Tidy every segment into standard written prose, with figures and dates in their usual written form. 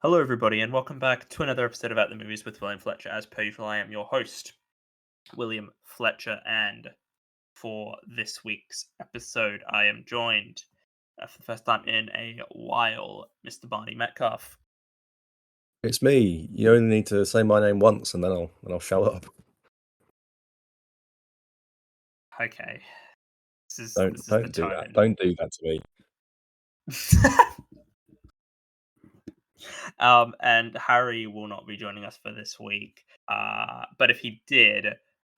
Hello, everybody, and welcome back to another episode of At the Movies with William Fletcher. As per usual, I am your host, William Fletcher, and for this week's episode, I am joined for the first time in a while, Mr. Barney Metcalf. It's me. You only need to say my name once, and then I'll show up. Okay, this Don't is the don't do that. tone. Don't do that to me. And Harry will not be joining us for this week. But if he did,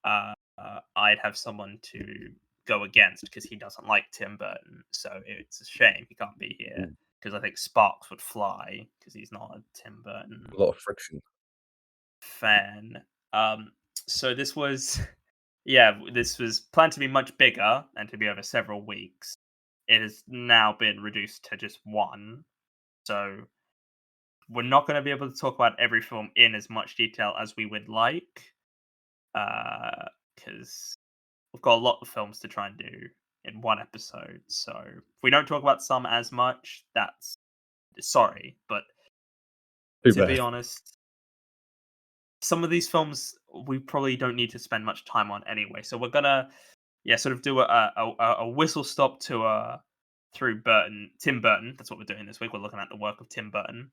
I'd have someone to go against because he doesn't like Tim Burton. So it's a shame he can't be here because I think Sparks would fly because he's not a Tim Burton A lot of friction. fan. So this was, yeah, this was planned to be much bigger and to be over several weeks. It has now been reduced to just one. So we're not going to be able to talk about every film in as much detail as we would like, because we've got a lot of films to try and do in one episode. So if we don't talk about some as much, that's sorry, but Too to be bad. honest, some of these films we probably don't need to spend much time on anyway. So we're gonna, sort of do a whistle stop to through Tim Burton. That's what we're doing this week. We're looking at the work of Tim Burton.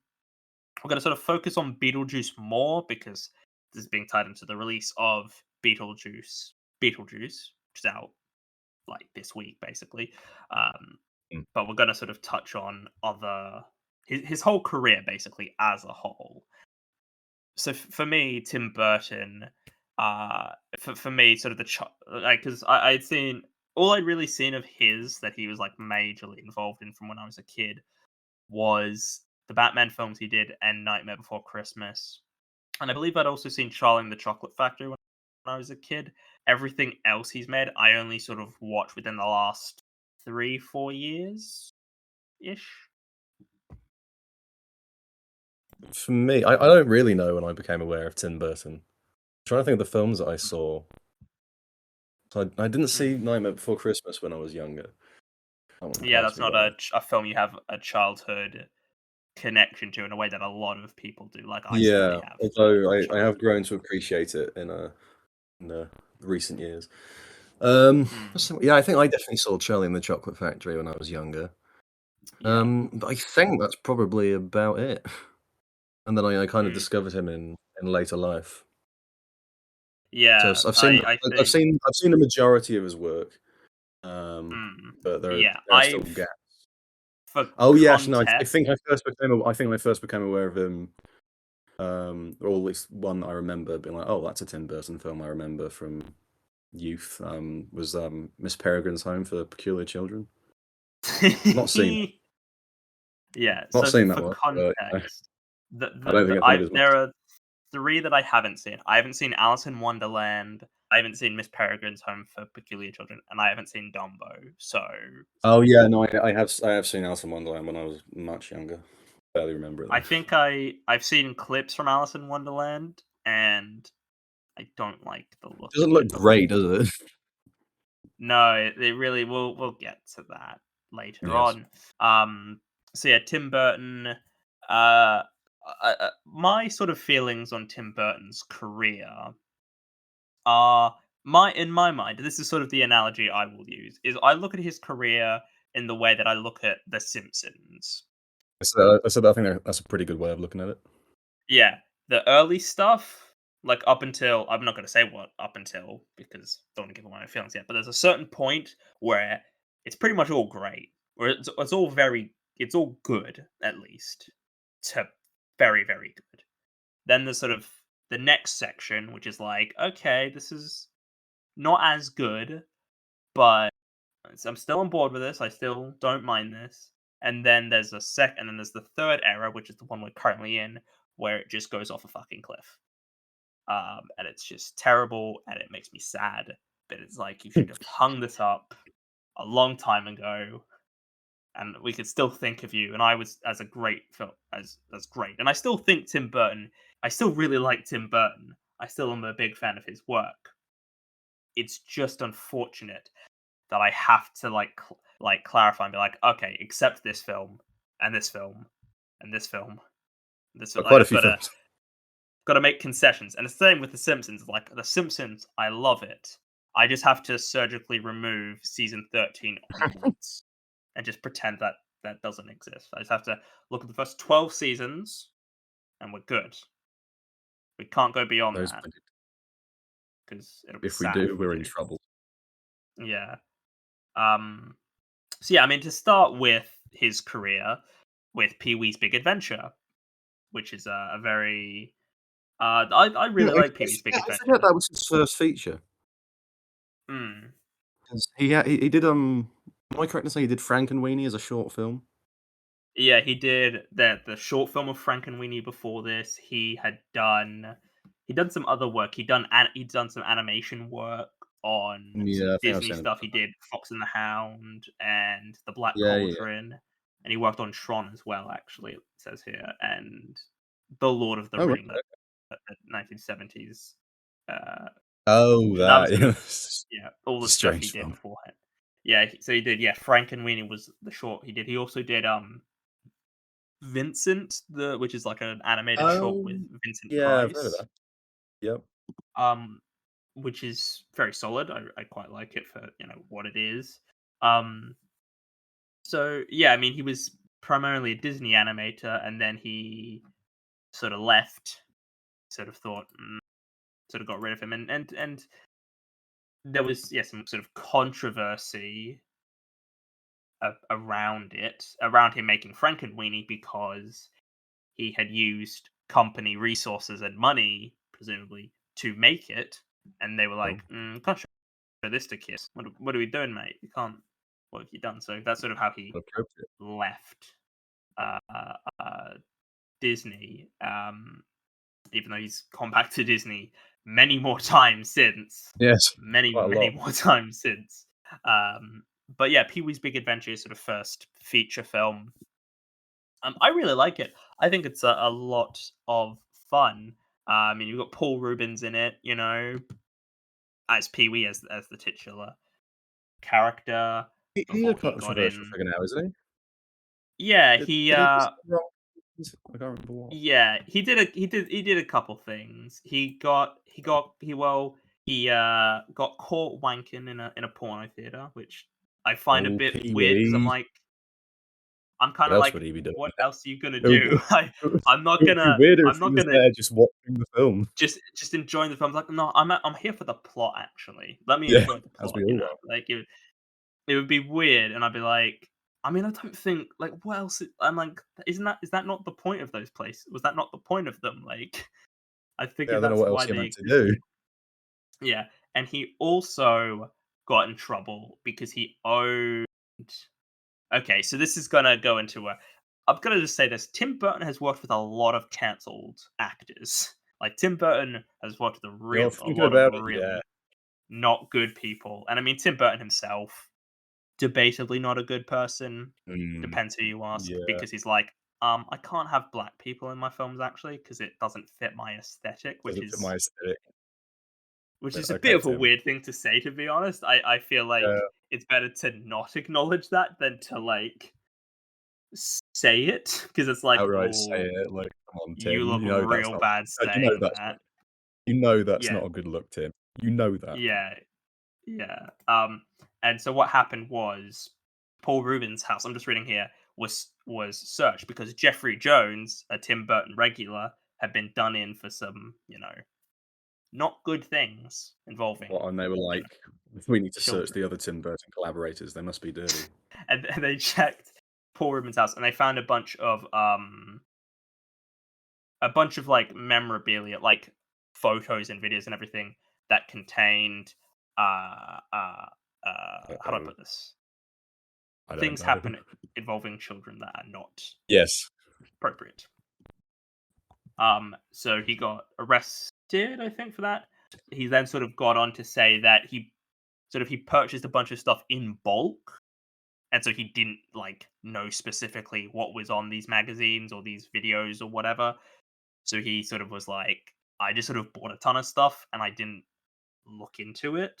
We're going to sort of focus on Beetlejuice more because this is being tied into the release of Beetlejuice, which is out like this week, basically. Mm. But we're going to sort of touch on his whole career, basically, as a whole. So for me, Tim Burton, for me, sort of because I'd seen all I'd really seen of his that he was like majorly involved in from when I was a kid was the Batman films he did and Nightmare Before Christmas. And I believe I'd also seen Charlie and the Chocolate Factory when I was a kid. Everything else he's made, I only sort of watched within the last 3-4 years ish. For me, I don't really know when I became aware of Tim Burton. I'm trying to think of the films that I saw. So I didn't see Nightmare Before Christmas when I was younger. That one Yeah, passed that's me not by. a film you have a childhood connection to in a way that a lot of people do. Like I certainly Yeah, have. although A I have childhood. grown to appreciate it in recent years. Mm, Yeah, I think I definitely saw Charlie and the Chocolate Factory when I was younger. yeah. But I think that's probably about it. And then I kind of Mm, discovered him in later life. So yeah. I've seen I I've think. seen I've seen the majority of his work, Mm, but yeah. there are still gaps. For Oh yeah, actually no, I context. think I think I first became aware of him, or at least one that I remember being like, oh, that's a Tim Burton film I remember from youth. Was Miss Peregrine's Home for Peculiar Children. Not seen it. Yeah, Not so seen that for one. context, I don't think it's made as much. there are 3 that I haven't seen. I haven't seen Alice in Wonderland, I haven't seen Miss Peregrine's Home for Peculiar Children, and I haven't seen Dumbo. So Oh yeah, no, I have seen Alice in Wonderland when I was much younger. Barely remember it I though. think I've seen clips from Alice in Wonderland, and I don't like the It look doesn't of look it. great, does it? No, it really we'll get to that later Yes. on. So yeah, Tim Burton. My sort of feelings on Tim Burton's career are my in my mind. This is sort of the analogy I will use. Is I look at his career in the way that I look at The Simpsons. I think that's a pretty good way of looking at it. Yeah, the early stuff, like up until I'm not going to say what up until because I don't want to give away my feelings yet. But there's a certain point where it's pretty much all great, where it's all it's all good at least to very very good. Then there's sort of the next section, which is like, okay, this is not as good, but I'm still on board with this. I still don't mind this. And then there's and then there's the third era, which is the one we're currently in, where it just goes off a fucking cliff. And it's just terrible, and it makes me sad. But it's like you should have hung this up a long time ago, and we could still think of you. And I was as a great film as great, and I still think Tim Burton. I still really like Tim Burton. I still am a big fan of his work. It's just unfortunate that I have to clarify and be like, okay, except this film and this film and this film. This But like quite a I've few films. got to make concessions, and the same with The Simpsons. Like The Simpsons, I love it. I just have to surgically remove season 13 onwards and just pretend that that doesn't exist. I just have to look at the first 12 seasons, and we're good. We can't go beyond Those that because it'll be if we sad do, if we we're in do. trouble. Yeah. Um. So yeah, I mean, to start with his career with Pee Wee's Big Adventure, which is a very I Yeah, really like Pee Wee's Big I forget Adventure. that was his first feature. Mm. 'Cause he did, am I correct in saying he did Frankenweenie as a short film? Yeah, he did the short film of Frankenweenie before this. He'd done some other work. He'd done some animation work on some Yeah, I think I've Disney seen him. stuff. He did Fox and the Hound and The Black Yeah, yeah, yeah. Cauldron, and he worked on Tron as well. Actually, it says here, and The Lord of the Oh, right. Ring, that 1970s Oh, version. That that, was sort yeah. of It's yeah, all a the stuff he strange did film. beforehand. Yeah, so he did. Yeah, Frankenweenie was the short he did. He also did Vincent, the which is like an animated short Oh, with Vincent yeah, I've heard of Price, that. Yep. um, which is very solid. I quite like it for what it is. Um, so yeah, I mean he was primarily a Disney animator, and then he sort of left. Sort of thought, sort of got rid of him, and there was some sort of controversy around him making Frankenweenie because he had used company resources and money, presumably, to make it, and they were Oh, like, "Can't show this to kids. What are we doing, mate? You can't. What have you done?" So that's sort of how he appropriate. left uh, uh, Disney. Even though he's gone back to Disney many more times since, Yes, many quite a many lot. more times since. But yeah, Pee Wee's Big Adventure is sort of first feature film. I really like it. I think it's a lot of fun. I mean, you've got Paul Rubens in it, as Pee Wee as the titular character. He's a Before he got controversial in, figure now, isn't yeah, he? he Did he do something wrong? I can't remember what. yeah he did a couple things. He got caught wanking in a porno theater, which I find a Oh, bit Pee weird because Wee. I'm kind What of else like, would he be doing what there? else are you gonna It would do? it would be weirder if I'm he not was gonna there just watching the film. just enjoying the film. Like, no, I'm here for the plot. Actually, let me Yeah, enjoy the as plot. we all are. Like it would be weird, and I'd be like, I mean, I don't think like what else. I'm like, is that not the point of those places? Was that not the point of them? Like, I Yeah, I figured don't know that's what else why you're they meant to do. existed. Yeah, and he also got in trouble because he owned. Okay, so this is gonna go into a. I'm gonna just say this: Tim Burton has worked with a lot of cancelled actors. Like Tim Burton has worked with You're a thinking lot of about it, yeah. really not good people, and I mean Tim Burton himself, debatably not a good person. Mm, Depends who you ask, yeah, because he's like, I can't have black people in my films actually because it doesn't fit my aesthetic, doesn't fit my aesthetic. which Yeah, is a bit okay, of a Tim. weird thing to say, to be honest. I feel Yeah, like it's better to not acknowledge that than to like say it because it's like, outright say oh, it, like, "Come on, you Tim, look real bad saying that. you know that's Yeah, not a good look, Tim. You know that." yeah, yeah. And so what happened was Paul Rubens' house. I'm just reading here was searched because Jeffrey Jones, a Tim Burton regular, had been done in for some, not good things involving, What, and they were like, "We need to search children. the other Tim Burton collaborators, they must be dirty." And they checked Paul Rubens' house and they found a bunch of like memorabilia, like photos and videos and everything that contained uh uh how do I Uh-oh, put this? I don't Things know. happen involving children that are not Yes. appropriate. So he got arrested, I think, for that. He then sort of got on to say that he purchased a bunch of stuff in bulk, and so he didn't like know specifically what was on these magazines or these videos or whatever. So he sort of was like, I just sort of bought a ton of stuff and I didn't look into it.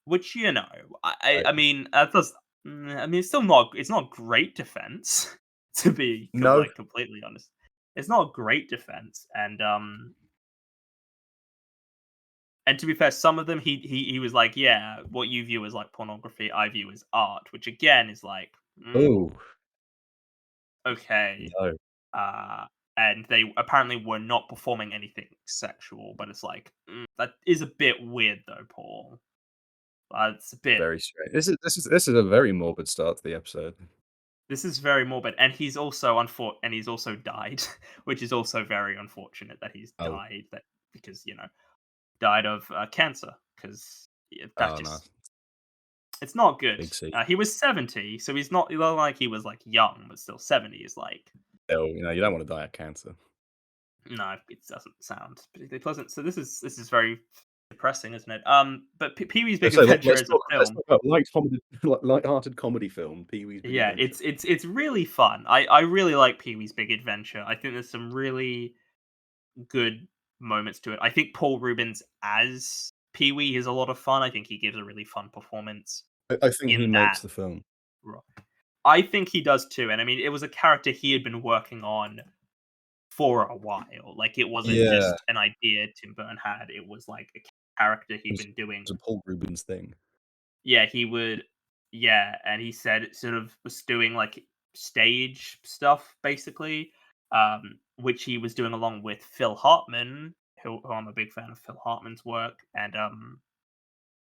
Which, Right. I mean, that does. I mean, it's not great defense, to be No, completely honest. it's not a great defense, and to be fair, some of them he was like, yeah, what you view as like pornography, I view as art, which again is like, Oh, okay. no. Uh, and they apparently were not performing anything sexual, but it's like that is a bit weird though, Paul. It's a bit. Very strange. This is a very morbid start to the episode. This is very morbid, and he's also died, which is also very unfortunate that he's Oh, died. That because died of cancer. Because that oh, no. just it's not good. Big C. He was 70, so he's not like he was like young, but still 70 is like Still, you don't wanna die of cancer. no, it doesn't sound particularly pleasant. So this is very depressing, isn't it? But Pee Wee's Big So Adventure let's is a talk let's film. talk about light-hearted comedy film, Pee-wee's Big Yeah, Adventure. it's really fun. I really like Pee Wee's Big Adventure. I think there's some really good moments to it. I think Paul Rubens as Pee Wee is a lot of fun. I think he gives a really fun performance I think he in that. makes the film. ro- I think he does too. And I mean, it was a character he had been working on for a while. Like it wasn't Yeah, just an idea Tim Burton had. It was like a character it he'd was been doing. a Paul Rubens thing. Yeah, he would. Yeah, and he said it sort of was doing like stage stuff basically, which he was doing along with Phil Hartman, who I'm a big fan of Phil Hartman's work, and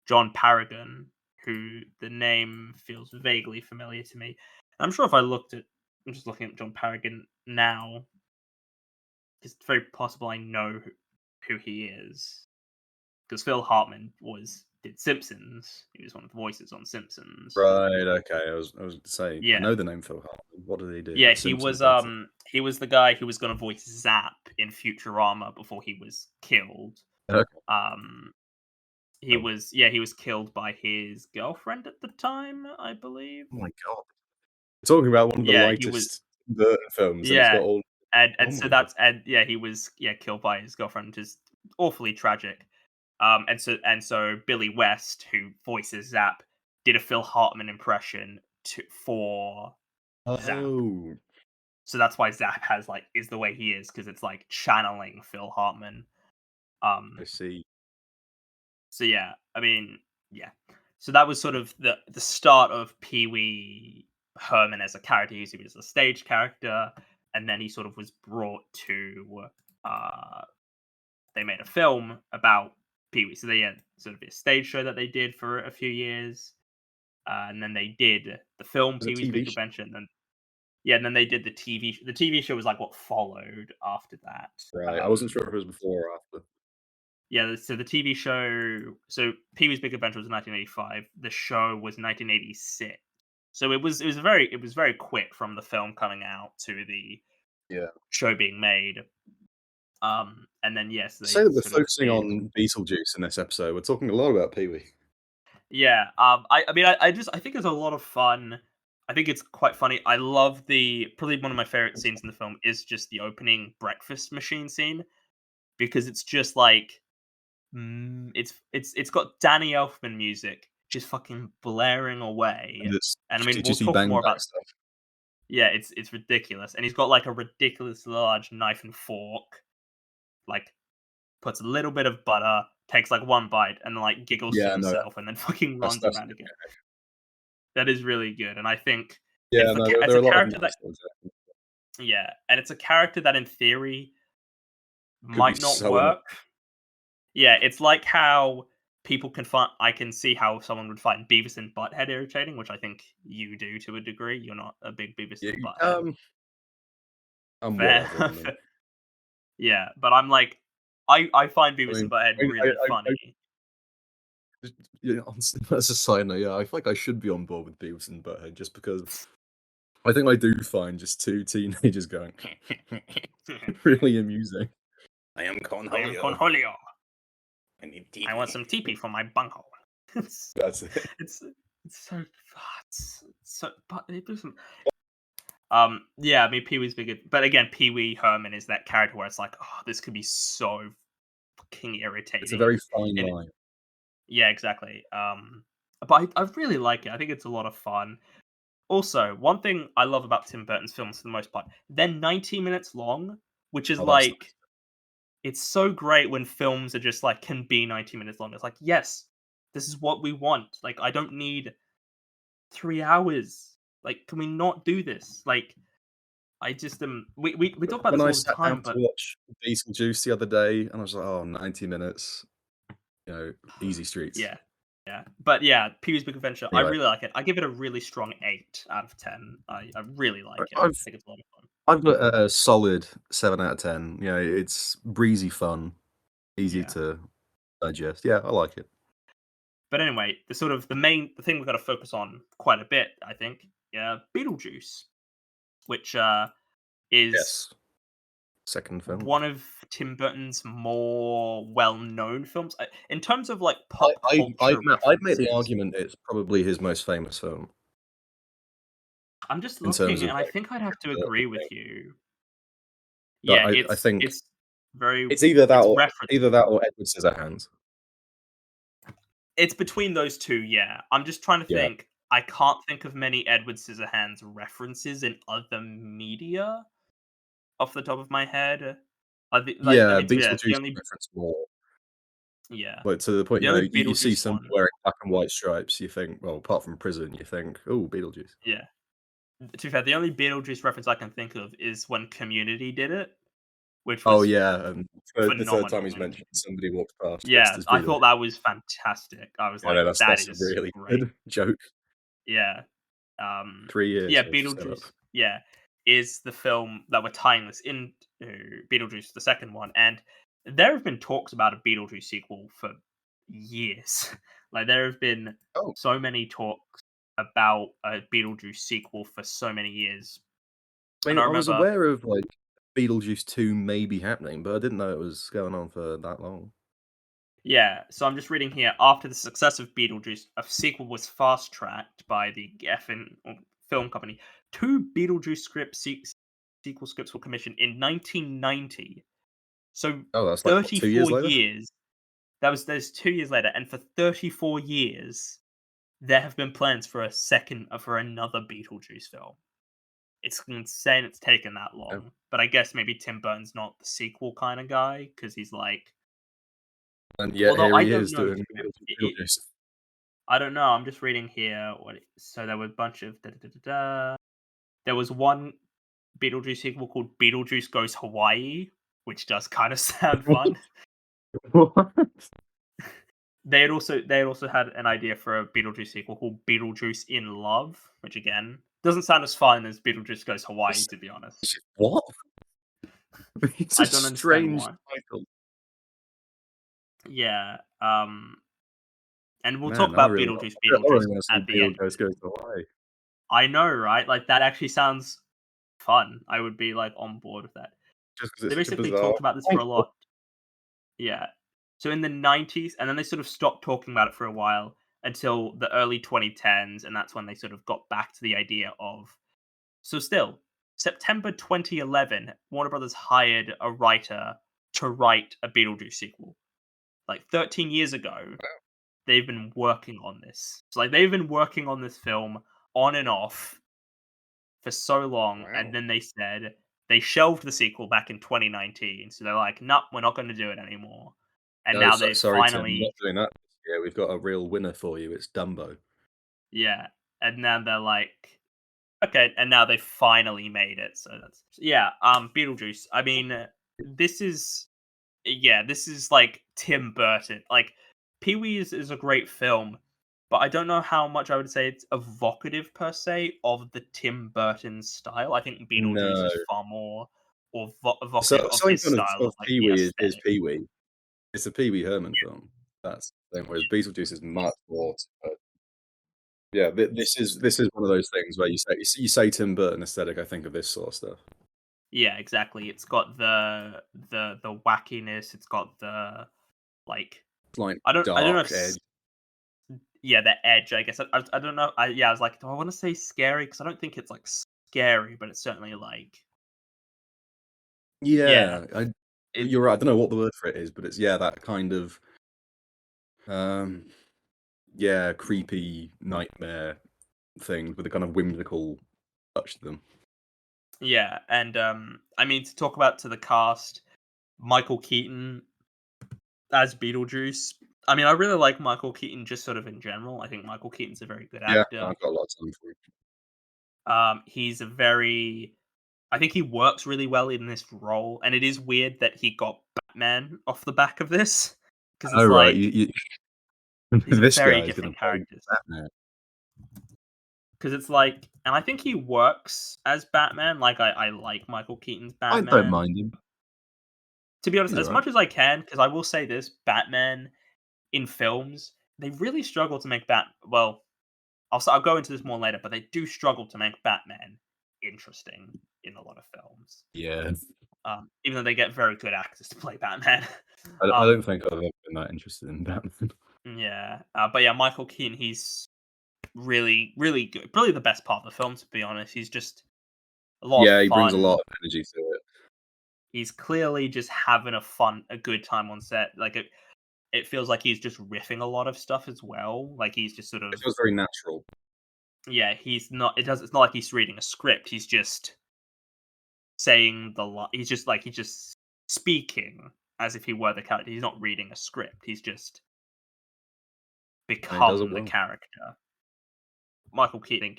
John Paragon, who the name feels vaguely familiar to me. I'm sure if I looked at, I'm just looking at John Paragon now. It's very possible I know who he is because Phil Hartman did Simpsons. He was one of the voices on Simpsons. Right, okay, I was gonna say, I Yeah, know the name Phil Hartman. What did he do? yeah. But He Simpsons, was that's it. he was the guy who was going to voice Zap in Futurama before he was killed. Okay. Um, Oh, he was killed by his girlfriend at the time, I believe. oh my god. We're talking about one of the Yeah, he was. lightest Burton films, and it's got Yeah, all and oh so my god. that's and yeah, he was killed by his girlfriend, which is awfully tragic. And so Billy West, who voices Zap, did a Phil Hartman impression for Zap. Oh, So that's why Zap is the way he is because it's like channeling Phil Hartman. I Um, see. so yeah, I mean, yeah. So that was sort of the start of Pee Wee Herman as a character. He was a stage character, and then he sort of was brought to. Uh, they made a film about Pee Wee. So they had sort of a stage show that they did for a few years, and then they did the film There's a Pee Wee's Big TV show, Adventure, and then yeah, and then they did the TV. The TV show was like what followed after that. right, I wasn't sure if it was before or after. Yeah, so the TV show, so Pee Wee's Big Adventure was 1985. The show was 1986. So it was very quick from the film coming out to the Yeah. show being made. And then yes, Say they that we're sort of focusing did. on Beetlejuice in this episode. We're talking a lot about Pee-wee. Yeah, I mean, I think it's a lot of fun. I think it's quite funny. I love the probably one of my favorite scenes in the film is just the opening breakfast machine scene because it's just like it's got Danny Elfman music just fucking blaring away, And it's and I mean we'll GTT talk Bang more Bang about stuff. yeah, it's ridiculous, and he's got like a ridiculous large knife and fork, like puts a little bit of butter, takes like one bite, and then like giggles to Yeah, no, himself, and then fucking runs that's around good. again. That is really good, and I think Yeah, no, there it's there a are a lot of character that nice ones there. yeah, and it's a character that in theory Could be might not so annoying. work. Yeah, it's like how people can find. I can see how someone would find Beavis and Butthead irritating, which I think you do to a degree. You're not a big Beavis Yeah, and Butthead fan. whatever, I mean Yeah, but I'm like, I find I Beavis mean, and Butthead really I funny. just yeah, as a side note, yeah, I feel like I should be on board with Beavis and Butthead just because I think I do find just 2 teenagers going really amusing. I am I am Cornholio. Cornholio. I need I want TP. some TP for my bunghole. It's That's it. it's it's so it's so but it doesn't. Yeah, I mean Pee Wee's big, but again, Pee Wee Herman is that character where it's like, oh, this could be so fucking It's a irritating, very fine and line. yeah, exactly. But I really like it. I think it's a lot of fun. Also, one thing I love about Tim Burton's films for the most part, they're 90 minutes long, which is Oh, that's like it's so great when films are just like can be 90 minutes long. It's like, yes, this is what we want. Like, I don't need 3 hours. Like, can we not do this? Like, I just we talk about when this I all the sat down time, to but watch Beetlejuice the other day, and I was like, "Oh, 90 minutes, you know, easy streets." yeah, yeah, but yeah, Pee Wee's Big Adventure. I Anyway, really like it. I give it a really strong 8 out of 10. I really I like it. I I've think it's a lot of fun. I've got a solid 7 out of 10. You know, it's breezy fun, easy Yeah. to digest. Yeah, I like it. But anyway, the thing we've got to focus on quite a bit, I think, yeah, Beetlejuice, which is Yes. Second film. one of Tim Burton's more well-known films in terms of like I pop I culture I'd make the references. argument it's probably his most famous film I'm just in terms looking, of, and I like, think I'd have to the agree with thing. you. But Yeah, I think it's very it's either that it's or reference. Edward Scissorhands. It's between those two. Yeah, I'm just trying to Yeah. think. I can't think of many Edward Scissorhands references in other media off the top of my head. I Yeah, mean, to be honest, the Beetlejuice only reference more, yeah, like, to the point, the you know, only you see Beetlejuice somebody one, wearing black and white stripes, you think, well, apart from Prison, you think, "Ooh, Beetlejuice." yeah. To be fair, the only Beetlejuice reference I can think of is when Community did it, which Oh, was yeah, for the third time phenomenal. he's mentioned somebody walked past dressed Yeah, as I thought Beetlejuice. that was fantastic. I was Yeah, like, no, "That that's a is really great." good joke. Yeah. 3 years Yeah, of setup. Beetlejuice, yeah, is the film that we're tying this into Beetlejuice, the second one, and there have been talks about a Beetlejuice sequel for years. Like, there have been Oh, so many talks about a Beetlejuice sequel for so many years, I and mean, I I was remember aware of, like, Beetlejuice 2 may be happening, but I didn't know it was going on for that long. yeah, so I'm just reading here. After the success of Beetlejuice, a sequel was fast tracked by the Geffen film company. Two Beetlejuice sequel scripts were commissioned in 1990. So Oh, that's, like, what, 2 years 34 later? years. There's 2 years later, and for 34 years, there have been plans for for another Beetlejuice film. It's insane it's taken that Yeah. long. But I guess maybe Tim Burton's not the sequel kind of guy because he's like. And yet Although here I he don't is know. doing Beetlejuice. I don't know. I'm just reading here. So there were a bunch of There was one Beetlejuice sequel called Beetlejuice Goes Hawaii, which does kind of sound fun. What? They had also had an idea for a Beetlejuice sequel called Beetlejuice in Love, which again doesn't sound as fun as Beetlejuice Goes Hawaii, to be honest. What? It's a I don't understand strange why. title. Yeah, and we'll talk Man, I about really Beetlejuice I Beetlejuice really wanna see at the end. Beetlejuice Goes to Hawaii. I know, right? Like that actually sounds fun. I would be like on board with that. Just 'cause They it's such a basically bizarre talked about this for a title. lot. Yeah. So in the 90s, and then they sort of stopped talking about it for a while until the early 2010s, and that's when they sort of got back to the idea of. So still, September 2011, Warner Brothers hired a writer to write a Beetlejuice sequel. Like 13 years ago, they've been working on this. So like they've been working on this film on and off for so long, and Wow. then they said they shelved the sequel back in 2019. So they're like, "Nope, we're not going to do it anymore." And No, now they've sorry, Tim, we're finally, not doing that this year. We've got a real winner for you. It's Dumbo. yeah, and now they're like, okay, and now they finally made it. So that's yeah. Beetlejuice. I mean, this is this is like Tim Burton. Like Pee Wee is a great film, but I don't know how much I would say it's evocative per se of the Tim Burton style. I think Beetlejuice No. is far more evocative So of selling his point style of of like the Pee-wee is aesthetic. Pee-wee. It's a Pee-wee Herman film. That's the thing, whereas Beetlejuice is much more yeah, this is one of those things where you say Tim Burton aesthetic, I think of this sort of stuff. Yeah, exactly. It's got the wackiness. It's got the like It's like I don't know if dark edge. yeah, the edge, I guess. I don't know. I was like, do I want to say scary? Because I don't think it's like scary, but it's certainly like yeah, Yeah, it you're right. I don't know what the word for it is, but it's yeah, that kind of um yeah, creepy nightmare thing with a kind of whimsical touch to them. Yeah, and I mean to talk about to the cast, Michael Keaton as Beetlejuice. I mean, I really like Michael Keaton just sort of in general. I think Michael Keaton's a very good Yeah, actor. I've got a lot of time for it. He's a very I think he works really well in this role, and it is weird that he got Batman off the back of this because Oh, it's right, like you these are this very guy is gonna different play characters. Batman. Because it's like, and I think he works as Batman. Like I like Michael Keaton's I don't Batman. mind him. To be honest, He's as alright. much as I can, because I will say this: Batman in films, they really struggle to make Bat. Well, I'll go into this more later, but they do struggle to make Batman interesting in a lot of films. Yeah. Even though they get very good actors to play Batman. I don't um, think I've ever been that interested in Batman. yeah, but yeah, Michael Keaton, he's really, really good. Probably the best part of the film, to be honest. He's just a lot of Yeah, he brings a fun. lot of energy to it. He's clearly just having a good time on set. Like it feels like he's just riffing a lot of stuff as well. Like he's just sort It of feels very natural. yeah. He's not. It does. It's not like he's reading a script. He's just saying he's just speaking as if he were the character. He's not reading a script. He's just And he does it become the well. character. Michael Keaton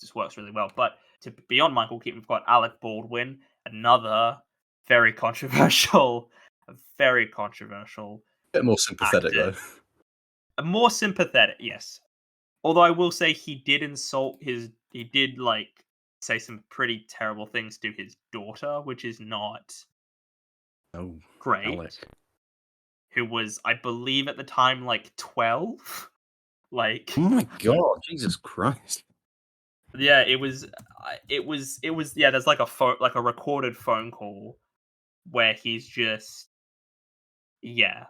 just works really well. But to beyond Michael Keaton, we've got Alec Baldwin, another very controversial, very controversial Bit more sympathetic actor. though. More sympathetic, yes. Although I will say he did like say some pretty terrible things to his daughter, which is not Oh, great. Alec. Who was, I believe, at the time like 12. Oh Like, my god, Jesus Christ. yeah, it was yeah. There's like like a recorded phone call where he's just yeah.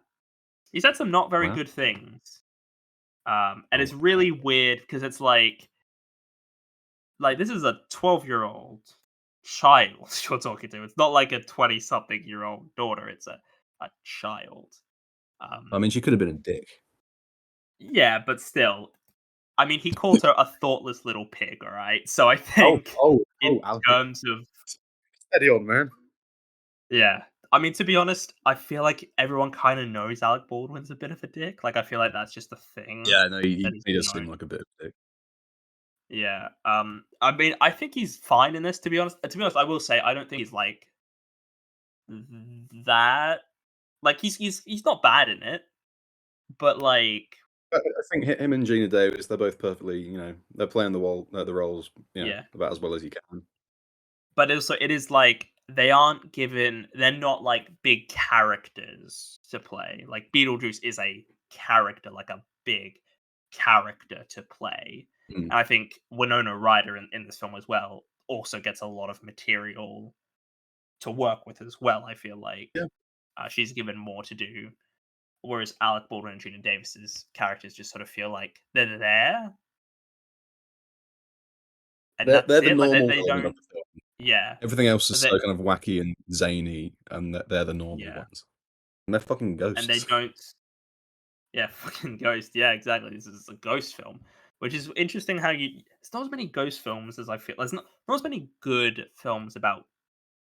He said some not very Wow. good things. And Oh it's my really god. weird because it's like this is a 12-year-old child you're talking to. It's not like a 20-something-year-old daughter. It's a child. I Um, mean, she could have been a dick. yeah, but still, I mean, he called her a thoughtless little pig. All right, so I Oh, think oh, in oh, Alec. terms of Steady on, man. yeah, I mean, to be honest, I feel like everyone kind of knows Alec Baldwin's a bit of a dick. Like, I feel like that's just a thing Yeah, no, that he is he does known. seem like a bit of a dick. Yeah. I mean, I think he's fine in this. To be honest, I will say I don't think he's like that. Like, he's not bad in it, but like, I think him and Gina Davis, they're both perfectly, they're playing the roles, yeah. about as well as you can. But also, it is like they aren't given. They're not like big characters to play. Like Beetlejuice is a character, like a big character to play. Mm. And I think Winona Ryder in this film as well also gets a lot of material to work with as well. I feel like Yeah. she's given more to do, whereas Alec Baldwin and Gina Davis's characters just sort of feel like they're there and They're that's the it. Like normal they element of don't. the film. Yeah, Everything else is but so kind of wacky and zany, and they're the normal yeah, ones. And they're fucking and they ghosts. don't. Yeah, fucking Ghost. Yeah, exactly. This is a ghost film, which is interesting. How you there's not as many ghost films as I feel. There's not as many good films about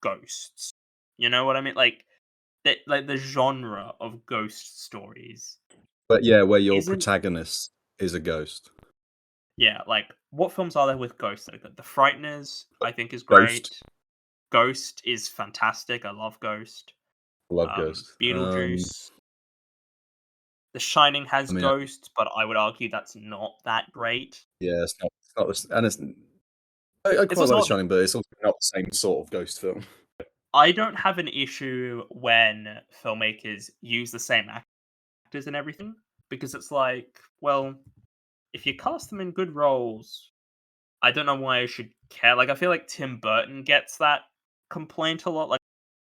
ghosts. You know what I mean? Like the genre of ghost stories But yeah, where your isn't. protagonist is a ghost. Yeah, like what films are there with ghosts that are good? The Frighteners, I think, is Ghost. great. Ghost is fantastic. I love Ghost. I love Ghost. Beetlejuice. The Shining I has mean, ghosts, but I would argue that's not that great. yeah, it's not this, and I It's quite also like The not. Shining, but it's also not the same sort of ghost film. I don't have an issue when filmmakers use the same actors and everything because it's like, well, if you cast them in good roles, I don't know why I should care. Like, I feel like Tim Burton gets that complaint a lot. Like,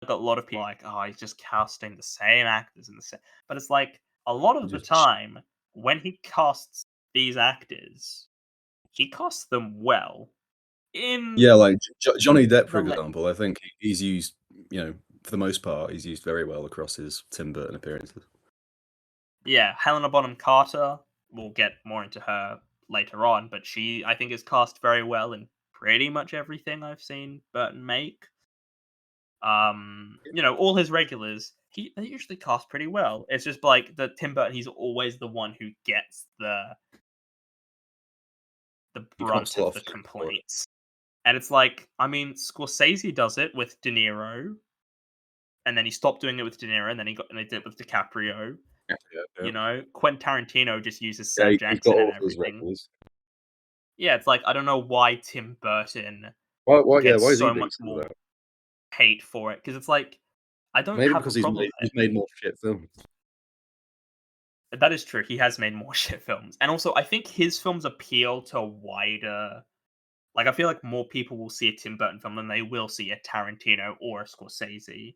a lot of people are like, oh, he's just casting the same actors in the same. But it's like a lot of the Just time when he casts these actors, he casts them well. In Yeah, like Johnny Depp, for the example, I think he's used, for the most part, he's used very well across his Tim Burton appearances. Yeah, Helena Bonham Carter. We'll get more into her later on, but she, I think, is cast very well in pretty much everything I've seen Burton make. All his regulars, they usually cast pretty well. It's just like the Tim Burton, he's always the one who gets the He cops brunt a lot of of the flack for it. complaints. And it's like, I mean, Scorsese does it with De Niro, and then he stopped doing it with De Niro, and then he did it with DiCaprio. Yeah, yeah, yeah. Quentin Tarantino just uses Yeah, Sam he's got Jackson and all of his everything. records. Yeah, it's like I don't know why Tim Burton gets Why is he so much decent more about it? hate for it because it's like I don't Maybe have a because he's problem made with he's made more shit films. it. That is true. He has made more shit films, and also I think his films appeal to wider. Like I feel like more people will see a Tim Burton film than they will see a Tarantino or a Scorsese.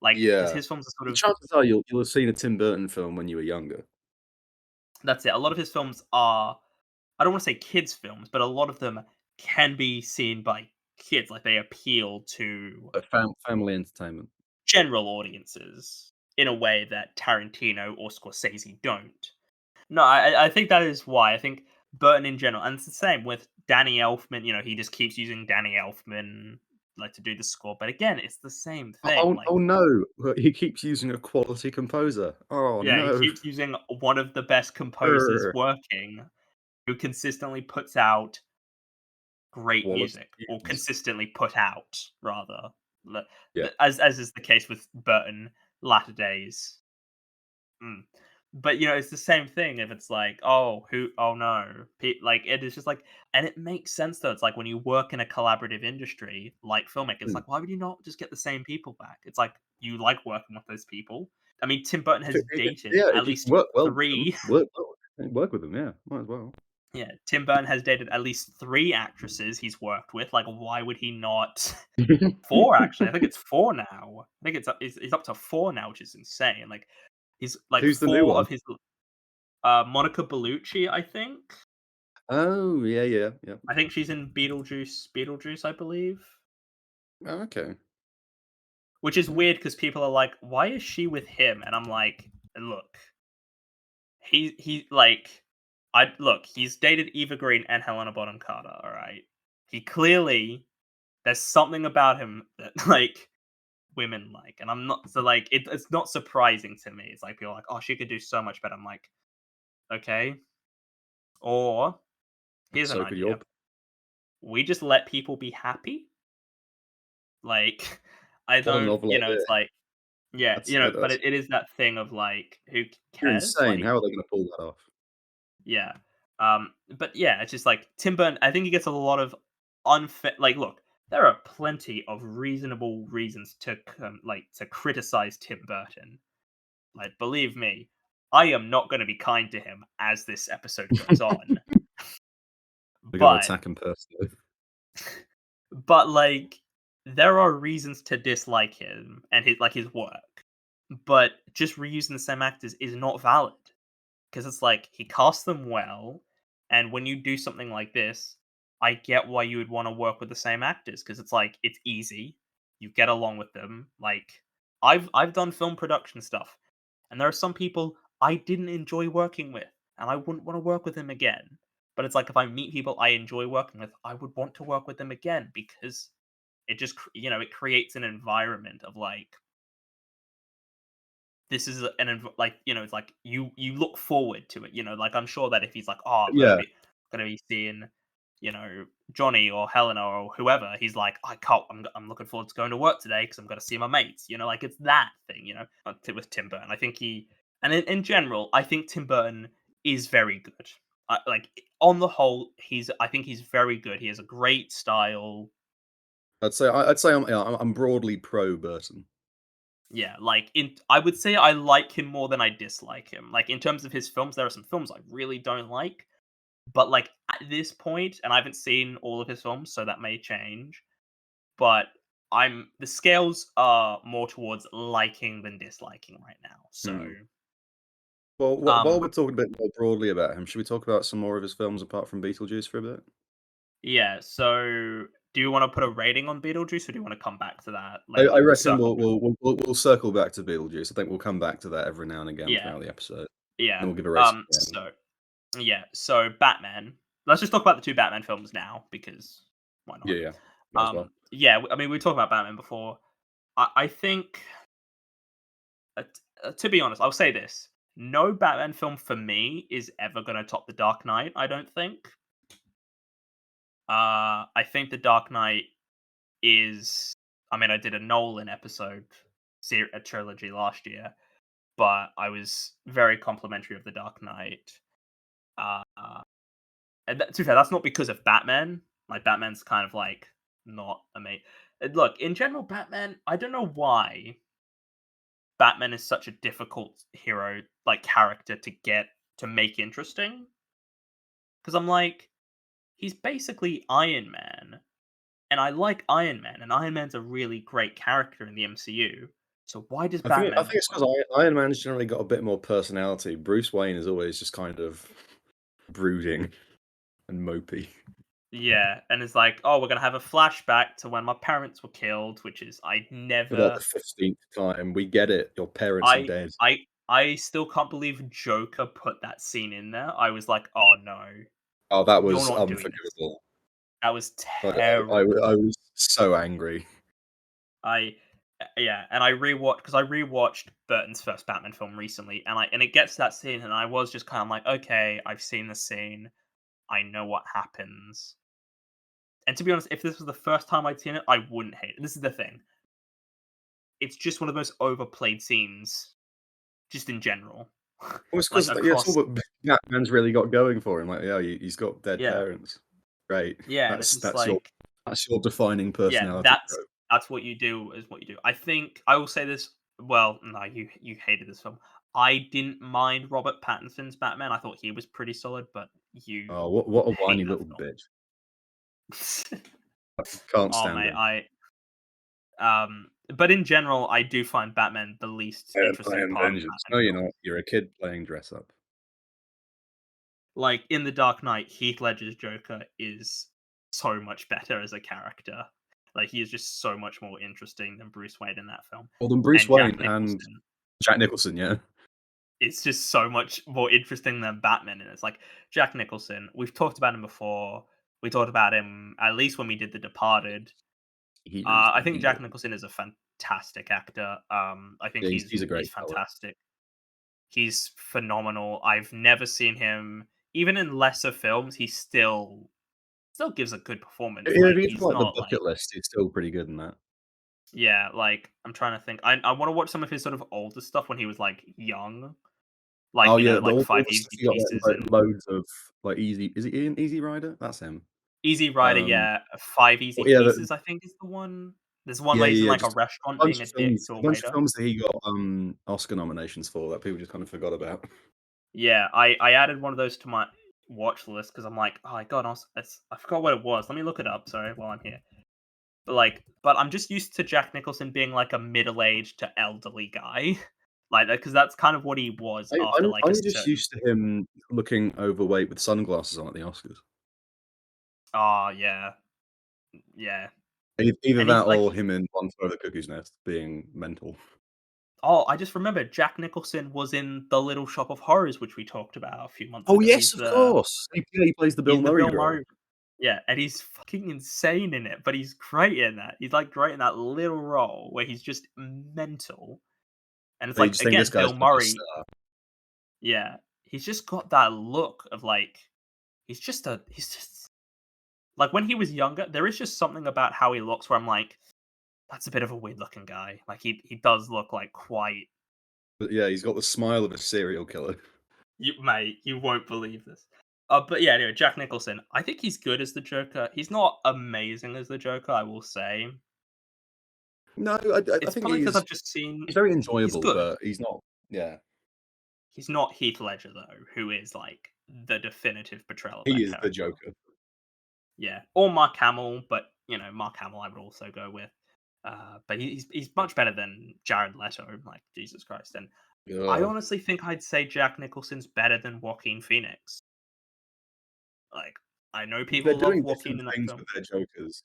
Like because Yeah. his films are sort The of chances are you'll have seen a Tim Burton film when you were younger. that's it. A lot of his films are I don't want to say kids films, but a lot of them can be seen by kids. Like they appeal to Like family entertainment. general audiences in a way that Tarantino or Scorsese don't. No, I think that is why. I think Burton in general, and it's the same with Danny Elfman. He just keeps using Danny Elfman like to do the score. But again, it's the same thing. Oh Like, no! He keeps using a quality composer. Oh yeah, he no! keeps using one of the best composers Grr. working, who consistently puts out great Quality music, or tunes. consistently put out rather. Yeah. As is the case with Burton latter days. Mm. But it's the same thing if it's like, oh, oh no, like it is just like, and it makes sense though. It's like when you work in a collaborative industry like filmmaking, it's Mm. like, why would you not just get the same people back? It's like you like working with those people. I mean, Tim Burton has dated Yeah, at if you can least work well with them, three. work with them, yeah, might as well. Yeah, Tim Burton has dated at least three actresses he's worked with. Like, why would he not? Four actually. I think it's four now. I think it's up to four now, which is insane. Like, he's like Who's the new four one? of his Monica Bellucci, I think. Oh, yeah, yeah, yeah. I think she's in Beetlejuice, I believe. Oh, okay. Which is Mm. weird because people are like, "Why is she with him?" And I'm like, "Look, he like, I look. He's dated Eva Green and Helena Bonham Carter. All right. He clearly there's something about him that like women like, and I'm not so like it's not surprising to me. It's like people are like, oh, she could do so much better. I'm like, okay. Or here's an So could your idea: we just let people be happy. Like, I what a don't, novel idea. it's like, yeah, but That's it is that thing of like, who you're cares? insane. Like, How are they gonna pull that off? yeah. But yeah, it's just like Tim Burton. I think he gets a lot of unfair. Like, look, there are plenty of reasonable reasons to to criticize Tim Burton. Like, believe me, I am not going to be kind to him as this episode goes on. They're gonna But attack him personally. like, there are reasons to dislike him and his work. But just reusing the same actors is not valid because it's like he casts them well, and when you do something like this, I get why you would want to work with the same actors because it's like it's easy, you get along with them. Like I've done film production stuff, and there are some people I didn't enjoy working with, and I wouldn't want to work with them again. But it's like if I meet people I enjoy working with, I would want to work with them again because it just it creates an environment of like this is like it's like you look forward to it. Like I'm sure that if he's like, oh, I'm Yeah. gonna be seeing Johnny or Helena or whoever, he's like, I can't. I'm looking forward to going to work today because I'm gonna see my mates. Like it's that thing. With Tim Burton, I think and in general, I think Tim Burton is very good. Like on the whole, I think he's very good. He has a great style. I'd say I'm broadly pro Burton. Yeah, like I would say I like him more than I dislike him. Like in terms of his films, there are some films I really don't like, but like at this point, and I haven't seen all of his films, so that may change. But the scales are more towards liking than disliking right now. So, Hmm. Well, while um, we're talking a bit more broadly about him, should we talk about some more of his films apart from Beetlejuice for a bit? yeah. So, do you want to put a rating on Beetlejuice, or do you want to come back to that I later? reckon Circle back. we'll circle back to Beetlejuice. I think we'll come back to that every now and again Yeah, throughout the episode. yeah. Then we'll give a rating at the end. So yeah. So Batman. Let's just talk about the two Batman films now because Why not? Yeah, yeah. Might as well. Yeah, I mean, we talked about Batman before. I think, to be honest, I'll say this: no Batman film for me is ever going to top The Dark Knight. I don't think. I think The Dark Knight is. I mean, I did a Nolan episode, a trilogy last year, but I was very complimentary of The Dark Knight. Uh, and to be fair, that's not because of Batman. Like Batman's kind of like not amazing. Look, in general, Batman. I don't know why Batman is such a difficult hero, like character to make interesting. Because I'm like, he's basically Iron Man, and I like Iron Man, and Iron Man's a really great character in the MCU. So why does I Batman think not it's work? because Iron Man's generally got a bit more personality. Bruce Wayne is always just kind of brooding and mopey. Yeah, and it's like, oh, we're gonna have a flashback to when my parents were killed, which is For like the never. 15th time, we get it. Your parents are I dead. I still can't believe Joker put that scene in there. I was like, oh no, Oh, that you're was not doing this. unforgivable. That was I terrible. was so angry. I yeah, and I rewatched because I rewatched Burton's first Batman film recently, and it gets to that scene, and I was just kind of like, okay, I've seen the scene, I know what happens. And to be honest, if this was the first time I'd seen it, I wouldn't hate it. This is the thing; it's just one of the most overplayed scenes, just in general, Well, it's like 'cause, yeah, it's all across. what Batman's really got going for him. Like, yeah, he's got dead Yeah, parents. Great. yeah, and it's just That's your like, defining yeah, personality trope. that's what you do is what you do. I think I will say this. Well, no, you hated this film. I didn't mind Robert Pattinson's Batman. I thought he was pretty solid, but you Oh, what a hate whiny that little bitch. film. Can't Oh stand mate, him. but in general, I do find Batman the least I interesting am part of a vengeance. Batman No, you're film. not. You're a kid playing dress up. Like in The Dark Knight, Heath Ledger's Joker is so much better as a character. Like he is just so much more interesting than Bruce Wayne in that film. Well, then Bruce And Jack Wayne and Nicholson, Jack Nicholson, yeah. it's just so much more interesting than Batman. And it's like Jack Nicholson, we've talked about him before. We talked about him at least when we did The Departed. Heroes I and think Jack heroes. Nicholson is a fantastic actor. I think Yeah, he's a he's great fella. fantastic. He's phenomenal. I've never seen him even in lesser films. He still gives a good performance. If Like he's he's like the not like, bucket list, he's still pretty good in that. yeah. Like I'm trying to think. I want to watch some of his sort of older stuff when he was like young, like Oh yeah, like all Five the stuff Easy he got Pieces like and loads of like easy. Is it Ian Easy Rider? That's him. Easy Rider. Um, Yeah, Five Easy well, yeah, Pieces. I think is the one. There's one yeah, where he's in yeah, yeah. like a Just restaurant being a dick to a a bunch of waiter. films that he got Oscar nominations for that people just kind of forgot about. Yeah, I added one of those to my watch list because I'm like, oh, I got I forgot what it was. Let me look it up. Sorry, while I'm here. But I'm just used to Jack Nicholson being like a middle-aged to elderly guy, like that because that's kind of what he was after like a I'm just certain. used to him looking overweight with sunglasses on at the Oscars. Oh yeah, yeah, Either and that he's like, or him in One Flew Over the Cuckoo's Nest being mental. oh, I just remembered Jack Nicholson was in The Little Shop of Horrors, which we talked about a few months Oh ago. yes, of course. He plays the Bill He's the Murray Bill role. Murray. Yeah, and he's fucking insane in it, but he's great in that. He's like great in that little role where he's just mental, and it's And you like just think this again guy's Bill gonna be a Murray. star. Yeah, he's just got that look of like he's just like when he was younger. There is just something about how he looks where I'm like, that's a bit of a weird looking guy. Like he does look like quite. But yeah, he's got the smile of a serial killer. You mate, you won't believe this. But yeah, anyway, Jack Nicholson. I think he's good as the Joker. He's not amazing as the Joker, I will say. No, I It's think probably because I've just seen. he's very He's enjoyable, good. but he's not. Yeah, He's not Heath Ledger though, who is like the definitive portrayal of he that is the character. Joker. Yeah, or Mark Hamill, but Mark Hamill I would also go with. But he's much better than Jared Leto. Like Jesus Christ, and I Ugh. honestly think I'd say Jack Nicholson's better than Joaquin Phoenix. Like I know They're people love doing Joaquin different in that things film. with their Jokers,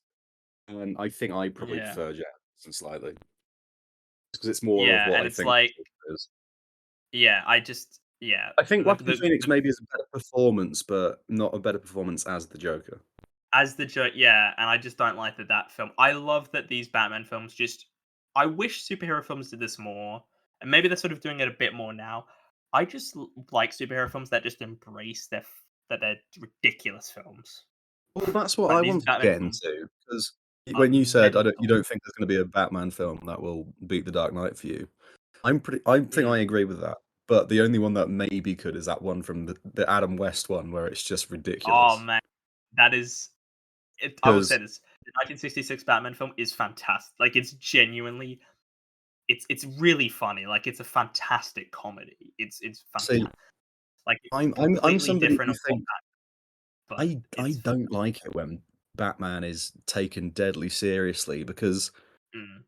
and I think I probably Yeah, prefer Jackson slightly because it's more of yeah, what and I it's think the like, Joker is. yeah, I just yeah I think Joaquin Phoenix the maybe is a better performance, but not a better performance as the Joker. as the joke, yeah, and I just don't like that film. I love that these Batman films just. I wish superhero films did this more, and maybe they're sort of doing it a bit more now. I just like superhero films that just embrace that they're ridiculous films. Well, that's what Like I these wanted to Batman get films into because are when you said you mental. don't think there's going to be a Batman film that will beat The Dark Knight for you, I think I Mm. agree with that. But the only one that maybe could is that one from the Adam West one where it's just Oh ridiculous. man, that is it. I will say Because this: the 1966 Batman film is fantastic. Like it's genuinely, it's really funny. Like it's a fantastic comedy. It's see, fantastic. Like it's I'm completely somebody different who of what thinks that, but I it's don't like it when Batman is taken deadly seriously because mm,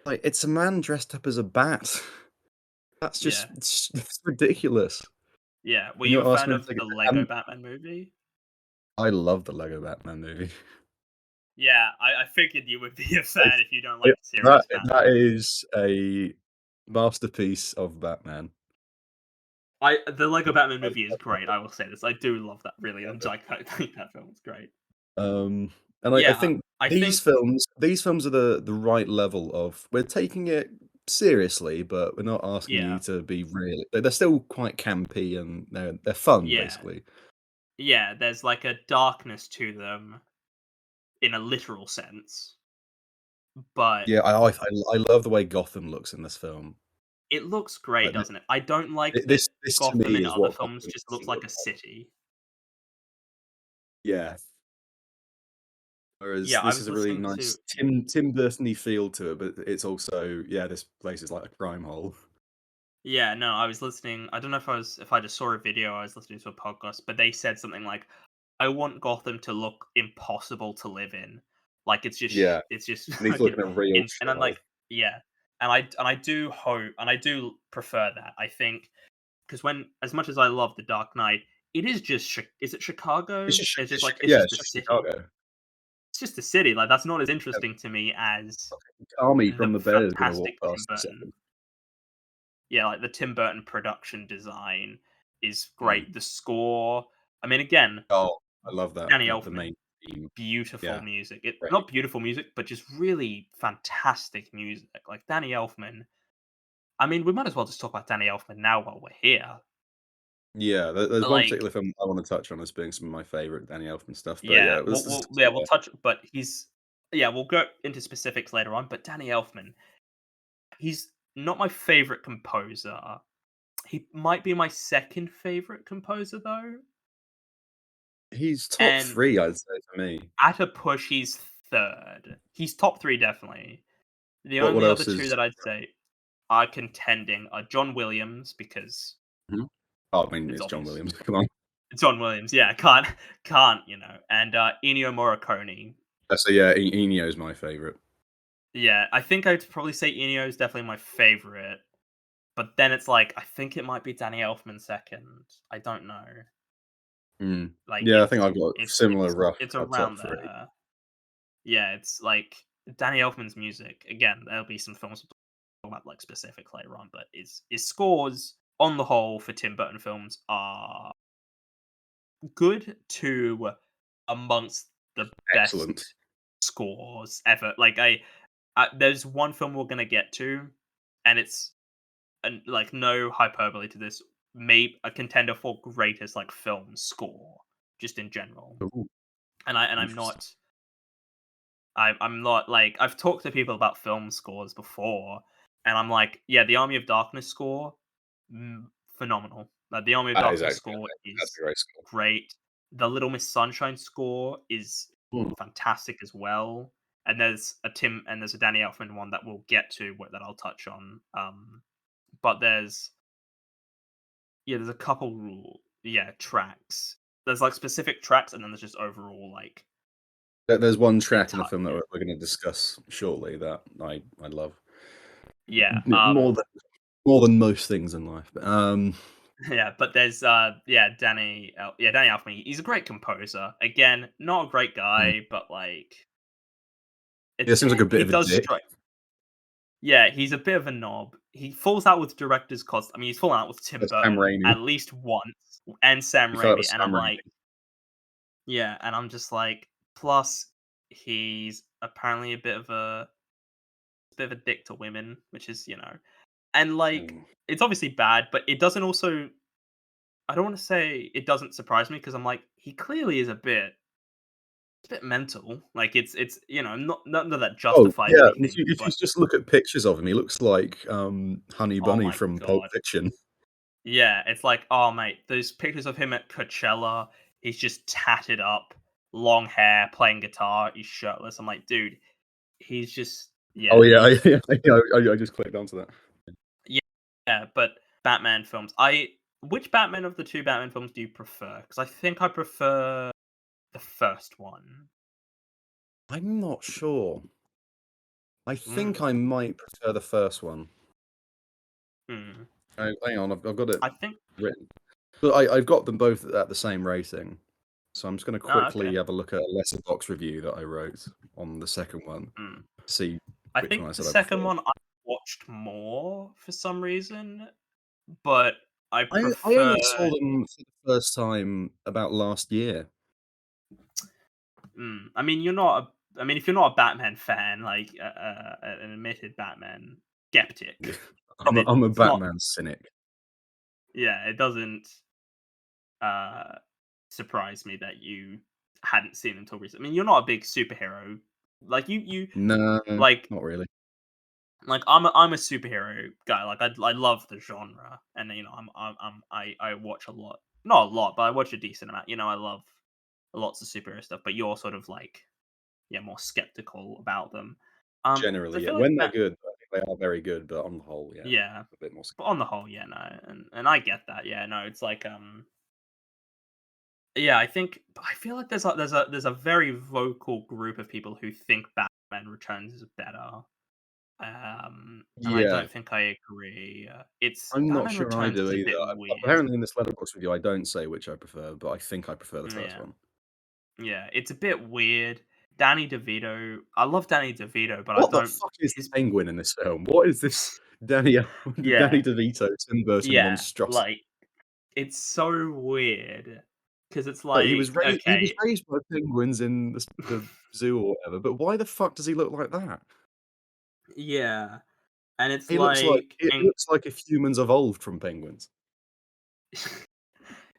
like it's a man dressed up as a bat. That's just yeah, it's ridiculous. yeah. Were And you a you're asking fan me to of take the it. Lego Batman movie? I love the Lego Batman movie. Yeah, I figured you would be a I fan if you don't it like that serious that Batman. is a masterpiece of Batman. The Lego Batman I movie is love great. it, I will say this. I do love that really, love and it. I think that film is great. And I Yeah, think I think these films are the right level of we're taking it seriously, but we're not asking yeah, you to be really they're still quite campy and they're fun, yeah, basically. yeah. There's like a darkness to them in a literal sense, but Yeah, I love the way Gotham looks in this film. it looks great, Like, doesn't it? I don't like that this to Gotham me in is other what films Gotham just looks should like look a like. city. Yeah. Whereas Yeah, I this is was a really listening to nice Tim Burton-y feel to it, but it's also yeah, this place is like a crime hole. yeah, no, I was listening. I don't know if I just saw a video, or I was listening to a podcast, but they said something like, "I want Gotham to look impossible to live in, like Yeah, it's just it needs to look fucking." in a real And I'm shithole. like, yeah, and I do hope, and I do prefer that. I think because when as much as I love The Dark Knight, it is just is it It's Chicago? just It's just like it's yeah, just it's a just city. Chicago. It's just a city. Like that's not as Yeah, interesting to me as Tommy the from the Bear is gonna walk fantastic Tim past in a Burton. second. Yeah, like the Tim Burton production design is Mm. great. The score, I mean, again, Oh, I love that, Danny the Elfman, main theme. beautiful Yeah, music. It great. not beautiful music, but just really fantastic music. Like Danny Elfman. I mean, we might as well just talk about Danny Elfman now while we're here. Yeah, there's one Like, particular film I wanna touch on as being some of my favorite Danny Elfman stuff, but yeah, yeah, let's yeah, start we'll there. touch, but yeah, we'll go into specifics later on. But Danny Elfman, he's not my favorite composer. He might be my second favorite composer though, He's top and 3, I'd say, for me. at a push, he's third. He's top 3 definitely. The What only other else 2 is that I'd say are contending are John Williams because mhm. Oh, I mean, it's it's John obvious. Williams, come on. John Williams, yeah, can't, and, Ennio Morricone. So yeah, Ennio's my favorite. Yeah, I think I'd probably say Ennio is definitely my favorite, but then it's like, I think it might be Danny Elfman second. I don't know. Mm. Like, Yeah, I think I've got it's similar it's rough, it's top around 3. there. Yeah, it's like Danny Elfman's music. Again, there'll be some films we'll talk about like specific later on, but his scores on the whole for Tim Burton films are good to amongst the Excellent. best scores ever. Like there's one film we're gonna get to, and it's and like no hyperbole to this, maybe a contender for greatest like film score just in general. Ooh, And interesting. I'm not like I've talked to people about film scores before, and I'm like, yeah, the Army of Darkness score, phenomenal. Like the Army of That is Darkness actually score that's is a great score. great. The Little Miss Sunshine score is Mm. fantastic as well. And there's a Danny Elfman one that we'll get to that I'll touch on. But there's a couple tracks. There's like specific tracks, and then there's just overall like There's one track in the film that touches. we're gonna discuss shortly that I love. Yeah. More than most things in life, but, Yeah, but there's Danny Elfman. He's a great composer. Again, not a great mm. guy, but like Yeah, it's seems like a bit he of a does dick. strike. Yeah, he's a bit of a knob. He falls out with directors cause I mean he's fallen out with Tim That's Sam Burton Raimi. at least once and Sam You felt it Raimi, was and Sam I'm Raimi. like, yeah, and I'm just like, Plus, he's apparently a bit of a dick to women, which is, and like Mm. it's obviously bad, but it doesn't also. I don't want to say it doesn't surprise me because I'm like he clearly is a bit mental. Like it's not none of that Oh, justifies yeah, and if anything, you but just look at pictures of him, he looks like, Honey oh Bunny my from Pulp god. Fiction. Yeah, it's like, oh mate, those pictures of him at Coachella, he's just tatted up, long hair, playing guitar, he's shirtless. I'm like, dude, he's just Oh, yeah, yeah, I he's yeah, I just clicked onto that. yeah, yeah, but Batman films. Which Batman of the two Batman films do you prefer? Because I think I prefer the first one. I'm not sure. I think Mm, I might prefer the first one. mm. Hang on, I've got it I think written. But I've got them both at the same rating, so I'm just gonna okay. quickly have a look at a letterbox review that I wrote on the second one, Mm. see I which one think I the said I second preferred. one I watched more for some reason, but I I prefer. only saw them for the first time about last year. I mean, you're not a. I mean, if you're not a Batman fan, like an admitted Batman skeptic, Yeah. then I'm a it's not. Batman cynic. Yeah, it doesn't uh surprise me that you hadn't seen them until recently. I mean, you're not a big superhero. Like you No, like not really. I'm a superhero guy. Like I love the genre, and I watch a lot. Not a lot, but I watch a decent amount. I love lots of superhero stuff. But you're sort of like more skeptical about them. 'Cause I Generally, yeah. feel like When they're that. good, I think they are very good, but on the whole, yeah, Yeah, a bit more but on the whole, yeah, no, and I get that. Yeah, no, it's like yeah, I feel like there's a very vocal group of people who think Batman Returns is better. And I yeah. don't think I agree. It's I'm not Batman sure I Returns do is a either. bit weird. Apparently in this letterbox review, I don't say which I prefer, but I think I prefer the first Yeah, one. yeah, it's a bit weird. Danny DeVito, I love Danny DeVito, but I What the don't. fuck is the His Penguin in this film? What is this Danny yeah, Danny DeVito, Tim Burton yeah, monstrosity? like it's so weird because it's Like, like he was okay, raised by penguins in the zoo or whatever, but why the fuck does he look like that? yeah, and it's He looks like like it and looks like if humans evolved from penguins.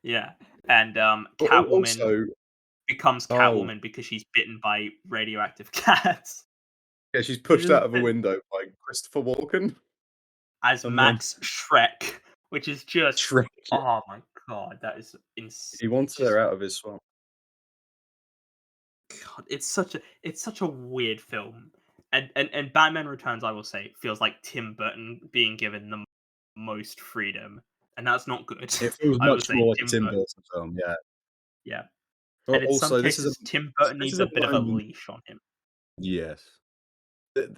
yeah, and Catwoman Also, becomes oh, Catwoman because she's bitten by radioactive cats, yeah, she's which pushed is a out of a bit window by Christopher Walken, as and then Max Shrek, which is just Shrek. Yeah. oh my god, that is He it's wanted her just out of his swamp. God, it's such a weird film. And Batman Returns, I will say, feels like Tim Burton being given the most freedom, and that's not good. It feels I will much say more like a Tim Tim Burton, Burton film, yeah. yeah. But And in some also, cases, Tim Burton this needs is a a bit of a moment. leash on him. Yes.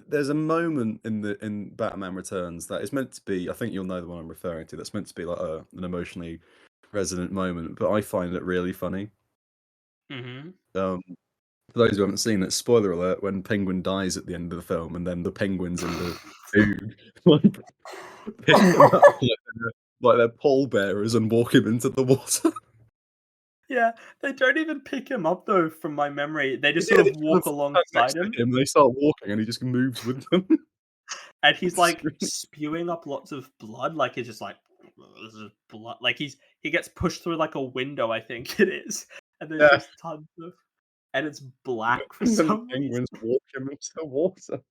There's a moment in Batman Returns that is meant to be. I think you'll know the one I'm referring to. That's meant to be like an emotionally resonant moment, but I find it really funny. Hmm. Um, for those who haven't seen it, spoiler alert: when Penguin dies at the end of the film, and then the penguins in the zoo like pick him up like they're pallbearers and walk him into the water. Yeah, they don't even pick him up though, from my memory. They just Yeah, sort they of kind walk of stand next alongside to him, him. They start walking, and he just moves with them. and he's It's like really- spewing up lots of blood, like he's just like this is blood. Like he gets pushed through like a window, I think it is, and there's yeah, just tons of, and it's black for and then the some reason. penguins walk him into the water.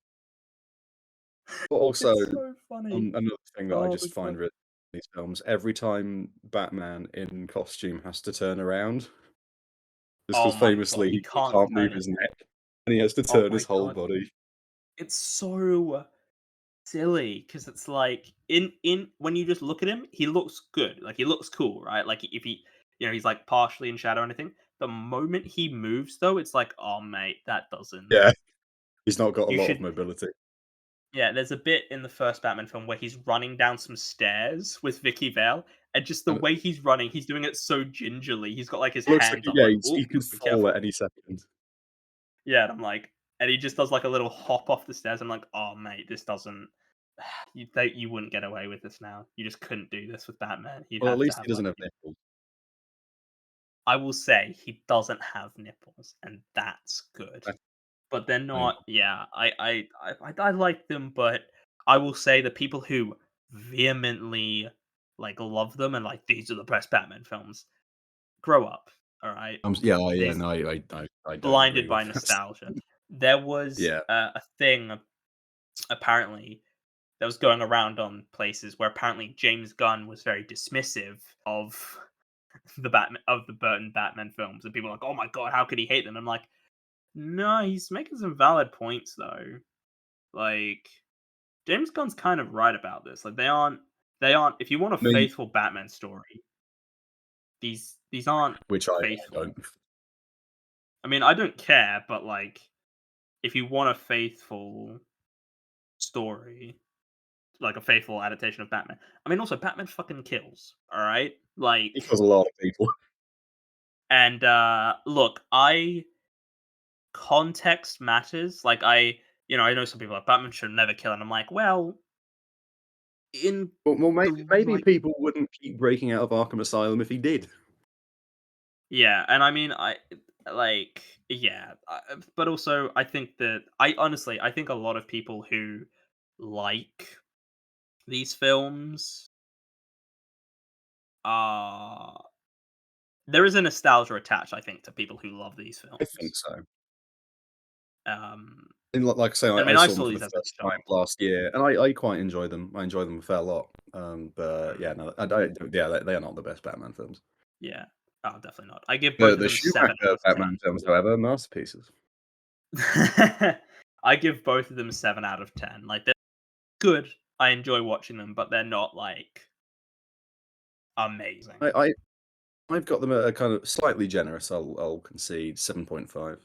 But also, It's so funny. another thing that I Oh just my find god. really in these films, every time Batman in costume has to turn around, just Oh because my god. famously He he can't can't move turn his his head. neck, and he has to Oh turn his my whole god. body. It's so silly because it's like in when you just look at him, he looks good. Like he looks cool, right? Like if he, he's like partially in shadow or anything. The moment he moves, though, it's like, oh mate, that doesn't. Yeah, he's not got a You lot of should. mobility. Yeah, there's a bit in the first Batman film where he's running down some stairs with Vicky Vale, and just the And it way he's running, he's doing it so gingerly. He's got like his looks like hands up, yeah, like, oh, he could be fall careful. at any second. Yeah, and I'm like, and he just does like a little hop off the stairs. I'm like, oh mate, this doesn't. You wouldn't get away with this now. You just couldn't do this with Batman. You'd Well, at have to least he have like. doesn't have nipples. I will say he doesn't have nipples, and that's good. That's But they're fine. not. Yeah, I like them, but I will say the people who vehemently like love them and like these are the best Batman films. Grow up, all right. Yeah, oh, yeah, These no, I don't agree blinded by with that. nostalgia. There was Yeah, a thing apparently that was going around on places where apparently James Gunn was very dismissive of the Burton Batman films, and people were like, "Oh my god, how could he hate them?" I'm like, "No, he's making some valid points though. Like James Gunn's kind of right about this. Like they aren't. If you want a I mean, faithful Batman story, these aren't which I faithful. don't. I mean, I don't care, but like if you want a faithful story, like a faithful adaptation of Batman. I mean, also Batman fucking kills. All right, like Because a lot of people. and look, I context matters. Like I know some people like Batman should never kill, and I'm like, well, in Well, the maybe right, people wouldn't keep breaking out of Arkham Asylum if he did. yeah, and I mean, yeah, but also I think that I think a lot of people who like these films are there is a nostalgia attached. I think to people who love these I think films. so. Um, And like I say, I I mean, I saw them saw for the these as a first time child. last year, and I quite enjoy them. I enjoy them a fair lot. But Mm, yeah, no, I don't. Yeah, they are not the best Batman films. yeah, oh, definitely not. I give both The of the them 7 out Schumacher of Batman films, however, are masterpieces. 10. I give both of them 7 out of 10. Like they're good. I enjoy watching them, but they're not like amazing. I, I I've got them at a kind of slightly generous. I'll concede 7.5.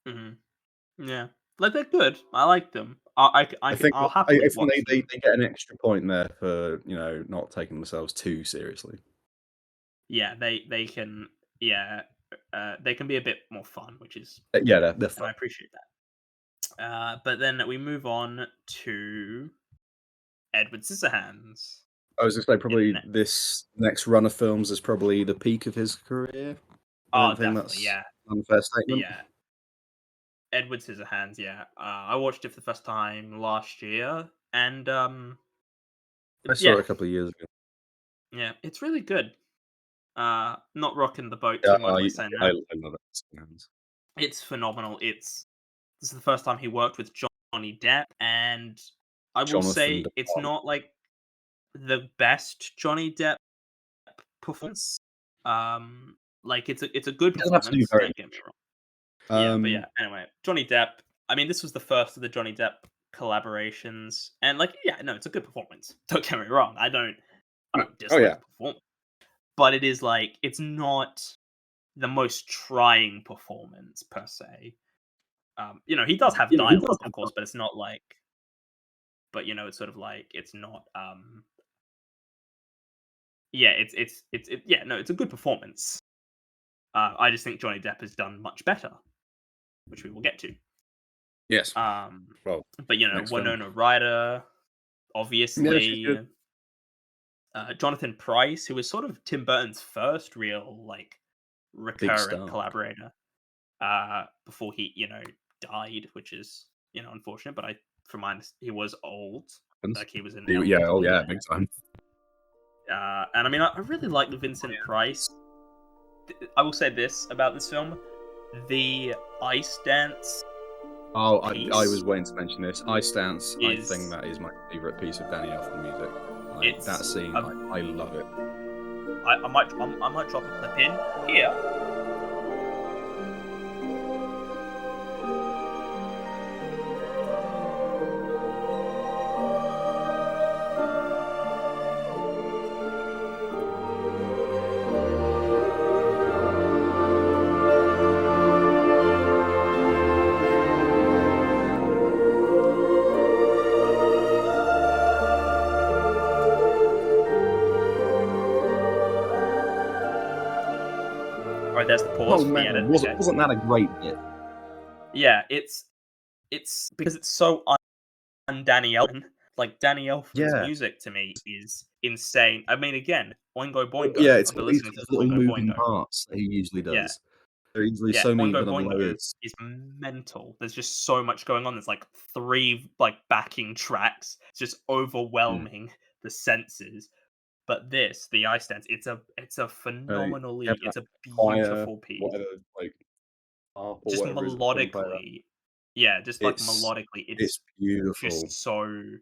Hmm. Yeah, like they're good. I like them. I'll I happily think watch them. they get an extra point there for not taking themselves too seriously. Yeah, they can. Yeah, they can be a bit more fun, which is Yeah, good, they're and fun. I appreciate that. But then we move on to Edward Scissorhands. I was gonna say In probably this next run of films is probably the peak of his career. I don't Oh, think definitely, that's yeah, an unfair statement. yeah. Edward Scissorhands, yeah. I watched it for the first time last year, and I saw yeah, it a couple of years ago. yeah, it's really good. Not rocking the boat Yeah, too much by saying I that. love it. It's phenomenal. This is the first time he worked with Johnny Depp, and I will Jonathan say it's Dupont. not like the best Johnny Depp performance. Like it's a good He doesn't have to do performance. very Don't get me much. wrong. Yeah, but Um, yeah. Anyway, Johnny Depp. I mean, this was the first of the Johnny Depp collaborations, and like, yeah, no, it's a good performance. Don't get me wrong. I no, don't oh dislike yeah, the performance, but it is like it's not the most trying performance per se. He does have he does dialogue, of have course, but it's not like, but it's sort of like it's not. Yeah, yeah, no, it's a good performance. I just think Johnny Depp has done much better, which we will get to. yes. Um, Well, but next film. Winona Ryder, Yeah, she's good. obviously, Jonathan Pryce, who was sort of Tim Burton's first real like Big recurrent star. collaborator, before he died, which is unfortunate. But from my he was old, like he was an Yeah, oh elderly yeah, man. big time. And I mean, I really like the Vincent Price. I will say this about this film: the ice dance Oh, I piece was waiting to mention this. I Stance, I think is that is my favorite piece of Danny Elfman music. Like that it's scene, a, I love it. I might drop a clip in here. All right, there's the pause Oh for the man, edit. Okay, wasn't that a great bit? yeah, it's because it's so un Danny Elfman. Like, Danny Elfman's Yeah. music to me is insane. I mean, again, Oingo Well, Boingo. yeah, it's I've been got these listening to little Oingo moving Boingo. parts that he usually Yeah, does. There are easily yeah, so many Oingo little Boingo layers. is mental. There's just so much going on. There's, like, 3, like, backing tracks. It's just Mm. overwhelming the senses. But this, The Ice Dance, it's a You have phenomenally that it's a choir, beautiful piece. whatever, like, harp or Just whatever it is that they play that. melodically, yeah, just, like, It's melodically, it's it's beautiful. just so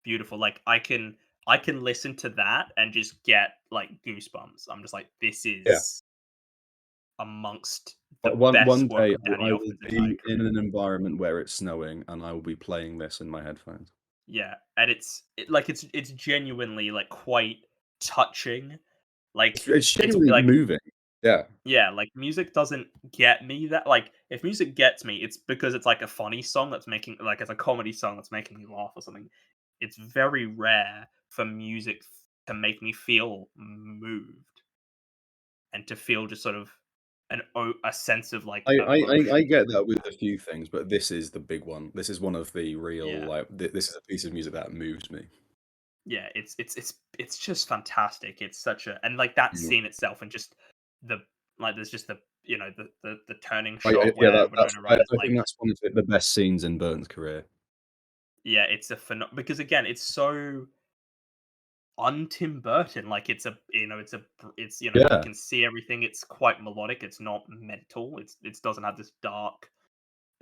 beautiful. Like, I can listen to that and just get, like, goosebumps. I'm just like, "This Yeah. is amongst But the one best work day of Danny I will Elfman's entire be in career." an environment where it's snowing, and I will be playing this in my headphones. Yeah, and it's genuinely, like, quite touching. Like, It's it's genuinely like moving. Yeah. yeah, like, music doesn't get me that like, if music gets me, it's because it's, like, a funny song that's making like, it's a comedy song that's making me laugh or something. It's very rare for music to make me feel moved and to feel just sort of a sense of, like, I emotion. get that with a few things, but this is the big one. This is one of the real, Yeah. like, this is a piece of music that moves me. Yeah, it's just fantastic. It's such a and, like, that Mm. scene itself and just the like, there's just the the turning I shot yeah, where that's Winona Ryder's I like think that's one of the best scenes in Burton's career. yeah, it's a because again, it's so un-Tim Burton, like, it's a it's a it's, you Yeah. can see everything, it's quite melodic, it's not mental, it doesn't have this dark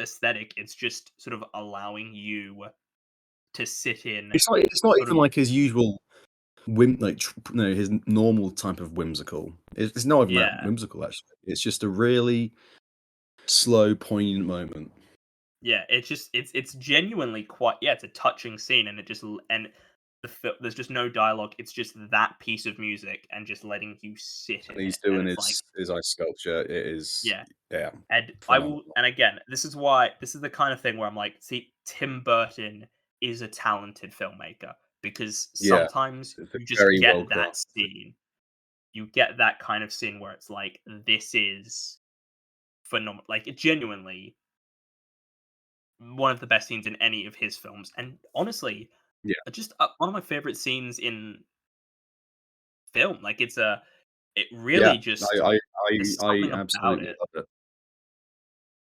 aesthetic, it's just sort of allowing you to sit in It's not sort even of like his usual like, no, his normal type of whimsical. It's not even that yeah. whimsical, actually. It's just a really slow, poignant moment. Yeah, it's just it's genuinely quite yeah, it's a touching scene, and it just and there's just no dialogue. It's just that piece of music and just letting you sit And in he's it, and doing it's like his ice sculpture. It is, yeah, yeah, and I will, phenomenal. and again, this is the kind of thing where I'm like, see, Tim Burton is a talented filmmaker because Yeah, sometimes it's a you just very get well that crafted. scene, you get that kind of scene where it's like this is phenomenal, like it genuinely one of the best scenes in any of his films, and honestly, Yeah, just one of my favorite scenes in film. Like it yeah. really just there's I something about absolutely it. love it.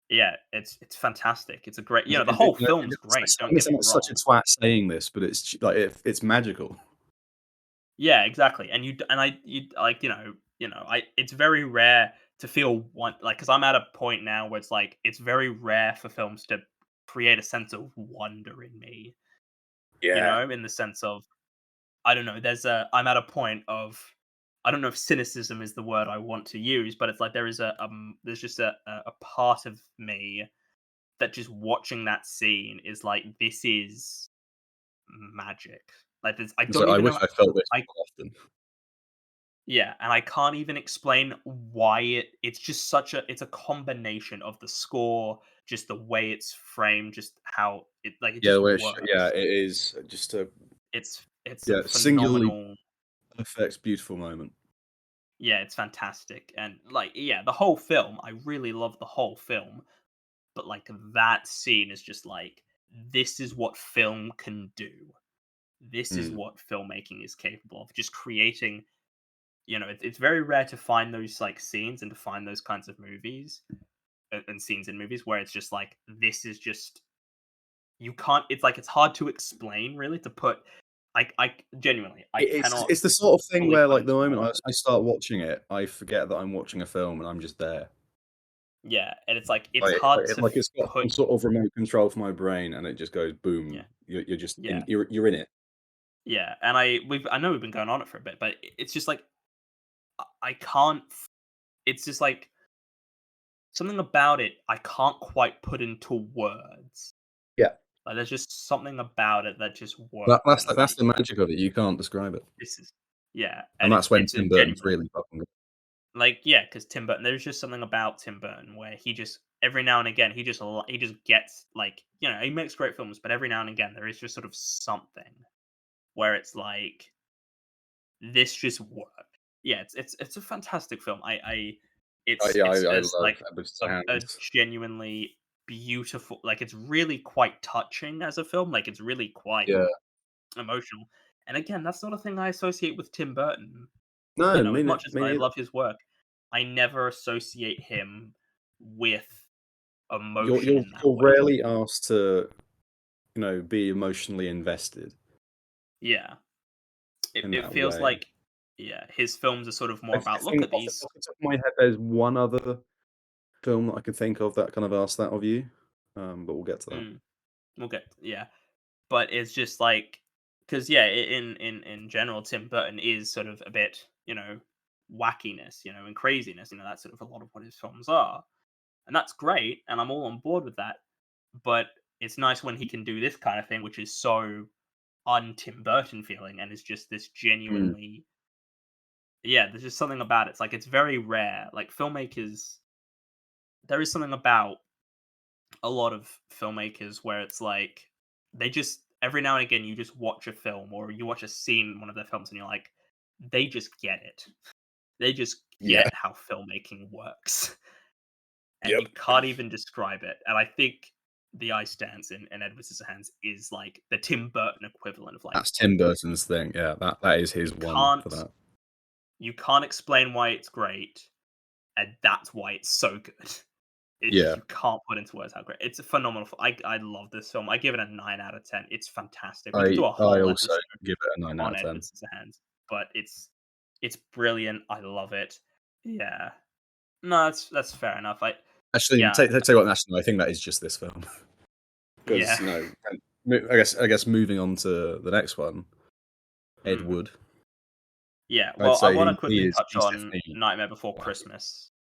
Yeah, it's fantastic. It's a great, It's the whole film's I great. Don't mean, get I'm me not such a wrong. twat saying this, but like, it's magical. Yeah, exactly. And you like I it's very rare to feel one like because I'm at a point now where it's like it's very rare for films to create a sense of wonder in me. Yeah. In the sense of I don't know. I'm at a point of I don't know if cynicism is the word I want to use, but it's like there is there's just a part of me that just watching that scene is like this is magic. Like I So don't I even wish know I felt this I more often. yeah, and I can't even explain why it's just such a it's a combination of the score, just the way it's framed, just how it Yeah, just yeah, works. it is just a It's a yeah, singularly phenomenal perfect, beautiful moment. yeah, it's fantastic. And like yeah, the whole film, I really love the whole film, but like that scene is just like this is what film can do. This is Mm. what filmmaking is capable of. Just creating, it's very rare to find those like scenes and to find those kinds of movies and scenes in movies where it's just like this is just you can't it's like it's hard to explain really to put I genuinely I cannot It's the sort of thing fully where, put like, the into moment words. I start watching it, I forget that I'm watching a film and I'm just there. Yeah, and it's like it's hard to It's got put some sort of remote control for my brain, and it just goes yeah. boom. You're just Yeah. you're in it. Yeah, and I know we've been going on it for a bit, but it's just like I can't. It's just like something about it I can't quite put into words. Yeah. Like there's just something about it that just works, and it's That's like the magic of it. You can't describe it. this is yeah, And and that's when it's a Tim Burton's genuine really fucking good. like yeah, because Tim Burton. There's just something about Tim Burton where he just every now and again he just gets like he makes great films, but every now and again there is just sort of something where it's like this just worked. Yeah, it's a fantastic film. I It's love like Edward's a Hands. genuinely beautiful like it's really quite touching as a film. Like it's really quite Yeah. emotional. And again, that's not a thing I associate with Tim Burton. No, You know, as much as me I neither. love his work, I never associate him with You're emotion you're in that you're way. rarely asked to, be emotionally invested Yeah. in It that feels way. like, yeah, his films are sort of more I about, "Look think at these." off the top of my head, there's one other film that I can think of that kind of asked that of you, but we'll get to that. Mm, okay, yeah. But it's just like, because yeah, in general, Tim Burton is sort of a bit, wackiness, and craziness. That's sort of a lot of what his films are, and that's great, and I'm all on board with that. But it's nice when he can do this kind of thing, which is so un-Tim Burton feeling, and is just this Mm, genuinely, yeah. There's just something about it. It's like it's very rare. Like filmmakers, there is something about a lot of filmmakers where it's like they just every now and again you just watch a film or you watch a scene in one of their films and you're like, they just get it. They just yeah. get how filmmaking works. And Yep. you can't even describe it. And I think The Ice Dance in Edward Scissorhands is like the Tim Burton equivalent of like, That's Tim Burton's thing, yeah, that is you his one for can't that. you can't explain why it's great, and that's why it's so good. It's just Yeah, you can't put into words how great. It's a phenomenal I love this film. I give it a 9 out of 10. It's fantastic. We could do a I whole also episode give it a 9 out on of Edward 10. Scissorhands, but it's brilliant. I love it. Yeah. No, that's fair enough. Actually, Yeah, tell you what, actually, I think that is just this film. yeah. 'Cause, and I guess moving on to the next one, Ed Mm. Wood, Yeah, I'd well, I say wanna he quickly is touch he's on definitely Nightmare Before wow. Christmas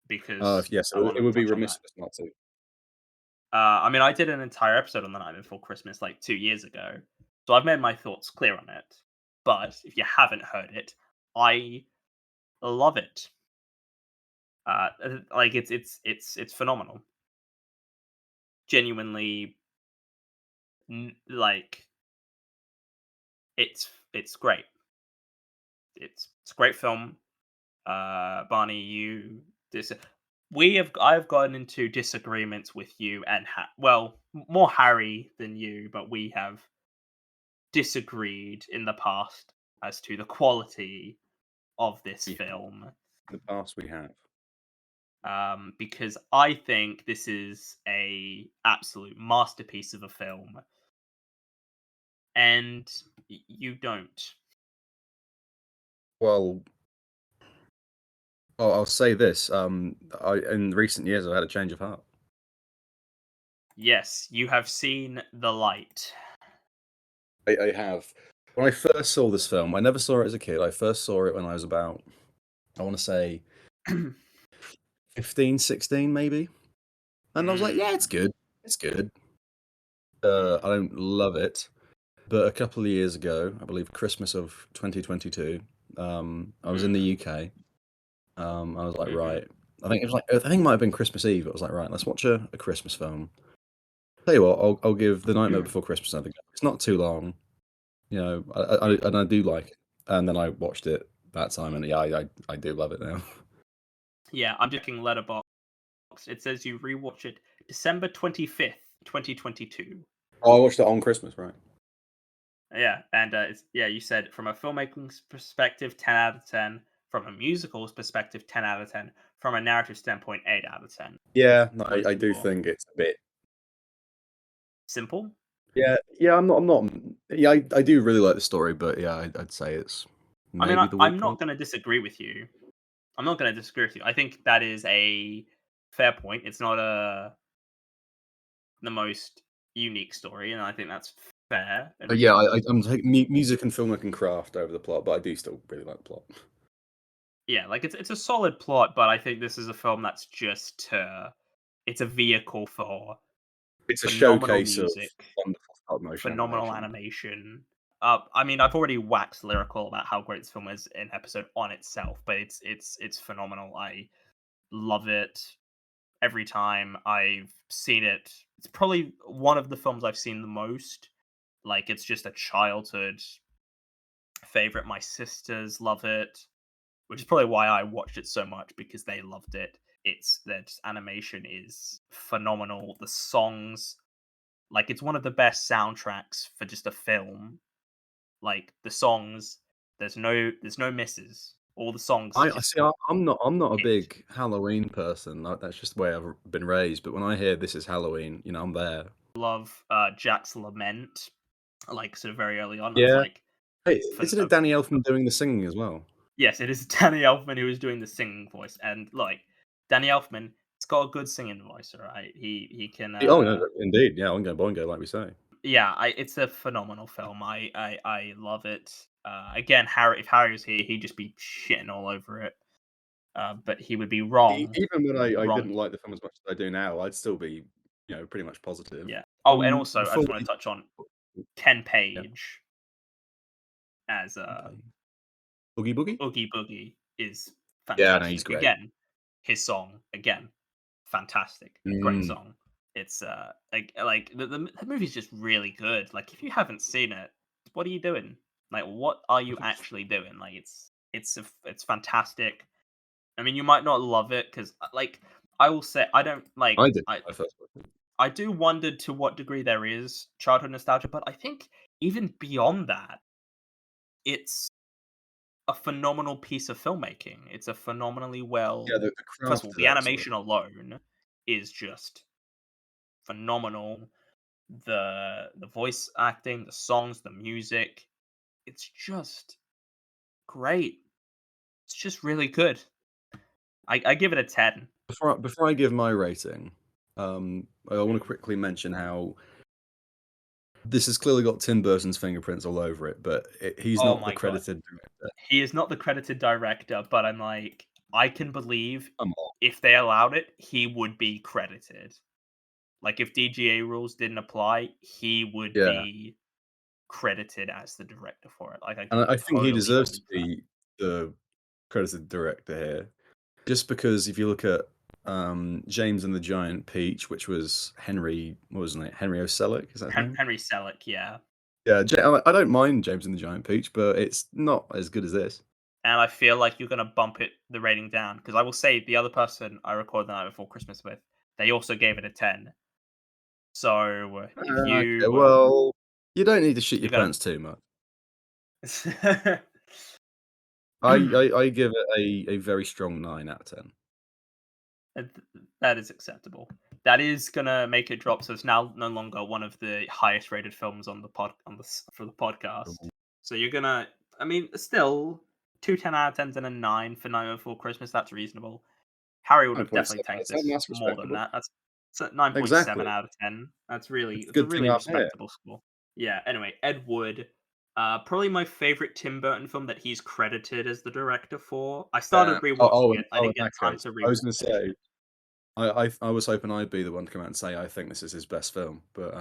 because Yes, I it wanna would be touch on remiss that. of us not to. I mean, I did an entire episode on The Nightmare Before Christmas, like, 2 years ago, so I've made my thoughts clear on it, but if you haven't heard it, I love it. Like, it's phenomenal. Genuinely, like, it's great. It's a great film. Barney, you dis I've gotten into disagreements with you and well, more Harry than you, but we have disagreed in the past as to the quality of this Yeah, in film. the past we have. Because I think this is a absolute masterpiece of a film, and you don't. Well, I'll say this, I in recent years, I've had a change of heart. Yes, you have seen the light. I have. When I first saw this film, I never saw it as a kid. I first saw it when I was about, I wanna say 15, 16, maybe, and I was like, "Yeah, it's Mm, good. It's good." I mm, don't love it, but a couple of years ago, I believe Christmas of 2022, I was in the mm, UK. I was like, mhm. right. I think it might have been Christmas Eve. I was like, right, let's watch a Christmas film. Tell you what, I'll give The Nightmare Before Christmas another go. It's not too long, and I do like it. And then I watched it that time, and yeah, I do love it now. Yeah, I'm just looking Letterboxd. It says you rewatch it December 25th, 2022. Oh, I watched it on Christmas, right? Yeah, and yeah, you said from a filmmaking perspective, 10 out of 10. From a musical's perspective, 10 out of 10. From a narrative standpoint, 8 out of 10. Yeah, no, What is I do your think it's a bit. simple? Yeah, yeah. I'm not. Yeah, I do really like the story, but yeah, I'd say it's I mean, maybe the weak I'm not point. going to disagree with you. I'm not going to disagree with you. I think that is a fair point. It's not the most unique story, and I think that's fair and Yeah, reasonable. I'm taking music and filmmaking craft over the plot, but I do still really like the plot. Yeah, like it's a solid plot, but I think this is a film that's just it's a vehicle for It's a phenomenal showcase of music, wonderful stop motion phenomenal animation. animation. I mean, I've already waxed lyrical about how great this film is in episode on itself, but it's phenomenal. I love it every time I've seen it. It's probably one of the films I've seen the most. Like it's just a childhood favorite. My sisters love it, which is probably why I watched it so much because they loved it. It's that animation is phenomenal. The songs, like it's one of the best soundtracks for just a film. Like the songs, there's no misses. All the songs I just see. I'm not a hit. big Halloween person. That's just the way I've been raised. But when I hear this is Halloween, I'm there. Love Jack's Lament, like sort of very early on. That's Yeah. like Hey, for isn't it Danny Elfman doing the singing as well? yes, it is Danny Elfman who is doing the singing voice, and like Danny Elfman, he's got a good singing voice, right? He can Oh, no, indeed. Yeah, Oingo Boingo, like we say. yeah, it's a phenomenal film. I love it. Again, Harry, if Harry was here, he'd just be shitting all over it. But he would be wrong. Even when I Wrong. didn't like the film as much as I do now, I'd still be, pretty much positive. Yeah. Oh, and also I Before just want we to touch on Ken yeah, Page as okay. Boogie Boogie? Oogie Boogie is Yeah, no, he's fantastic. great. Again, his song again, fantastic, great Mm. song. It's like the movie's just really good. Like if you haven't seen it, what are you doing? Like what are you actually doing? Like it's fantastic. I mean, you might not love it because like I will say I don't like I did I when I first watched it. I do wonder to what degree there is childhood nostalgia, but I think even beyond that, it's a phenomenal piece of filmmaking. It's a phenomenally Yeah, well. the First of craft all, is the excellent. animation alone is just phenomenal. The voice acting, the songs, the music, it's just great. It's just really good. I give it a 10. Before I give my rating, I wanna Mm. quickly mention how this has clearly got Tim Burton's fingerprints all over it, but he's Oh not the my god. credited director. He is not the credited director, but I'm like, I can believe Come on. if they allowed it, he would be credited. Like if DGA rules didn't apply, he would Yeah. be credited as the director for it. Like I And can I think he totally deserves to believe that. be the credited director here. Just because if you look at, James and the Giant Peach, which was Henry what was his name? Henry Selick, is that his name? Henry Selick, yeah. Yeah, I don't mind James and the Giant Peach, but it's not as good as this. And I feel like you're gonna bump it the rating down because I will say the other person I recorded the night before Christmas with, they also gave it a 10. So if Okay, you well, you don't need to shit your you're gonna pants too much. I give it a very strong 9 out of 10. Th- that is acceptable. That is gonna make it drop, so it's now no longer one of the highest rated films on the for the podcast. So you're gonna, I mean, still two 10 out of 10s and a 9 for Night Before Christmas. That's reasonable. Harry would have definitely 9.7 out of tanked 10, this that's more than respectable. that. That's so 9.7 Exactly. out of 10. It's a It's a good thing really I'm here. respectable score. Yeah. Anyway, Ed Wood, probably my favorite Tim Burton film that he's credited as the director for. I started rewatching it. I In didn't get that time case, to I was gonna finish say it. I was hoping I'd be the one to come out and say I think this is his best film, but,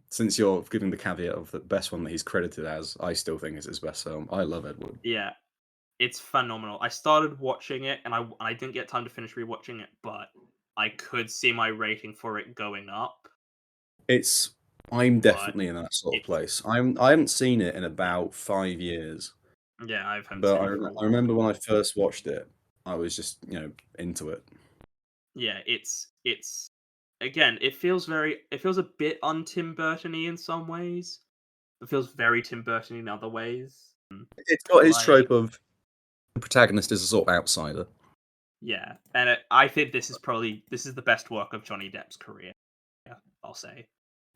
since you're giving the caveat of the best one that he's credited as, I still think it's his best film. I love Ed Wood. Yeah, it's phenomenal. I started watching it and I didn't get time to finish rewatching it, but I could see my rating for it going up. It's I'm But definitely in that sort of it's place. I haven't seen it in yeah, about 5 years, yeah. I haven't but seen it for a I while. remember when I first watched it, I was just, into it. Yeah, it's again. It feels a bit un Tim Burton-y in some ways. It feels very Tim Burton in other ways. It's got his Like trope of the protagonist is a sort of outsider. yeah, and I think this is the best work of Johnny Depp's career. Yeah, I'll say.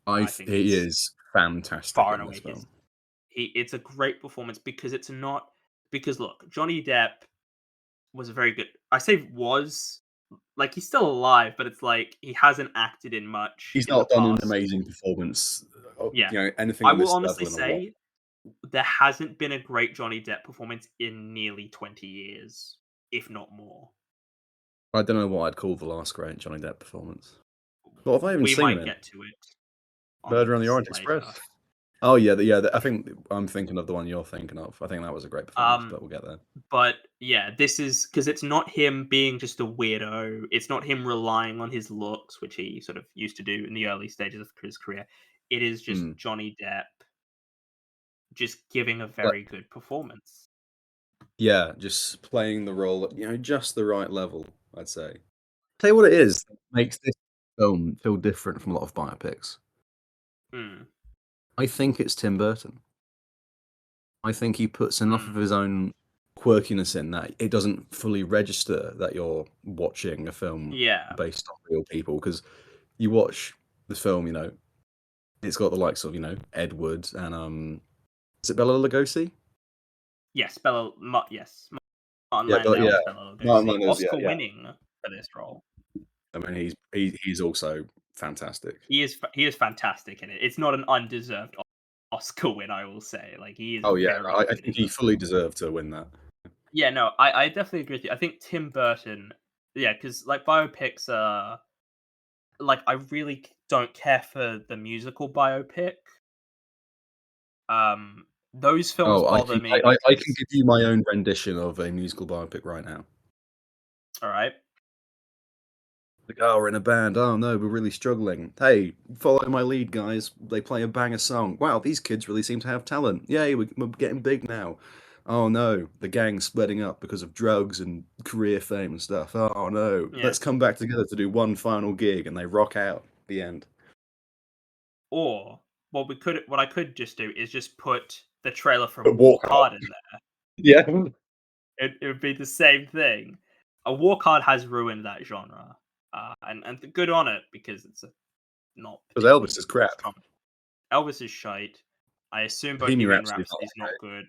I think He it's is fantastic far and in this away his film. it's a great performance because it's not because look, Johnny Depp was a very good I say was like he's still alive, but it's like he hasn't acted in much He's in the not done an past. amazing performance, Yeah. anything I on will this honestly level in a while. say there hasn't been a great Johnny Depp performance in nearly 20 years, if not more. I don't know what I'd call the last great Johnny Depp performance. What have I even We seen him might in? get to it on Murder on the this Orient later. Express? Oh, yeah, I think I'm thinking of the one you're thinking of. I think that was a great performance, Um but we'll get there. But yeah, this is because it's not him being just a weirdo. It's not him relying on his looks, which he sort of used to do in the early stages of his career. It is just Mm. Johnny Depp just giving a Like, very good performance. yeah, just playing the role at, just the right level, I'd say. Tell you what it is that makes this film feel different from a lot of biopics. Hmm. I think it's Tim Burton. I think he puts enough of Mm, his own quirkiness in that it doesn't fully register that you're watching a film yeah. based on real people. Because you watch the film, it's got the likes of, Ed Wood and is it Bela Lugosi? Yes, yes, Martin Yeah, Landau yeah. as Bela Martin Lugosi, Landau's, yeah, Oscar yeah. winning for this role. I mean, he's also fantastic. He is fantastic in it. It's not an undeserved Oscar win, I will say. Like, he is Oh yeah, very I good think in he the fully deserved to win that. Yeah, no, I definitely agree with you. I think Tim Burton, yeah, because like biopics are like I really don't care for the musical biopic. Those films Oh, bother me I can because give you my own rendition of a musical biopic right now. all right, Like, oh, we're in a band. Oh no, we're really struggling. Hey, follow my lead, guys. They play a banger song. Wow, these kids really seem to have talent. Yay, we're getting big now. Oh no, the gang's splitting up because of drugs and career fame and stuff. Oh no, yeah. let's come back together to do one final gig, and they rock out. The end. Or what I could just do is just put the trailer from But Walk walk Hard on. in there. Yeah, It would be the same thing. A Walk Hard has ruined that genre, and good on it because it's not because Elvis particularly is crap. strong. Elvis is shite. I assume Bohemian Bohemian Rhapsody's not Rhapsody's that not great. good.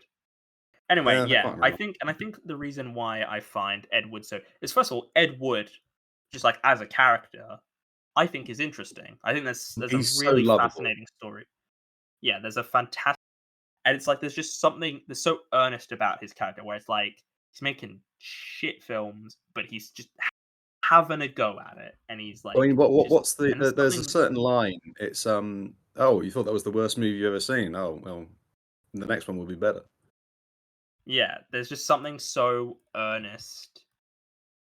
Anyway, Yeah, they're yeah, quite wrong. I think the reason why I find Ed Wood so is first of all, Ed Wood, just like as a character, I think is interesting. I think there's a He's so really lovable. fascinating story. Yeah, there's a fantastic and it's like there's just something that's so earnest about his character where it's like he's making shit films, but he's just having a go at it, and he's I mean, like just what's the and there's there's a something certain line. It's oh, you thought that was the worst movie you've ever seen? Oh, well, the next one will be better. yeah, there's just something so earnest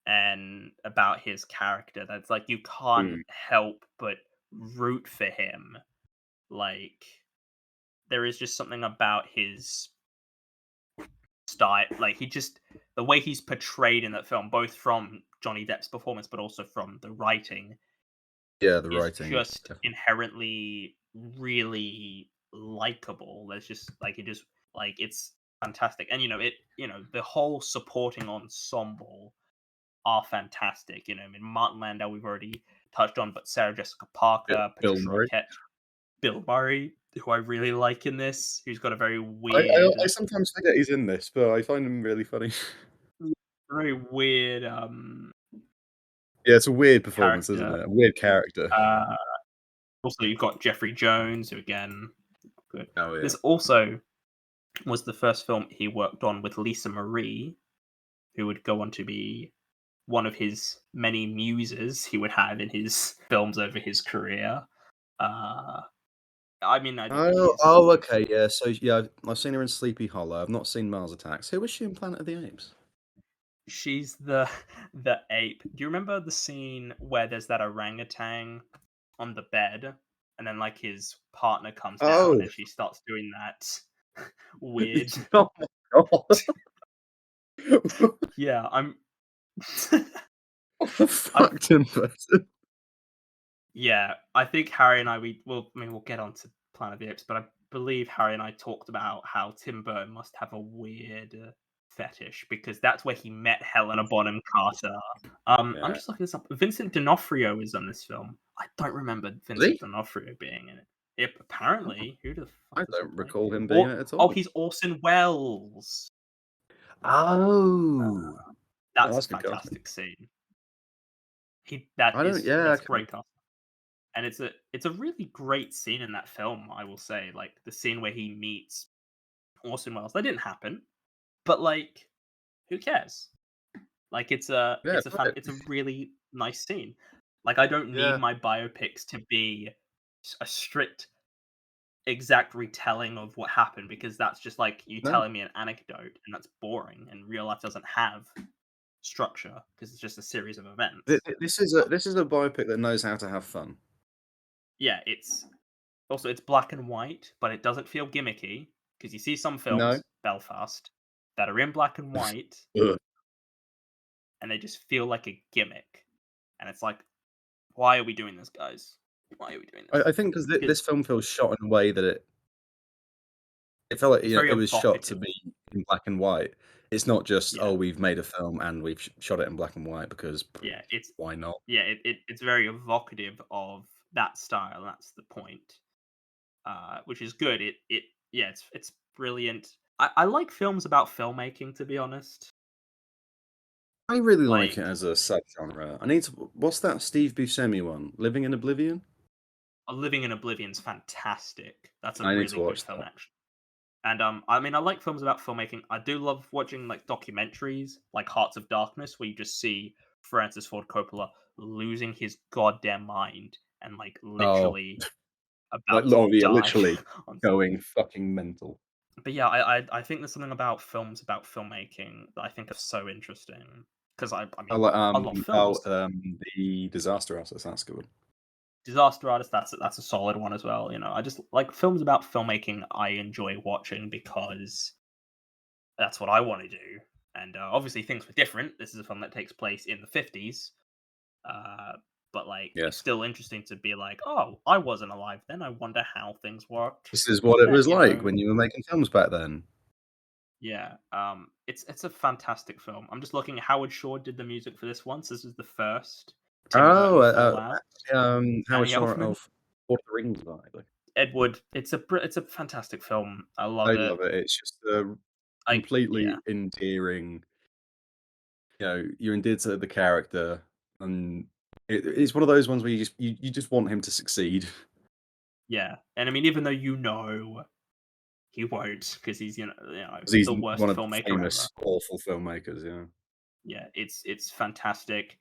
and about his character that's like you can't Mm. help but root for him. Like there is just something about his style, like he just the way he's portrayed in that film, both from Johnny Depp's performance but also from the writing, Yeah, the is writing, just definitely. inherently really likable. There's just like it just like it's fantastic, and the whole supporting ensemble are fantastic. I mean, Martin Landau we've already touched on, but Sarah Jessica Parker, Bill Patricia Murray. Arquette, Bill Murray, who I really like in this, who's got a very I sometimes forget he's in this, but I find him really funny. very weird Yeah, it's a weird performance, isn't character. it? A weird character. Uh, Also, you've got Jeffrey Jones, who again, good. Oh yeah. This also was the first film he worked on with Lisa Marie, who would go on to be one of his many muses he would have in his films over his career. Uh, I mean, I think Oh, he's okay, yeah. So yeah, I've seen her in Sleepy Hollow. I've not seen Mars Attacks. Who was she in Planet of the Apes? she's the the ape. Do you remember the scene where there's that orangutan on the bed, and then like his partner comes down Oh, and she starts doing that weird. oh my god! Yeah, What the I fuck, Tim Burton? yeah, I think Harry and we'll get on to Planet of the Apes, but I believe Harry and I talked about how Tim Burton must have a weird fetish because that's where he met Helena Bonham Carter. I'm Yeah. just looking this up. Vincent D'Onofrio is on this film. I don't remember Was Vincent he? D'Onofrio being in it. Yep, apparently. Who the I fuck does he don't play? recall him being in Or it at oh, all. he's Orson Welles. Oh. Oh, That's a that's good casting. fantastic scene. That I don't is yeah, that's okay. great casting. And it's a really great scene in that film, I will say. Like the scene where he meets Orson Welles. That didn't happen, but like, who cares? Like Yeah, it's a really nice scene. Like I don't need yeah. my biopics to be a strict exact retelling of what happened because that's just like you No. telling me an anecdote and that's boring and real life doesn't have structure because it's just a series of events. This is a biopic that knows how to have fun. Yeah, it's black and white, but it doesn't feel gimmicky because you see some No. films, Belfast, that are in black and white Ugh. and they just feel like a gimmick. And it's like, why are we doing this, guys? Why are we doing this? I think because Because this film feels shot in a way that It felt like, It's very it was shot to evocative. be in black and white. It's not just, "Oh, Yeah, we've made a film and we've shot it in black and white because yeah, it's why not?" it's very evocative of that style. That's the point, which is good. It's brilliant. I like films about filmmaking, to be honest. I really like it Like, as a subgenre. I need to what's that Steve Buscemi one? Living in Oblivion? Living in Oblivion's fantastic. That's a I need to really good watch film, that. actually. And I mean, I like films about filmmaking. I do love watching like documentaries, like Hearts of Darkness, where you just see Francis Ford Coppola losing his goddamn mind and like Oh, literally like, about to yeah, die. literally on going fucking mental. But yeah, I think there's something about films about filmmaking that I think are so interesting because I I mean like, I love films. the Disaster Artist, that's a good one. Disaster Artist, that's a solid one as well. I just like films about filmmaking. I enjoy watching because that's what I want to do. And obviously things were different. This is a film that takes place in the 50s. Uh, but like it's Yes. still interesting to be like, oh, I wasn't alive then. I wonder how things worked This is what it then. was like when you were making films back then. Yeah. It's a fantastic film. I'm just looking. Howard Shore did the music for this one. So this is the first Tim Oh, Burton Fallout. Howard Danny Shore Elfman, of Lord of the Rings, like. Ed Wood. It's a fantastic film. I I love it. love it. It's just a Yeah, completely endearing, you're endeared to the character, and it's one of those ones where you just want him to succeed yeah. And I mean, even though he won't because he's because he's the worst one of the filmmaker ever. famous awful filmmakers, yeah. Yeah, it's fantastic.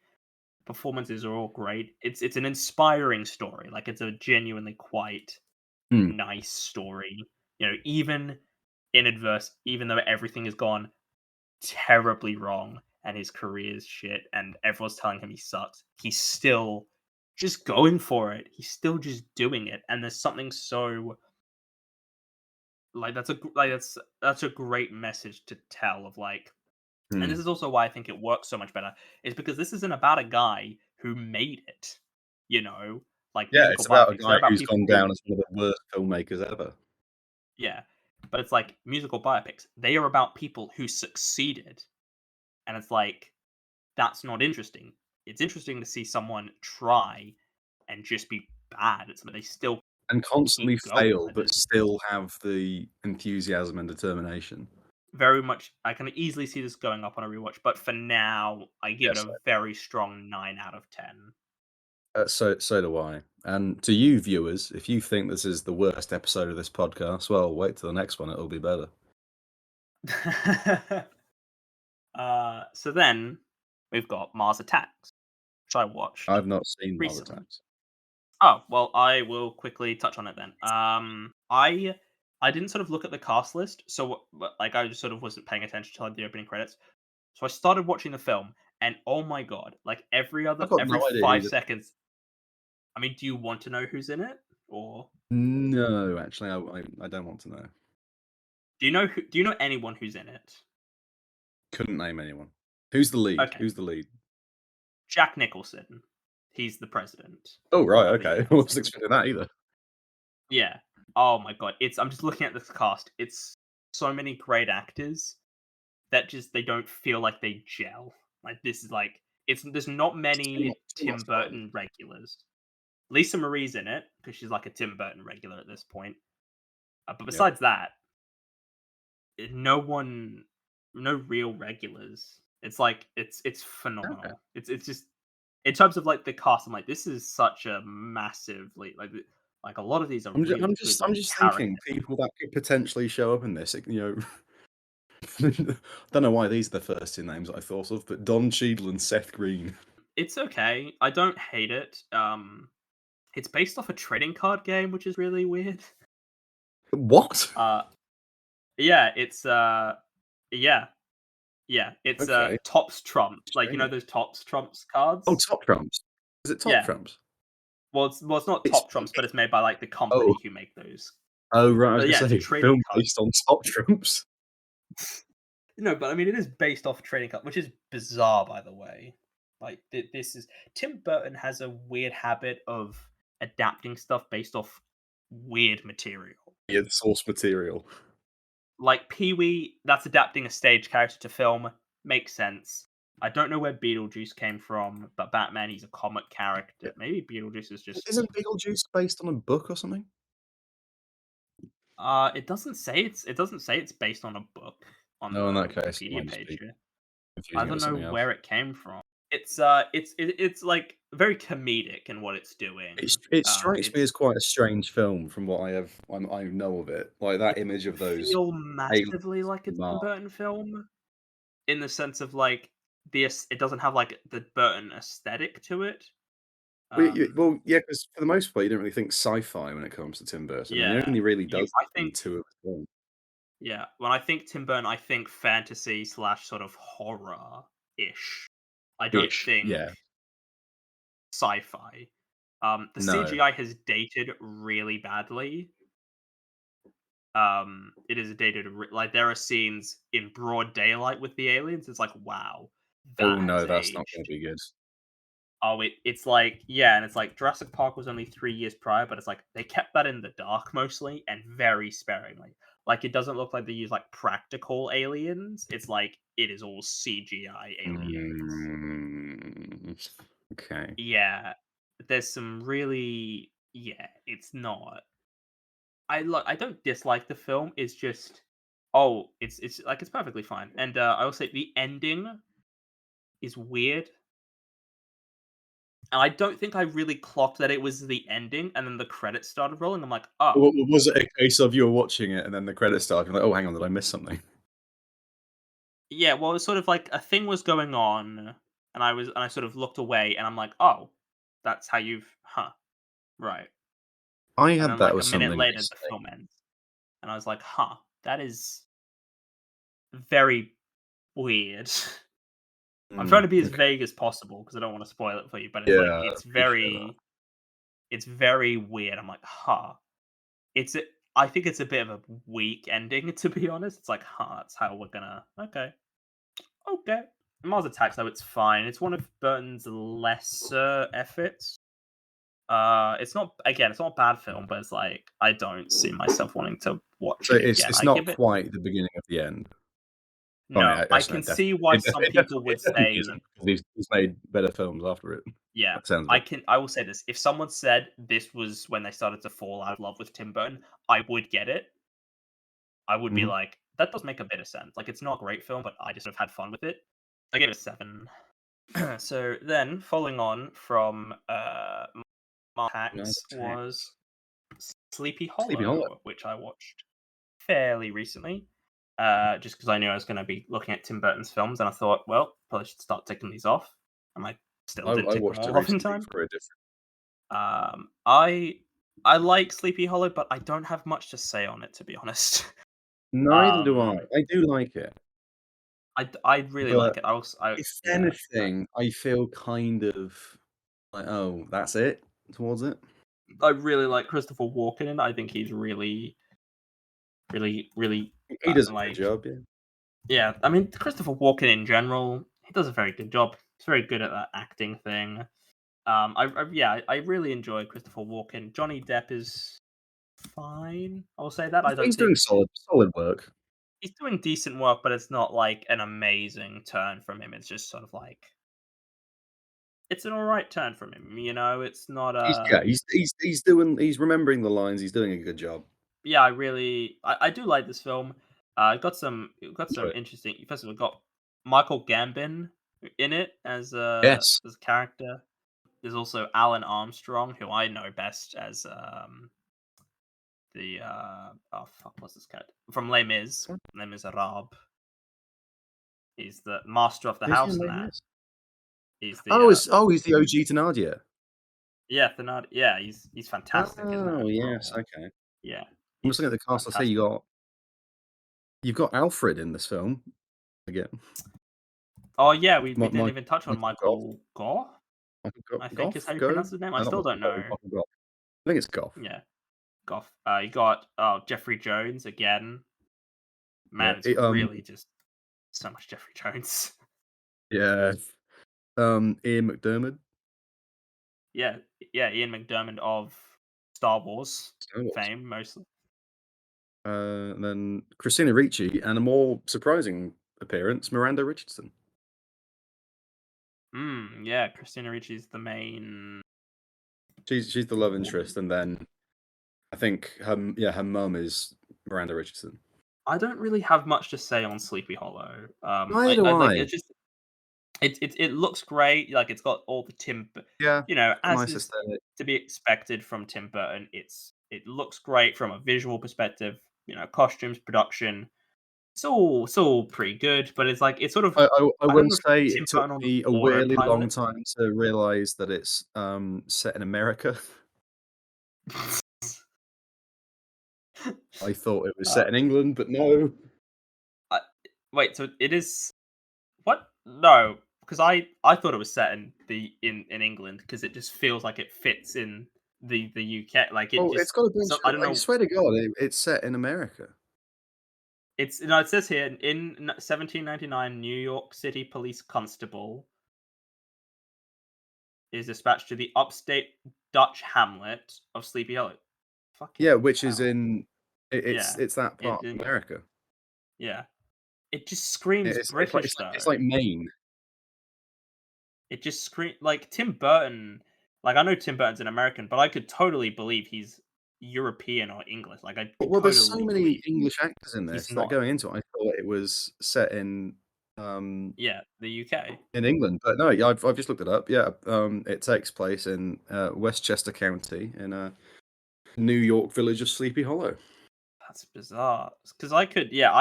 Performances are all great. It's an inspiring story. Like it's a genuinely quite Hmm, nice story. Even even though everything has gone terribly wrong and his career is shit and everyone's telling him he sucks, he's still just going for it. He's still just doing it. And there's something so like that's a great message to tell of like. And this hmm. is also why I think it works so much better, is because this isn't about a guy who made it, you know? Like Yeah, musical it's about a biopics, they're guy about who's people gone who down as one of the worst filmmakers ever. yeah, but it's like musical biopics, they are about people who succeeded, and it's like, that's not interesting. It's interesting to see someone try and just be bad at something, they still And constantly keep going, fail, like, but still have the enthusiasm and determination. very much I can easily see this going up on a rewatch, but for now, I give it Yes. a very strong 9 out of 10. So do I. And to you viewers, if you think this is the worst episode of this podcast, well, wait till the next one, it'll be better. So then we've got Mars Attacks, which I watched I've not seen Mars recently. Attacks. Oh, well, I will quickly touch on it then. I didn't sort of look at the cast list, so like I just sort of wasn't paying attention till the opening credits. So I started watching the film, and oh my god, like I've got every no idea 5 seconds. I mean, do you want to know who's in it, or No, actually, I don't want to know. do you know anyone who's in it? Couldn't name anyone. Who's the lead? Okay, Who's the lead? Jack Nicholson. He's the president Oh, right, of the okay. I United wasn't States. expecting that either. Yeah. Oh my god, I'm just looking at this cast. It's so many great actors that just they don't feel like they gel. Like this is like it's there's not many Too much Tim time. Burton regulars. Lisa Marie's in it because she's like a Tim Burton regular at this point. But Yep. besides that, no one, no real regulars. It's like it's Okay. phenomenal. It's just in terms of like the cast. I'm like this is such a massively like a lot of these are I'm really good just I'm like just thinking characters. people that could potentially show up in this, don't know why these are the first two names I thought of, but Don Cheadle and Seth Green. It's okay. I don't hate it. It's based off a trading card game, which is really weird. What? Uh, yeah, yeah, it's Okay, Tops Trump. Like strange. those Tops Trumps Oh, cards. Top Trumps. Is it Top Yeah. Trumps? Well, it's not It's Top Trumps, but it's made by like the oh, company who make those. oh, right, I was But gonna yeah, it's a say, trading film card. based on Top Trumps. No, but I mean, it is based off a trading card, which is bizarre, by the way. Like this is Tim Burton has a weird habit of adapting stuff based off weird material. Yeah, the source material. like Pee-wee, that's adapting a stage character to film, makes sense. I don't know where Beetlejuice came from, but Batman, he's a comic Yeah. character. Maybe Beetlejuice is just Isn't Beetlejuice based on a book or something? it doesn't say it's based on a book on No, in the that case, it Wikipedia might just page be here. I confusing it don't with know something else. where it came from. It's like very comedic in what it's doing. It strikes me It's as quite a strange film from what I know of it. Like, it that image of doesn't those feel aliens massively like a from Tim Mars. Burton film in the sense of like it doesn't have like the Burton aesthetic to it. Well, yeah, because for the most part, you don't really think sci-fi when it comes to Tim Burton, and he Yeah, only really you does I it in think 2 of his films. yeah, when I think Tim Burton, I think fantasy slash sort of horror-ish. I don't Ish, think yeah. sci-fi. The No. CGI has dated really badly. It is dated like there are scenes in broad daylight with the aliens. It's like, wow, Oh, that no, has that's not gonna aged. be good. Oh, it's like yeah, and it's like Jurassic Park was only 3 years prior, but it's like they kept that in the dark mostly and very sparingly. Like it doesn't look like they use like practical aliens. It's like it is all CGI aliens. Mm, okay. Yeah, there's some really yeah. It's not. I don't dislike the film. It's just it's like it's perfectly fine. And I will say the ending is weird. And I don't think I really clocked that it was the ending, and then the credits started rolling. I'm like, oh, Was it a case of you were watching it and then the credits started, you're like, "Oh, hang on, did I miss something?" yeah. Well, it was sort of like a thing was going on, and I sort of looked away, and I'm like, oh, that's how you've, huh, right. I And had then that like a with minute something later, the recently. film ends, and I was like, huh, that is very weird. I'm trying to be as Okay. vague as possible because I don't want to spoil it for you, but it's like Yeah, I appreciate that. it's very weird. I'm like, huh. It's a, I think it's a bit of a weak ending to be honest. It's like, huh, that's how we're gonna okay. Okay. Mars Attacks though, it's fine. It's one of Burton's lesser efforts. It's not again, it's not a bad film, but it's like I don't see myself wanting to watch So it again. it's I not give it quite the beginning of the end. I mean, no. I actually, can no, see definitely. why some people It would definitely say isn't, 'cause he's made better films after it. yeah. That sounds of it. I will say this. If someone said this was when they started to fall out of love with Tim Burton, I would get it. I would be Mhm. like, that does make a bit of sense. Like it's not a great film, but I just have had fun with it. I gave it a 7. So then following on from Mars Mars Attacks Attacks. was Sleepy Sleepy Hollow. Hollow, which I watched fairly recently. Just because I knew I was going to be looking at Tim Burton's films, and I thought, well, probably should start ticking these off. And I still did I tick them watched it all off in recently time. for a different. Um, I I like Sleepy Hollow, but I don't have much to say on it to be honest. Neither do I. um, I do like it, I really but like it. I also I if yeah anything, I feel kind of like, "Oh, that's it?" towards it. I really like Christopher Walken in it. I think he's really He does a good like job, yeah. yeah. I mean Christopher Walken in general, he does a very good job. He's very good at that acting thing. Yeah, I really enjoy Christopher Walken. Johnny Depp is fine. I'll say that. I don't He's doing think solid work. he's doing decent work, but it's not like an amazing turn from him. It's just sort of like it's an alright turn from him. You know, it's not He's remembering the lines, he's doing a good job. yeah. I do like this film. It got Enjoy some it. interesting. First of all, it got Michael Gambon in it Yes. as a character. There's also Alan Armstrong, who I know best as the oh fuck, what's this cat from Les Mis? Sorry, Les Miserables. He's the master of the who's he house in in Les that. Mis? He's the He's the OG Thénardier. yeah, Thenard yeah, he's fantastic in Oh, that yes, role. okay. Yeah, I'm just he's looking at the cast, I see fantastic. you've got Alfred in this film again. Oh yeah, we Mi didn't Mi even touch on Michael Gough. Michael Gough, Michael I think is how Gough? you Gove? pronounce his name. I No, not still Michael don't Gove, know. Michael Gough. I think it's Gough. Yeah, Gough. You got oh Jeffrey Jones again. Yeah, Man, it's really just so much Jeffrey Jones. yeah, Ian McDiarmid. Yeah, yeah, Ian McDermott of Star Wars Star Wars. fame mostly. And then Christina Ricci, and a more surprising appearance, Miranda Richardson. Yeah, Christina Ricci's the main She's the love woman. interest, and then I think her mum is Miranda Richardson. I don't really have much to say on Sleepy Hollow. Neither do I like I. it. Just it looks great. Like it's got all the Yeah, got a as nice is aesthetic. to be expected from Tim Burton. It looks great from a visual perspective. Costumes, production. It's all pretty good. But it's like it's sort of I I don't will know if say it Tim took Burton on me a weirdly long autopilot. time to realize that it's, set in America. I thought it was uh, set in England, but no. I, wait, so it is what? No, because I thought it was set in England because it just feels like it fits in the UK. Like it Oh, it's just got a bunch so I of don't I know. swear to God, it's set in America. It's no, it says here in 1799, New York City police constable is dispatched to the upstate Dutch hamlet of Sleepy Hollow. Yeah, Fucking which is hell. in Yeah. it's that It, part of it America. yeah. It just screams British It's though. like Maine. It just scream like Tim Burton. Like I know Tim Burton's an American, but I could totally believe he's European or English. Like I could Well, there's so totally many believe English actors in he's this that not. going into it, I thought it was set um, Yeah, the UK. in England, but no, yeah, I've just looked it up. Yeah, it takes place in, Westchester County in a New York village of Sleepy Hollow. That's bizarre. Because I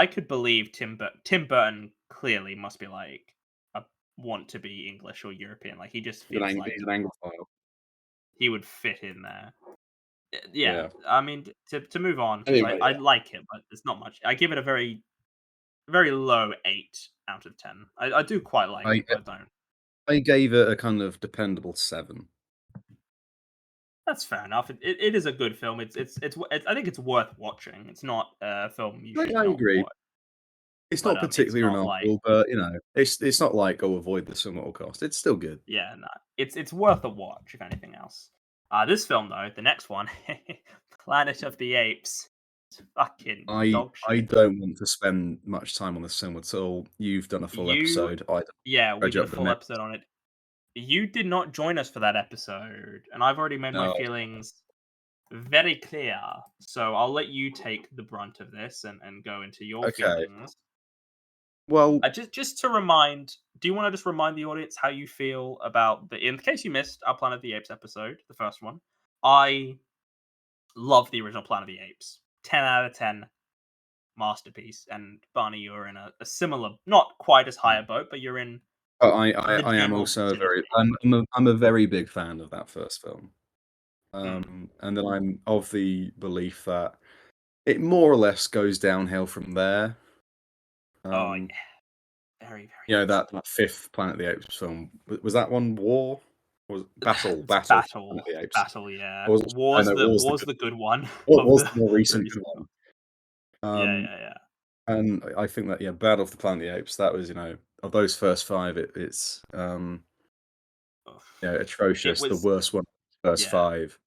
could believe Tim Burton clearly must be like a want to be English or European. Like he just feels He's like an Anglophile. he would fit in there. Yeah, Yeah. I mean to move on because I Anyway, I like it, but it's not much. I give it a very very low 8 out of 10. I do quite like I it, but don't. I gave it a kind of dependable 7. That's fair enough. It is a good film. I think it's worth watching. It's not a film you should I not agree. watch, It's but not it's particularly not like remarkable, but, it's not like, "Oh, avoid this film at all cost." It's still good. yeah, no, it's worth a watch if anything else. This film though, the next one, Planet of the Apes, it's fucking dog I shit. don't want to spend much time on this film at all. You've done a full You, episode. I don't yeah, we dredge did a up the full net. episode on it. You did not join us for that episode, and I've already made my No. feelings very clear. So I'll let you take the brunt of this and go into your Okay. feelings. Well, Just to remind, do you want to just remind the audience how you feel about in case you missed our Planet of the Apes episode, the first one? I love the original Planet of the Apes. 10 out of 10 masterpiece. And Barney, you're in a similar, not quite as high a boat, but you're in the I am general also a very vicinity. I'm a very big fan of that first film. Mm. And then I'm of the belief that it more or less goes downhill from there. Oh Um, yeah, very very much that 5th Planet of the Apes film, was that one War? Or was so. Battle It's Battle for battle, Planet of the Apes? battle. Or Yeah, was it no, war's the good one What of was the the more the recent good recent one? film. Yeah, Um, yeah, yeah. and I think that, yeah, Battle for the Planet of the Apes, that was, of those first 5, it's, Ugh. It atrocious, the was worst one, first yeah. 5.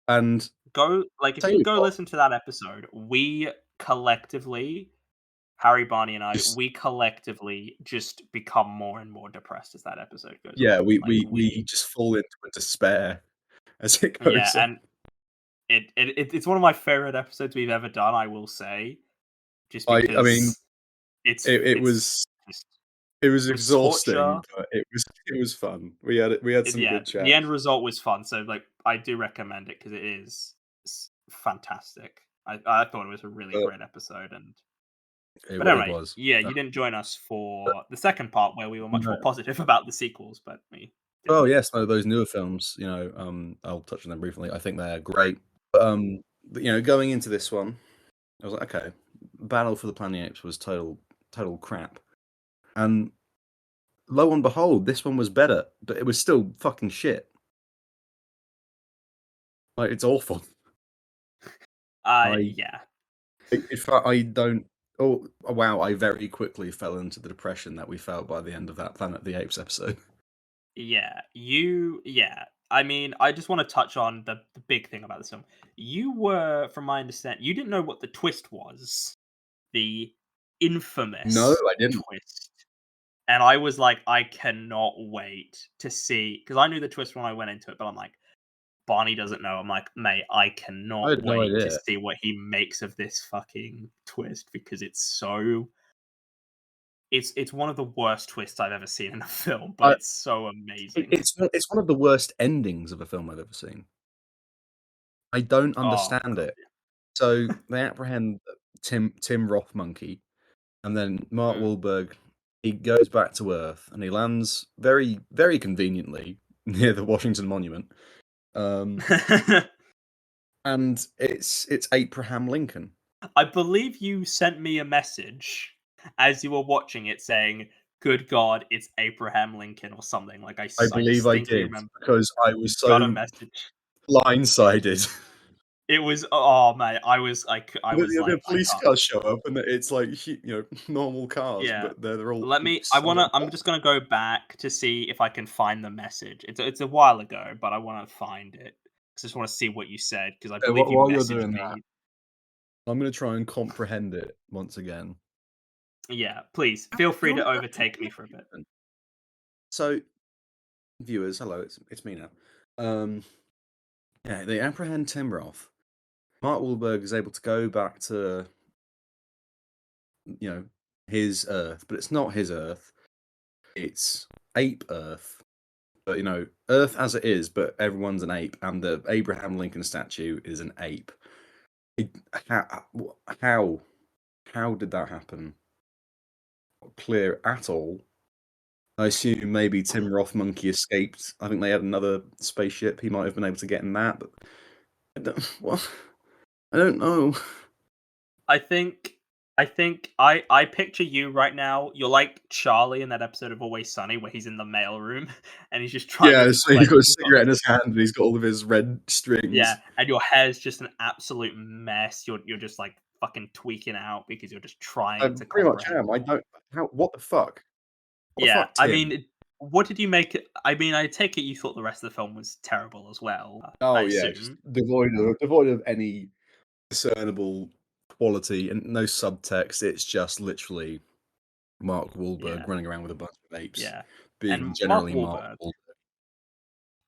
And Go like if tell you you go what, listen to that episode, we collectively, Harry, Barney, and I, just we collectively just become more and more depressed as that episode goes yeah, on. Like we just fall into a despair as it yeah, goes on. and it's one of my favorite episodes we've ever done. I will say, just I mean, because it it's was just it was it was torture. exhausting, but it was fun. We had some Yeah, good the end chats. result was fun. So like, I do recommend it because it is fantastic. I thought it was a really But great episode, and but it anyway, was. yeah, Uh, you didn't join us but for the second part where we were much no. more positive about the sequels, but we didn't Oh, get yes, this no, one. those newer films, I'll touch on them briefly. I think they're great. But, going into this one, I was like, "Okay, Battle for the Planet of the Apes was total crap." And lo and behold, this one was better, but it was still fucking shit. Like, it's awful. I Yeah, in fact, I don't oh, wow, I very quickly fell into the depression that we felt by the end of that Planet of the Apes episode. yeah, yeah. I mean, I just want to touch on the big thing about this film. You were, from my understanding, you didn't know what the twist was, the No, infamous I didn't. twist, and I was like, I cannot wait to see because I knew the twist when I went into it, but I'm like, Barney doesn't know. I'm like, mate, I I cannot had no wait to idea. see what he makes of this fucking twist because it's so. It's one of the worst twists I've ever seen in a film, but I it's so amazing. it's one of the worst endings of a film I've ever seen. I don't Oh understand god, it. So they apprehend Tim Roth Monkey, and then Mark yeah. Wahlberg, he goes back to Earth, and he lands very, very conveniently near the Washington Monument. Um, Mm. and it's Abraham Lincoln. I believe you sent me a message as you were watching it saying, "Good God, it's Abraham Lincoln" or something. Like I I believe I distinctly did remember because I was got a so message. blindsided. It was oh man, I was The like I police can't. cars show up, and it's like normal cars, Yeah. but they're all Let me I heaps. I was wanna like, I'm just gonna go back to see if I can find the message. It's a while ago, but I wanna find it. 'Cause I just wanna see what you said because I believe you While you're messaged doing that, me. I'm gonna try and comprehend it once again. Yeah, please feel free How to did that overtake me for a bit. happen? So, viewers, hello, it's me now. Um, yeah, they apprehend Tim Roth. Mark Wahlberg is able to go back to you know his Earth, but it's not his Earth. It's Ape Earth. But Earth as it is, but everyone's an ape, and the Abraham Lincoln statue is an ape. It, how, how how did that happen? Not clear at all. I assume maybe Tim Roth Monkey escaped. I think they had another spaceship. He might have been able to get in that, but I don't, well, I don't know. I think I picture you right now. You're like Charlie in that episode of Always Sunny where he's in the mailroom and he's just trying to Yeah, so he's like got a he's got cigarette in his hand and he's got all of his red yeah, strings. and your hair's just an absolute mess. You're just like fucking tweaking out because you're just I trying to pretty much comprehend am. I it. don't. How? What the fuck? What the Yeah, fuck, I mean, Tim? what did you make? I mean, I take it you thought the rest of the film was terrible as well. I Oh yeah, just assume. devoid of any discernible quality and no subtext. It's just literally Mark Wahlberg Yeah, running around with a bunch of apes, yeah. being And Mark generally Mark Wahlberg.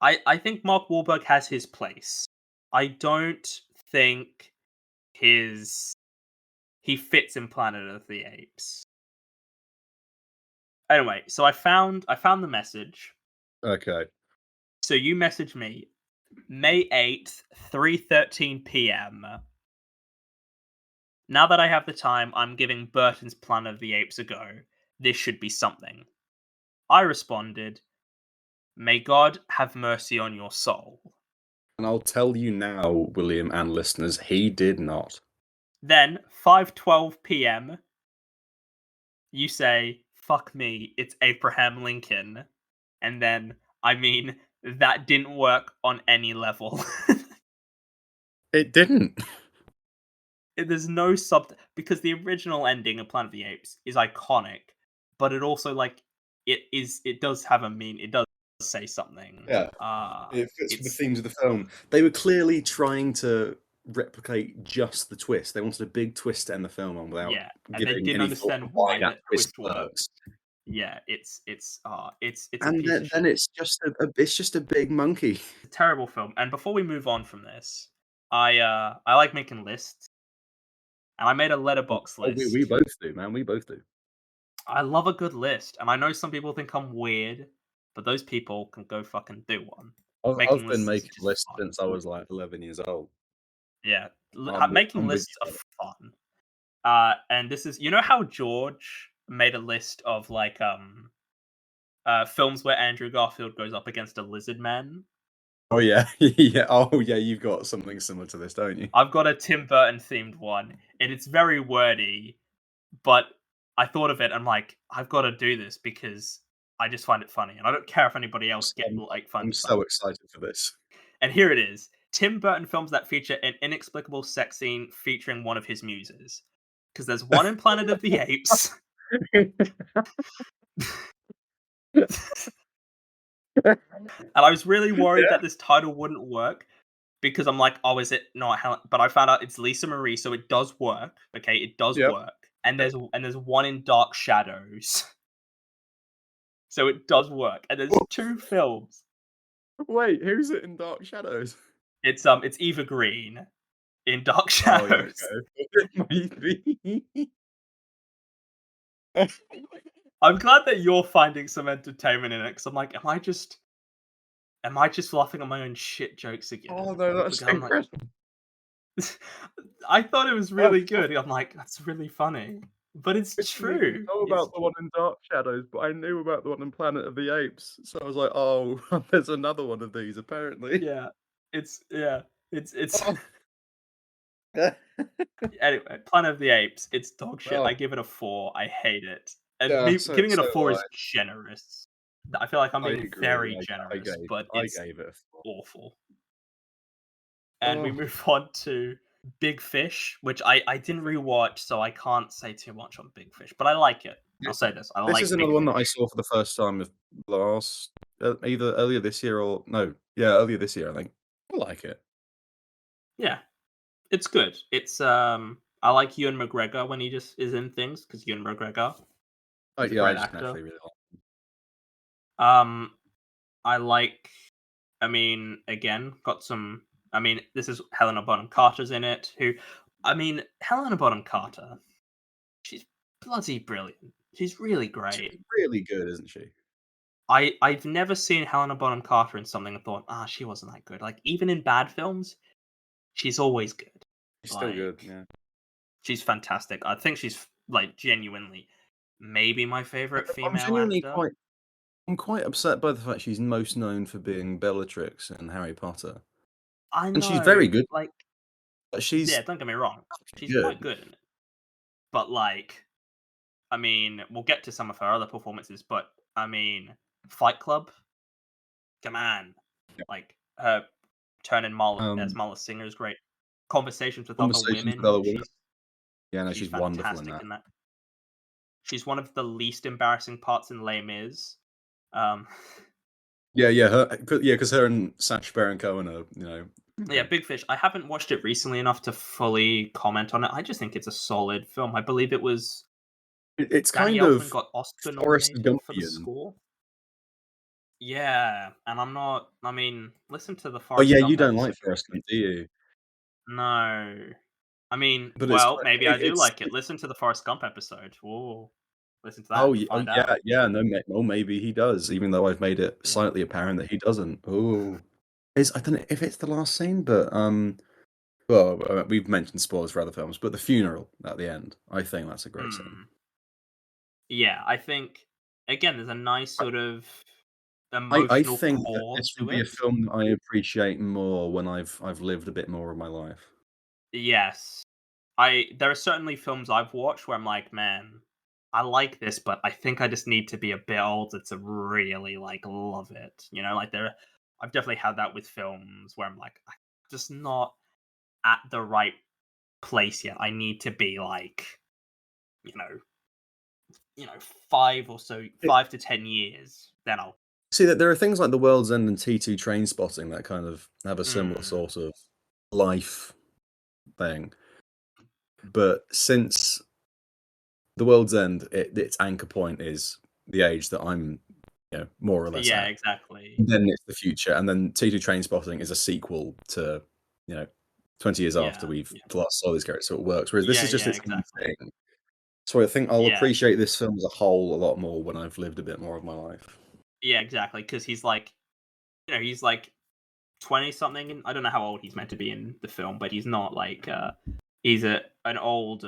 Wahlberg. I think Mark Wahlberg has his place. I don't think his he fits in Planet of the Apes. Anyway, so I found the message. Okay, So you messaged me May 8th, 3:13 p.m. Now that I have the time, I'm giving Burton's Planet of the Apes a go. This should be something. I responded, May God have mercy on your soul. and I'll tell you now, William and listeners, he did not. Then 5:12 p.m. you say, "Fuck me, it's Abraham Lincoln." And then I mean that didn't work on any level. It didn't. There's no sub because the original ending of Planet of the Apes is iconic, but it also like it does have a mean. It does say something. Yeah, it fits with the It's themes of the film. They were clearly trying to replicate just the twist. They wanted a big twist to end the film on without yeah, and they giving didn't any thought to understand why why that that twist twist worked. works. Yeah, it's a And piece of then shit. it's just a big monkey. It's a terrible film. And before we move on from this, I like making lists, and I made a Oh, letterbox we list. both do, man. We both do. I love a good list, and I know some people think I'm weird, but those people can go fucking do one. I've Making been lists is making just lists fun. since I was like 11 years old. Yeah, making I'm with you, lists are brother. fun. And this is how George made a list of like films where Andrew Garfield goes up against a lizard man. Oh yeah, yeah. Oh yeah, you've got something similar to this, don't you? I've got a Tim Burton themed one, and it's very wordy, but I thought of it. I'm like, I've got to do this because I just find it funny, and I don't care if anybody else I'm, I'm finds it so funny. excited for this. And here it is: Tim Burton films that feature an inexplicable sex scene featuring one of his muses. Because there's one in Planet of the Apes. And I was really worried Yeah. that this title wouldn't work because I'm like, "Oh, is it not Helen?" But I found out it's Lisa Marie, so it does work, okay? It does Yep. work. And Yep. there's one in Dark Shadows, so it does work. And there's 2 films. Wait, who's it in Dark Shadows? It's Eva Green in Dark Oh, yeah, Shadows. okay. It might be. I'm glad that you're finding some entertainment in it because 'cause I'm like, am I just laughing at my own shit jokes Oh, again? no, that's Because I'm like incredible. I thought it was Oh, really good. I'm like, "That's really funny." But it's I didn't even true. know It's about the one in Dark Shadows, but I knew about the one in Planet of the Apes, so I was like, "Oh, there's another one of these apparently." yeah. It's Oh. anyway, Planet of the Apes, it's dog shit. I Oh, give it a 4. I hate it. And yeah, me giving it so a 4 do is generous. I feel like I'm I being agree. very I generous, gave but I it's gave it a 4. awful. And we Oh, move on to Big Fish, which I didn't rewatch, so I can't say too much on Big Fish, but I like it. I'll this say this, I this is like another Big one that I Fish. saw for the first time of last either earlier this year or no, yeah, earlier this year, I think. I like it. Yeah, it's good. I like Ewan McGregor when he just is in things because Ewan McGregor, he's a Yeah, I great just actor. naturally really like Um, I like again, got some this is Helena Bonham Carter's in it, who Helena Bonham Carter, she's bloody brilliant. She's really she's great. really good, isn't she? I've never seen Helena Bonham Carter in something and thought, "Ah, she wasn't that good." Like, even in bad films, she's always good. She's still good, Like, yeah. she's fantastic. I think she's, like, genuinely maybe my favorite I'm female genuinely actor. quite I'm quite upset by the fact she's most known for being Bellatrix in Harry Potter, I and she's very know, good, like but yeah, she's don't get me wrong, she's quite good. good in it, but, like, we'll get to some of her other performances, but, Fight Club, come on. Yeah. Like, her turn in as Um, Marla Singer is great. Conversations with Other Conversations with Other Women, Women. Yeah, no, she's she's wonderful in fantastic that. in that. She's one of the least embarrassing parts in Les Mis. Um, Yeah, yeah, her 'cause her and Sacha Baron Cohen are, yeah, Big Fish. I haven't watched it recently enough to fully comment on it. I just think it's a solid film. I believe it was it's Danny kind Elfman of got Oscar Forrest nominated for the Gumpian. score. Yeah, and I'm not. Listen to the Oh, Forrest yeah, you Gump don't like episode. Forrest Gump, do you? No, But it's well, quite maybe I do it's like it. Listen to the Forrest Gump episode. Whoa, listen to that oh, and you'll find yeah, out. yeah, no, maybe he does, even though I've made it Yeah. slightly apparent that he doesn't. Oh, I don't know if it's the last scene, but, well, we've mentioned spoilers for other films, but the funeral at the end, I think that's a great scene. Hmm. Yeah, I think again, there's a nice I sort of I emotional think that core this would to be a it. film that I appreciate more when I've lived a bit more of my life. Yes. There are certainly films I've watched where I'm like, "Man, I like this, but I think I just need to be a bit older to really, like, love it." Like, I've definitely had that with films where I'm like, "I'm just not at the right place yet. I need to be, like, you know 5 or so It 5 to 10 years, then I'll." See, that there are things like The World's End and T2 Trainspotting that kind of have a similar Mm, sort of life thing, but since The World's End, its anchor point is the age that I'm, more or less yeah, at. exactly. Then it's the future, and then T2 Trainspotting is a sequel to, you know, 20 years after Yeah, we've yeah. last saw these characters, so it works, whereas this Yeah, is just yeah, its own exactly. thing. So I think I'll Yeah. appreciate this film as a whole a lot more when I've lived a bit more of my life. Yeah, exactly. Because he's like, he's like 20 something, and I don't know how old he's meant to be in the film, but he's not like he's an old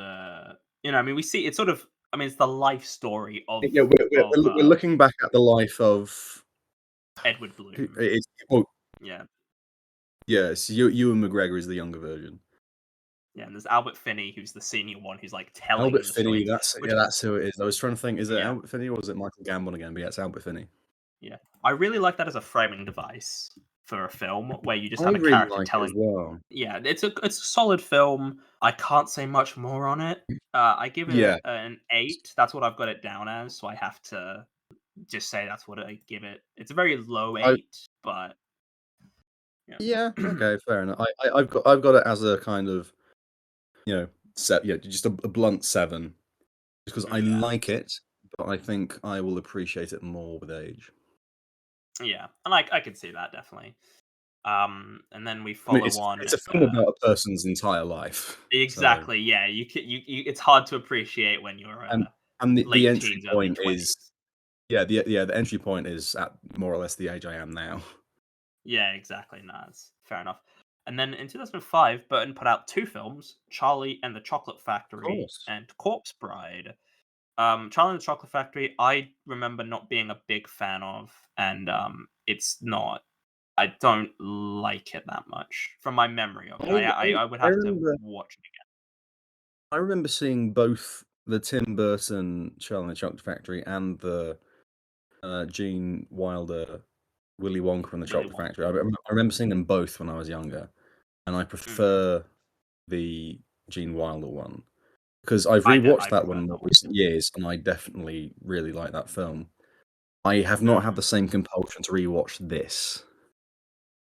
we see it's sort of it's the life story of Yeah, of we're looking back at the life of Edward who Bloom. it's well, Yeah. yes, Ewan McGregor is the younger version. Yeah, and there's Albert Finney who's the senior one who's like telling Albert the story, Finney, which that's who it is. I was trying to think, is it yeah, Albert Finney or was it Michael Gambon again? But yeah, it's Albert Finney. yeah. I really like that as a framing device for a film where you just I have a really character like it as telling. well. Yeah, it's a solid film. I can't say much more on it. I give it Yeah, an 8. That's what I've got it down as, so I have to just say that's what I give it. It's a very low I 8, but yeah. Yeah, okay, fair enough. I've got it as a kind of, just a blunt 7, just because I Yeah. like it, but I think I will appreciate it more with age. Yeah, and I can see that definitely. And then we I mean, follow it's on, a film about a person's entire life, so exactly, yeah, it's hard to appreciate when you're, and and the late entry teens, early point is 20s. the entry point is at more or less the age I am now. Yeah, exactly, no, that's fair enough. And then in 2005, Burton put out 2 films, Charlie and the Chocolate Of Factory course. and Corpse Bride. Charlie and the Chocolate Factory, I remember not being a big fan of, and, it's not I don't like it that much from my memory of it. I I would I have to remember watch it again. I remember seeing both the Tim Burton Charlie and the Chocolate Factory and the, Gene Wilder Willy Wonka and the Willy Chocolate Wonka. Factory. I remember seeing them both when I was younger, and I Mhm. prefer the Gene Wilder one, because I've I rewatched that one prefer in that more one. recent years, and I definitely really like that film. I have not had Mhm. the same compulsion to rewatch this.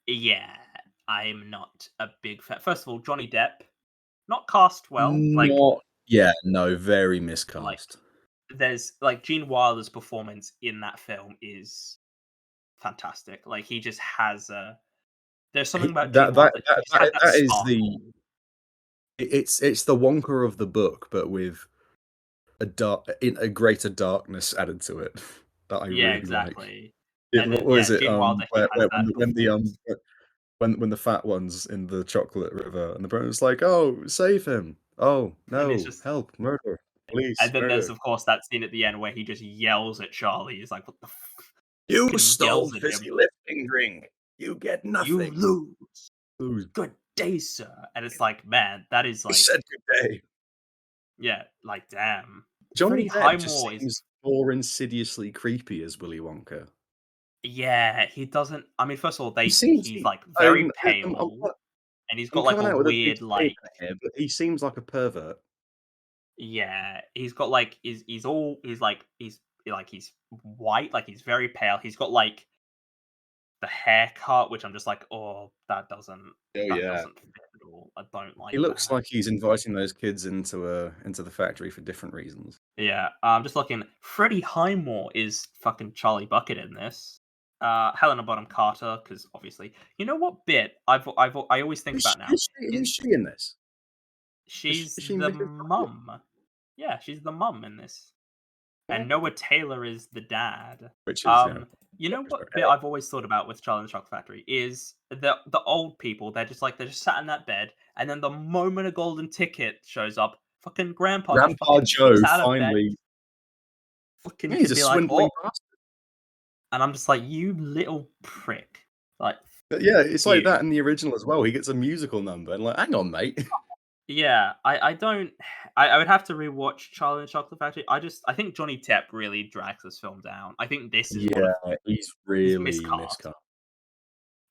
Yeah, I'm not a big fan. First of all, Johnny Depp, not cast well. Not Yeah, no, very Like miscast. there's like Gene Wilder's performance in that film is fantastic. Like he just has a there's something He about Gene that that Wilder. He that just has that that that is the sparkle. it's the Wonka of the book, but with a greater darkness added to it that I Yeah, really like. exactly. And What then was yeah, it? Gene Wilder, he has Where that performance. when the fat one's in the chocolate river and the bro's like, "Oh, save him! Oh And it's no, just help! Murder! Police! and then there's Murder! of course that scene at the end where he just yells at Charlie. He's like, "What the You fucking stole yells at him. fizzy lifting drink. You get You nothing. lose. Ooh, Good day, sir." And it's like, man, that is I like, said good day. yeah, like damn. Johnny Freddie Depp just Highmore is seems more insidiously creepy as Willy Wonka. yeah, he doesn't I mean, first of all, He they seems he's he like I very mean, pale and he's I'm got like a coming out with a big weird statement like here, but he seems like a pervert. yeah, he's got like he's all he's white, like he's very pale. He's got like the haircut, which I'm just like, oh, Oh, that yeah. doesn't fit at all. I don't He like looks that. like he's inviting those kids into the factory for different reasons. Yeah, I'm just looking. Freddie Highmore is fucking Charlie Bucket in this. Helena Bonham Carter, because obviously, you know what bit I always think about now Who's is she in this? she's Is she the Mrs. Bucket? mum. Yeah, she's the mum in this, and Oh, Noah Taylor is the dad. which is, Um, you know what bit okay. I've always thought about with Charlie and the Chocolate Factory is the old people. They're just sat in that bed, and then the moment a golden ticket shows up, fucking Grandpa just Grandpa fucking Joe flips out of bed, finally fucking Yeah, he's can a be like, swindling "Oh," bastard. and I'm just like, "You little prick!" Like But yeah, it's like you. that in the original as well. He gets a musical number and like, hang on, mate. Yeah, I don't. I would have to rewatch Charlie and the Chocolate Factory. I think Johnny Depp really drags this film down. I think this is one Yeah, of he's he's really miscast. miscast.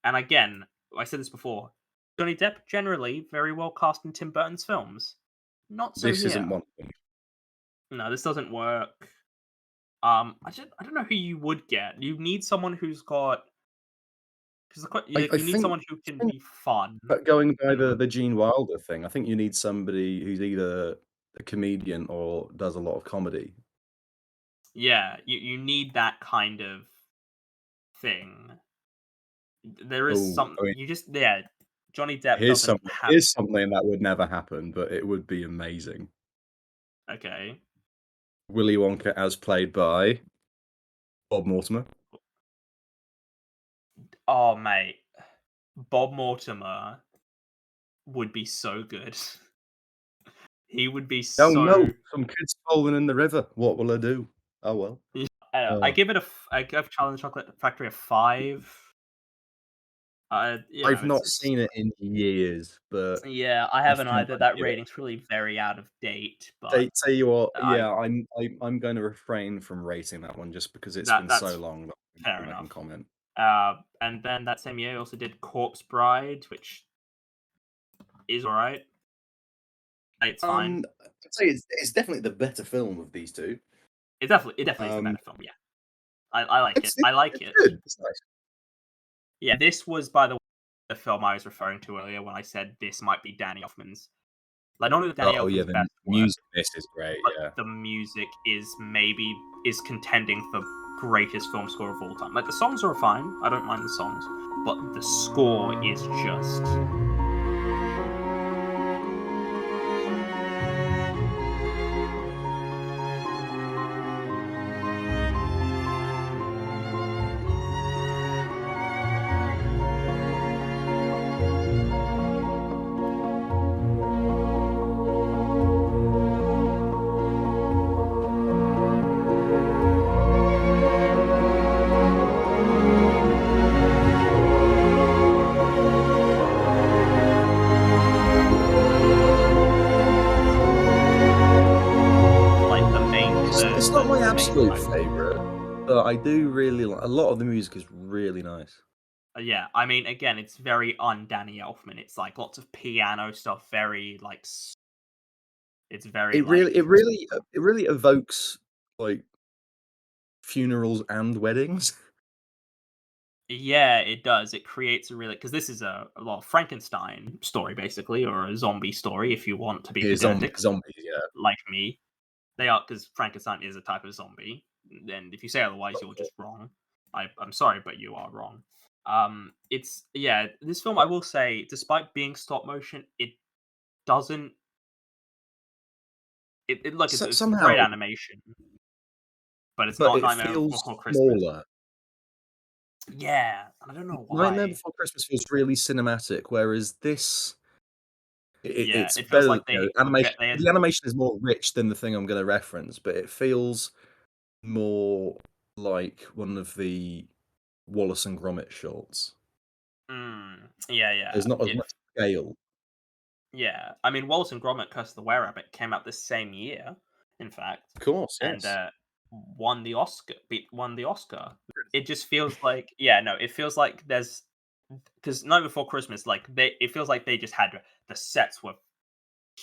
And again, I said this before. Johnny Depp generally very well cast in Tim Burton's films. Not so This isn't here. one of them. No, this doesn't work. I don't know who you would get. You need someone who's got because I, I you need think someone who can be fun but going by and the Gene Wilder thing, I think you need somebody who's either a comedian or does a lot of comedy. yeah, you need that kind of thing. There is Oh, some I mean, you just yeah. Johnny Depp doesn't have here's something that would never happen, but it would be amazing. okay. Willy Wonka as played by Bob Mortimer. Oh mate, Bob Mortimer would be so good. He would be Oh no, so some kid's fallen in the river. What will I do? Oh well. yeah, I don't know, I Oh. give it a I give Charlie and the Chocolate Factory a 5. You know, I've not it's seen it in years, but yeah, I I haven't think either. I'd That give it. rating's really very out of date, but Tell you what, I yeah, I'm going to refrain from rating that one just because it's been so that's long that fair I can enough. comment. And then that same year, I also did Corpse Bride, which is alright. It's fine. I'd say it's definitely the better film of these two. It definitely is the Um, better film, yeah. I like it. I like It's it. good. It's nice. Yeah, this was, by the way, the film I was referring to earlier when I said this might be Danny Elfman's. Like, not only Danny Oh yeah, Elfman's the best work, music in this is great. but Yeah. the music is contending for greatest film score of all time. Like, the songs are fine. I don't mind the songs, but the score is just like the main It's not my the main absolute title. favorite, but I do really like a lot of the music is really nice. Yeah, I mean, again, it's very un-Danny Elfman. It's like lots of piano stuff, very like it's very like It really evokes like funerals and weddings. yeah, it does. It creates a really because this is a lot of Frankenstein story basically, or a zombie story if you want to be Yeah, pedantic, zombies, yeah. like me. They are because Frankenstein is a type of zombie, and if you say otherwise, Of you're course. just wrong. I'm sorry, but you are wrong. It's yeah, this film I will say, despite being stop motion, it doesn't. It look, it's great Somehow, animation, but it's but not it Nightmare feels Before Christmas. smaller. Yeah, I don't know Nightmare why. Before Christmas feels really cinematic, whereas this Yeah, it's it feels like better, you know, animation they had the animation is more rich than the thing I'm gonna reference, but it feels more like one of the Wallace and Gromit shorts. yeah, yeah. There's not as It much scale. Yeah, I mean, Wallace and Gromit: Curse of the Were-Rabbit came out the same year, in fact, Of course, and yes. won the Oscar. It just feels like yeah, no, it feels like there's because Night Before Christmas, like it feels like they just had the sets were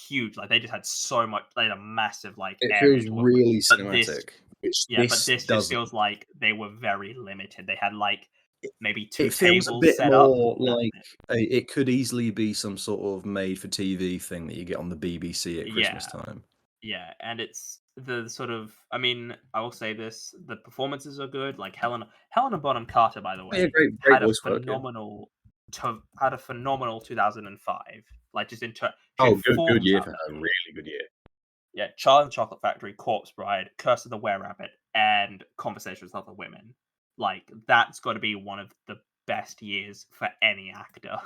huge, like they just had so much, they had a massive like It area feels to work with. really But this, cinematic, which yeah, but this this just doesn't. feels like they were very limited. They had like It maybe two it feels a tables bit set up. more And that's like it could easily be some sort of made for TV thing that you get on the BBC at yeah. Christmas time. Yeah, and it's the sort of I mean, I will say this, the performances are good, like Helena Bonham Carter, by the Oh, yeah, way, great voice work, yeah. had a phenomenal 2005. Like, just she Oh, good performs year out for there. her, really good year. Yeah, Charlie and the Chocolate Factory, Corpse Bride, Curse of the Were-Rabbit, and Conversations with Other Women. Like, that's gotta be one of the best years for any actor.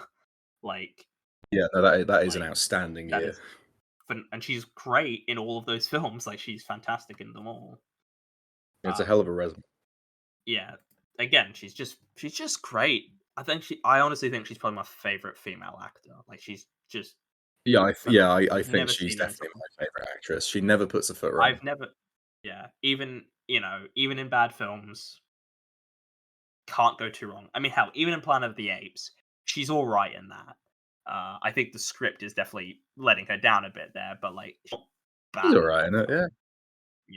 Like Yeah, no, that is an like, outstanding that year. is and she's great in all of those films, like, she's fantastic in them all. It's a hell of a Um, resume. yeah, again, she's just great. I honestly think she's probably my favorite female actor. Like, she's just I I've think never she's seen her in definitely something. my favorite actress. She never puts a foot wrong. I've never yeah, even, even in bad films, can't go too wrong. I mean, hell, even in Planet of the Apes, she's alright in that. I think the script is definitely letting her down a bit there, but, like, she's not She's bad in alright that in it, film. yeah.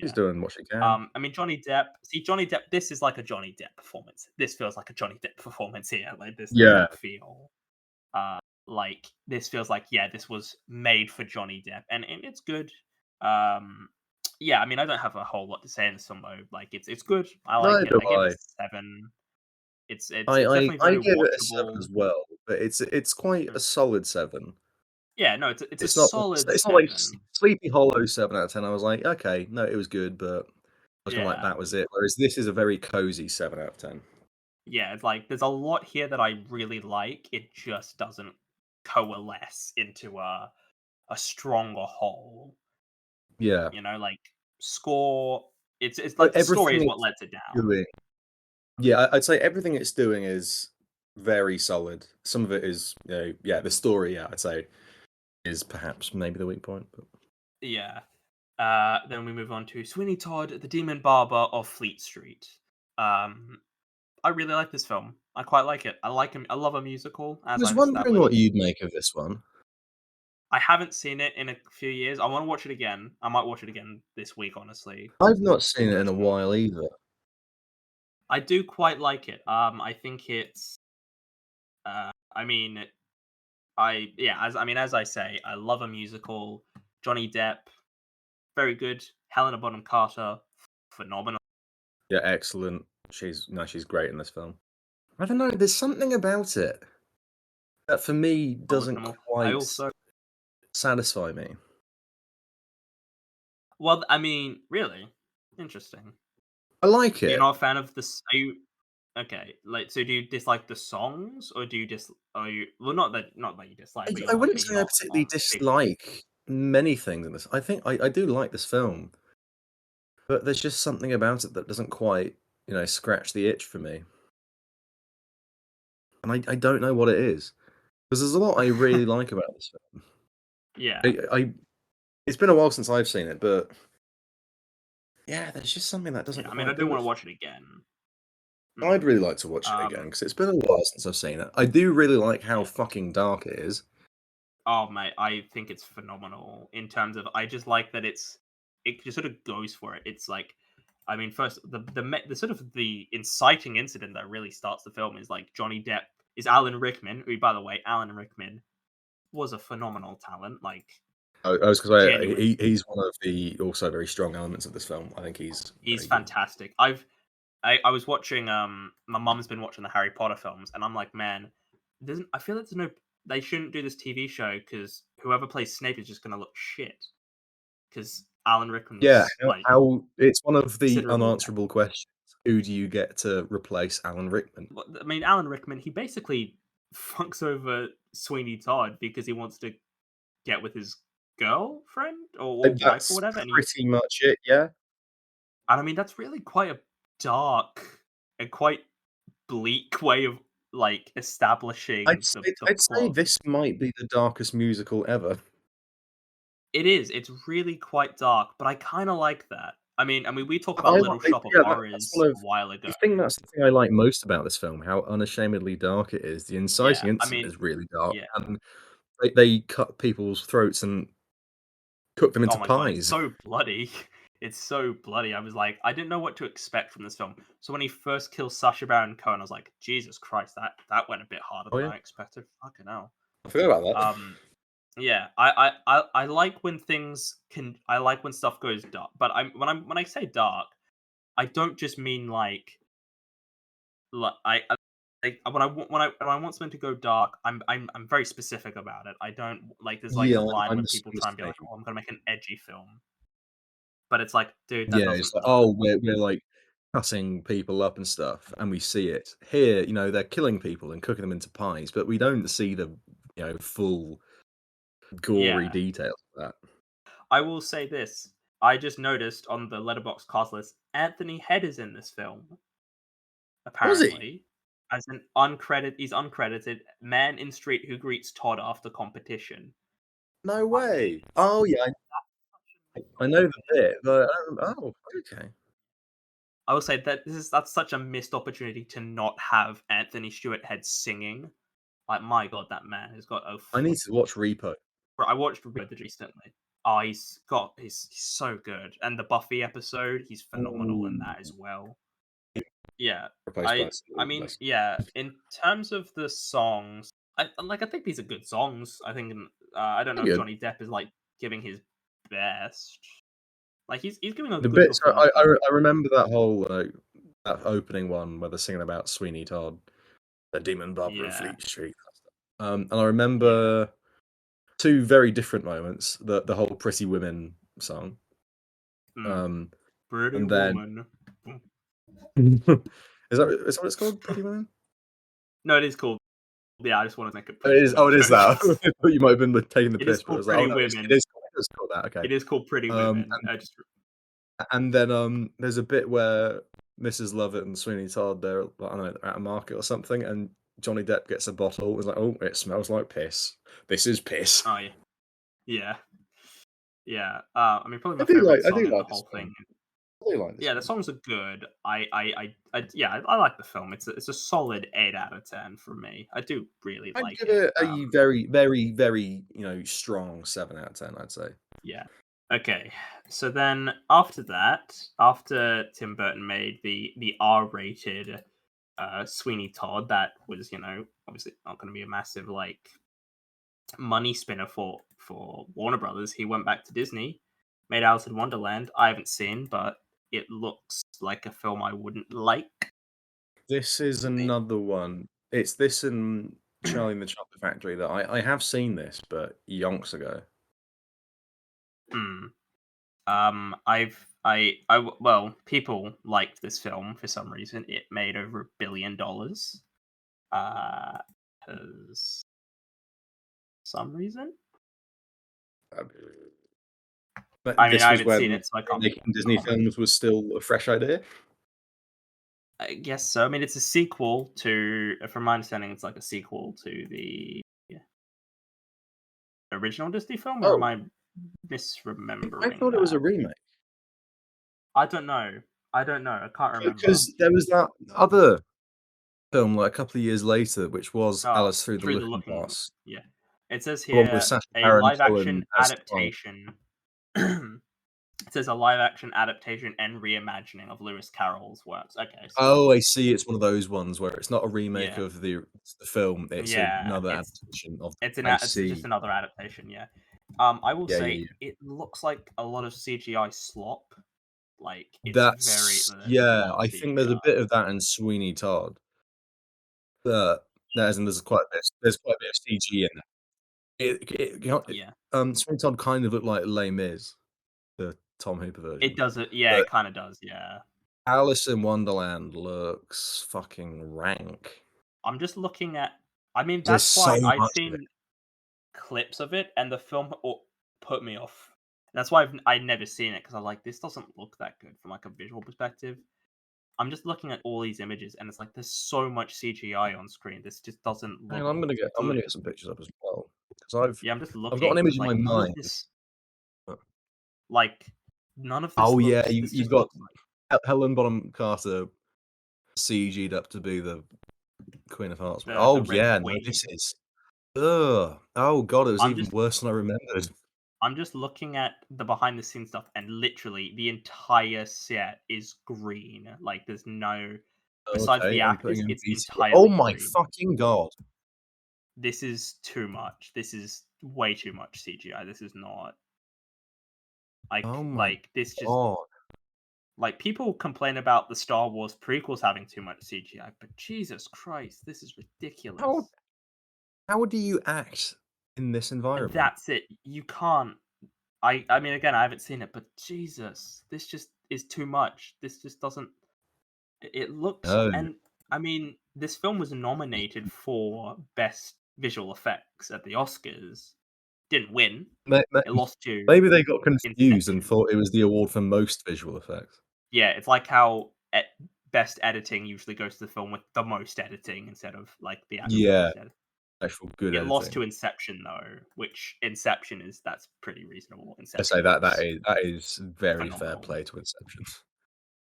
She's Yeah. doing what she can. I mean, Johnny Depp, this is like a Johnny Depp performance. This feels like a Johnny Depp performance here. Like, this Yeah. doesn't feel like this feels like yeah, this was made for Johnny Depp, and it's good. Um, yeah, I mean, I don't have a whole lot to say in this film though. Like, it's good. I like Neither it. do I give it I. a 7. It's definitely I very give it a 7 watchable. as well, but it's quite Mm. a solid 7. Yeah, no, it's a It's solid it's not like 7. Sleepy Hollow 7 out of 10. I was like, "Okay, no, it was good," but I was kinda like, Yeah. "That was it." Whereas this is a very cozy 7 out of 10. Yeah, it's like there's a lot here that I really like. It just doesn't coalesce into a stronger whole. Yeah. Like score. It's But like the story everything is what it's lets it down. doing yeah, I'd say everything it's doing is very solid. Some of it is, yeah, the story, yeah, I'd say is perhaps maybe the weak point, but Yeah. Then we move on to Sweeney Todd, the Demon Barber of Fleet Street. Um, I really like this film. I quite like it. I like him. I love a musical, I as was I've wondering established. what you'd make of this one. I haven't seen it in a few years. I want to watch it again. I might watch it again this week, honestly. I've not seen it in But a while either. I do quite like it. I think it's. I mean, as I say, I love a musical. Johnny Depp, very good. Helena Bonham Carter, phenomenal. Yeah, excellent. She's great in this film. I don't know. There's something about it that for me doesn't Phenomenal. I quite also. satisfy me. Well, I mean, really interesting. I like You're it. not a fan of this? Are you okay? Like, so do you dislike the songs, or do you just? Are you well? Not that you dislike, but I you're like, wouldn't are you say I not particularly a big. dislike many things in this. I think I do like this film, but there's just something about it that doesn't quite, scratch the itch for me. And I don't know what it is. Because there's a lot I really like about this film. Yeah, I it's been a while since I've seen it, but yeah, there's just something that doesn't yeah. I mean, I quite do do want it to for watch it me. again. I'd Mm. really like to watch it again Um, because it's been a while since I've seen it. I do really like how yeah. fucking dark it is. Oh mate, I think it's phenomenal in terms of I just like that it just sort of goes for it. It's like I mean, first the sort of the inciting incident that really starts the film is like Johnny Depp is Alan Rickman, who by the way, Alan Rickman was a phenomenal talent, like I was gonna say genuine. he's one of the also very strong elements of this film. I think he's He's very good. fantastic. I was watching my mum's been watching the Harry Potter films and I'm like, man, I feel like there's no they shouldn't do this TV show because whoever plays Snape is just gonna look shit. Because Alan Rickman Yeah, was like how it's one of the considerable. unanswerable questions. Who do you get to replace Alan Rickman? I mean, Alan Rickman, he basically fucks over Sweeney Todd because he wants to get with his girlfriend or wife or That's whatever, pretty much it, yeah. and I mean that's really quite a dark and quite bleak way of like establishing the I'd say plot. this might be the darkest musical ever. It is. It's really quite dark, but I kind of like that. I mean, we talked about I Little like Shop of yeah, that's Horrors one a of while ago. I think that's the thing I like most about this film, how unashamedly dark it is. The Yeah, inciting I incident mean, is really dark, yeah. and they cut people's throats and cook them Oh into my god, it's pies. so bloody. It's so bloody. I was like, I didn't know what to expect from this film. So when he first kills Sacha Baron Cohen, I was like, Jesus Christ, that went a bit harder Oh, than yeah? I expected. Fucking hell. I forgot about that. Um, yeah, I like when things can. I like when stuff goes dark. But when I say dark, I don't just mean like when I want something to go dark, I'm very specific about it. I don't like. There's like Yeah, a line I'm when the people I'm try and be the like, same. "Oh, I'm gonna make an edgy film," but it's like, dude, that Yeah, doesn't it's like, work. "Oh, we're, like, cutting people up and stuff," and we see it. Here, they're killing people and cooking them into pies, but we don't see the, full gory Yeah, details of that. I will say this. I just noticed on the Letterboxd cast list, Anthony Head is in this film. Was he? Apparently, as an he's uncredited man in street who greets Todd after competition. No I mean, way. Oh, yeah, such a missed I know the bit, opportunity. but, okay. I will say that that's such a missed opportunity to not have Anthony Stewart Head singing. Like, my god, that man has got a. I need to watch Repo. I watched Red recently. Oh, he's so good, and the Buffy episode, he's phenomenal in Ooh, that as well. Yeah, replaced by I I Sue mean, Less. yeah. In terms of the songs, I think these are good songs. I think I don't know They're if good. Johnny Depp is like giving his best. Like he's giving a The good bits performance, but I remember that whole, that opening one where they're singing about Sweeney Todd, the demon barber of yeah, Fleet Street. And I yeah. remember 2 very different moments, the whole Pretty Women song, Mm. um, Pretty and then woman. Mm. is that what it's called? Pretty Women? No, it is cool. Yeah, I just want to make a It Pretty is Woman it is joke. that. I thought you might have been, like, taking the It is piss, but I called was like, "Oh, Pretty no, Women. it is called that, okay." It is called Pretty Women. And I just then, there's a bit where Mrs. Lovett and Sweeney Todd, they're, like, I don't know, they're at a market or something, and Johnny Depp gets a bottle, is like, "Oh, it smells like piss. This is piss." oh yeah, yeah, yeah. I mean, probably I my do favorite like I song do in the like this whole thing. film. I do like this Yeah, the film. songs are good. Yeah, I like the film. It's a solid 8 out of 10 from me. I do really I'd like give it. it a very, very, very, strong 7 out of 10, I'd say. Yeah. Okay, so then after that, after Tim Burton made the R-rated Sweeney Todd, that was obviously not going to be a massive like money spinner for Warner Brothers. He went back to Disney, made Alice in Wonderland. I haven't seen, but it looks like a film I wouldn't like. This is The another one. It's this and Charlie and the Chocolate Factory that I have seen this, but yonks ago. hmm. Well, people liked this film for some reason. It made over $1 billion. Uh, 'Cause some reason. Um, But I mean, this I was haven't seen when it, so I can't making Disney comment. films was still a fresh idea? I guess so. I mean, it's a sequel to, from my understanding, it's like a sequel to the original Disney film, or am Oh, I I misremembering thought it was a that? remake. I don't know. I don't know. I can't remember. Because there was that other film, like, a couple of years later, which was Oh, Alice Through the Through the Looking Looking, Glass, yeah. It says the one with here Sacha a Baron live Cohen action as Tom. adaptation. It says a live action adaptation and reimagining of Lewis Carroll's works. Okay, so Oh, I see, it's one of those ones where it's not a remake yeah, of the film, it's yeah, another adaptation of I it's just see. another adaptation. Yeah. I will Yeah, say yeah, yeah. it looks like a lot of CGI slop. Like there's a Yeah, lot of I think there's a CGI. bit of that in Sweeney Todd, but there's quite a bit of CG in there. Yeah, Sweeney Todd kind of looked like Les Mis, the Tom Hooper it version, does it. Yeah, but it kind of does. Yeah. Alice in Wonderland looks fucking rank. I'm just looking at. I mean, There's that's so why I'd much of it. seen clips of it, and the film put me off. That's why I'd never seen it because I'm like, this doesn't look that good from like a visual perspective. I'm just looking at all these images, and it's like there's so much CGI on screen. This just doesn't Hang look on, I'm gonna good. get some pictures up as well, 'cause Yeah, I'm just I've got an looking. image in my Like none of mind. this, But like none of this oh, yeah, looks. This you've just got looks like Helen Bonham Carter CG'd up to be the Queen of Hearts. the Oh, Red yeah, no, Queen. this is ugh. Oh god, it was I'm even just worse than I remembered. I'm just looking at the behind the scenes stuff, and literally the entire set is green. Like there's no, besides Okay, the I'm putting actors, in it's BT. Oh entirely my green. fucking god. This is too much. This is way too much CGI. This is not Oh my like this just god. like people complain about the Star Wars prequels having too much CGI, but Jesus Christ, this is How ridiculous. how do you act in this And environment? that's it. You can't. I mean, again, I haven't seen it, but Jesus, this just is too much. This just doesn't. It looks, Oh, and I mean, this film was nominated for best visual effects at the Oscars. Didn't win. may may It lost to maybe they got confused and Inception. thought it was the award for most visual effects. Yeah, it's like how best editing usually goes to the film with the most editing instead of like the actual Yeah, best editing. actual good It lost editing. to Inception though, which Inception is that's pretty reasonable. I say Inception looks that is very fair phenomenal. play to Inception.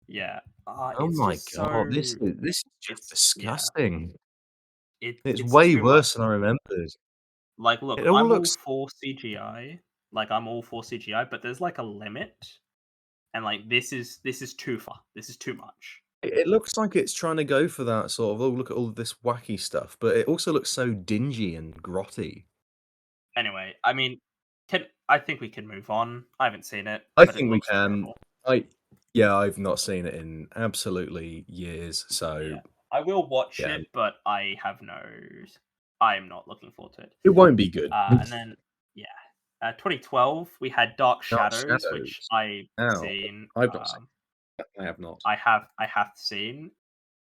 Yeah, Oh it's my just god, so this is just it's yeah, disgusting. It's it's way too much. worse than I remembered. Like, look, It all I'm all looks for CGI. Like, I'm all for CGI, but there's like a limit, and like this is too far. This is too much. it looks like it's trying to go for that sort of, "Oh, look at all of this wacky stuff," but it also looks so dingy and grotty. Anyway, I mean, can I think we can move on. I haven't seen it, I but it think we looks can. terrible. I Yeah, I've not seen it in absolutely years, so Yeah, I will watch yeah, it, but I'm not looking forward to it. it won't be good. And then yeah, 2012 we had Dark Dark Shadows, which Shadows. I've Now, seen. I've not seen that. I have not. I have seen,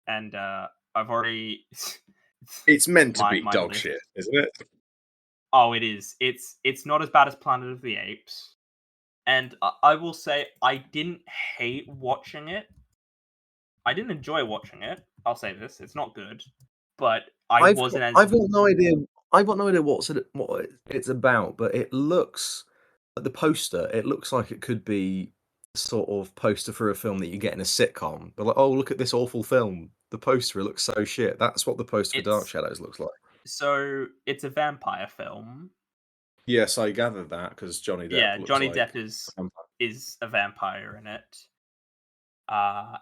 and I've already It's meant to be my dog list. shit, isn't it? Oh, it is. It's not as bad as Planet of the Apes, and I will say I didn't hate watching it. I didn't enjoy watching it. I'll say this: it's not good, but I wasn't as I've got no idea what it's about, but it looks like the poster, it looks like it could be a sort of poster for a film that you get in a sitcom. But like, "Oh, look at this awful film. The poster, it looks so shit." That's what the poster for Dark it's Shadows looks like. so it's a vampire film, Yes, I gathered that because Johnny Depp Yeah, looks Johnny like Depp is a vampire. a vampire in it.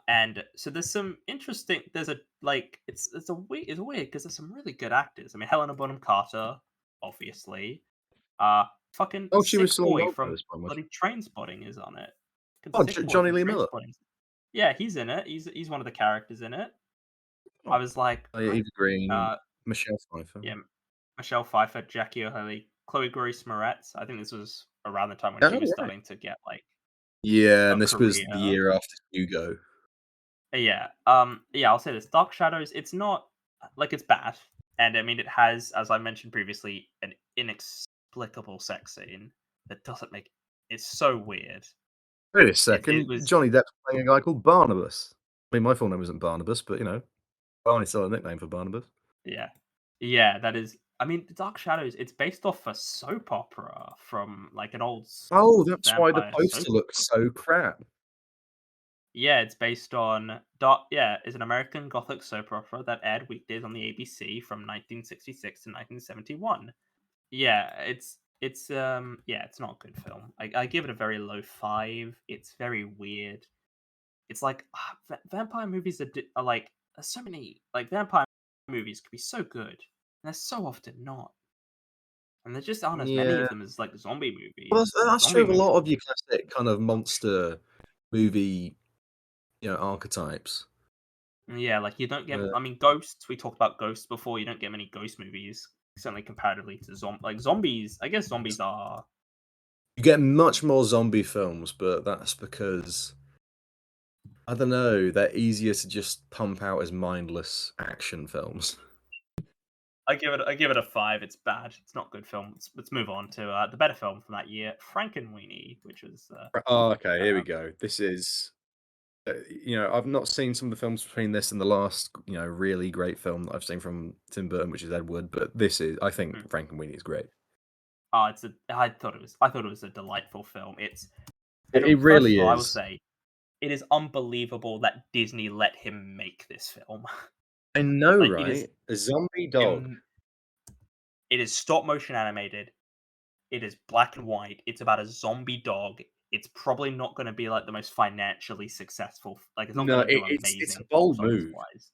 And so there's some interesting. There's a like it's weird because there's some really good actors. I mean, Helena Bonham Carter, obviously. Fucking Oh, she was sick still on boy Gold by from this point, was she? bloody Trainspotting is on it. Fucking Oh, sick boy Johnny from Lee Miller. Trainspotting. Yeah, he's in it. He's one of the characters in it. I Oh, was like, what? Eva Green, Uh, Michelle Pfeiffer. yeah, Michelle Pfeiffer, Jackie O'Haley, Chloe Grace Moretz. I think this was around the time when she Oh, was right. starting to get like Yeah, a and this was career. the year after Hugo. Yeah. Yeah, I'll say this. Dark Shadows, it's not like it's bad. And I mean it has, as I mentioned previously, an inexplicable sex scene that doesn't make it's so weird. Wait a It second, was Johnny Depp's playing a guy called Barnabas. I mean, my full name isn't Barnabas, but, Barney's still a nickname for Barnabas. yeah. Yeah, that is I mean Dark Shadows, it's based off a soap opera from like an old Oh, that's why the vampire soap poster looks opera. so crap. Yeah, it's based on Dark yeah, is an American Gothic soap opera that aired weekdays on the ABC from 1966 to 1971. Yeah, yeah, it's not a good film. I give it a very low 5. It's very weird. It's like vampire movies are like there's so many like vampire movies could be so good, and they're so often not. And there just aren't as many Yeah. of them as like zombie Well, movies. that's Zombie true of a movies lot can of be your classic kind of monster movie, archetypes. yeah, like you don't get Uh, I mean Ghosts, we talked about Ghosts before, you don't get many ghost movies certainly comparatively to zombies. I guess zombies are you get much more zombie films, but that's because, I don't know, they're easier to just pump out as mindless action films. I give it a 5. It's bad. It's not a good film. Let's move on to the better film from that year, Frankenweenie, which was Oh, okay, here we uh, go. This is, I've not seen some of the films between this and the last, really great film that I've seen from Tim Burton, which is Ed Wood, but I hmm. think Frankenweenie is great. It's a I thought it was a delightful film. It First really of all, I will is. say it is unbelievable that Disney let him make this film. I know, like it is right? A zombie dog. im- it is stop motion animated. It is black and white. It's about a zombie dog. It's probably not going to be like the most financially successful. Like it's not No, going to do it's a amazing box bold office move, wise.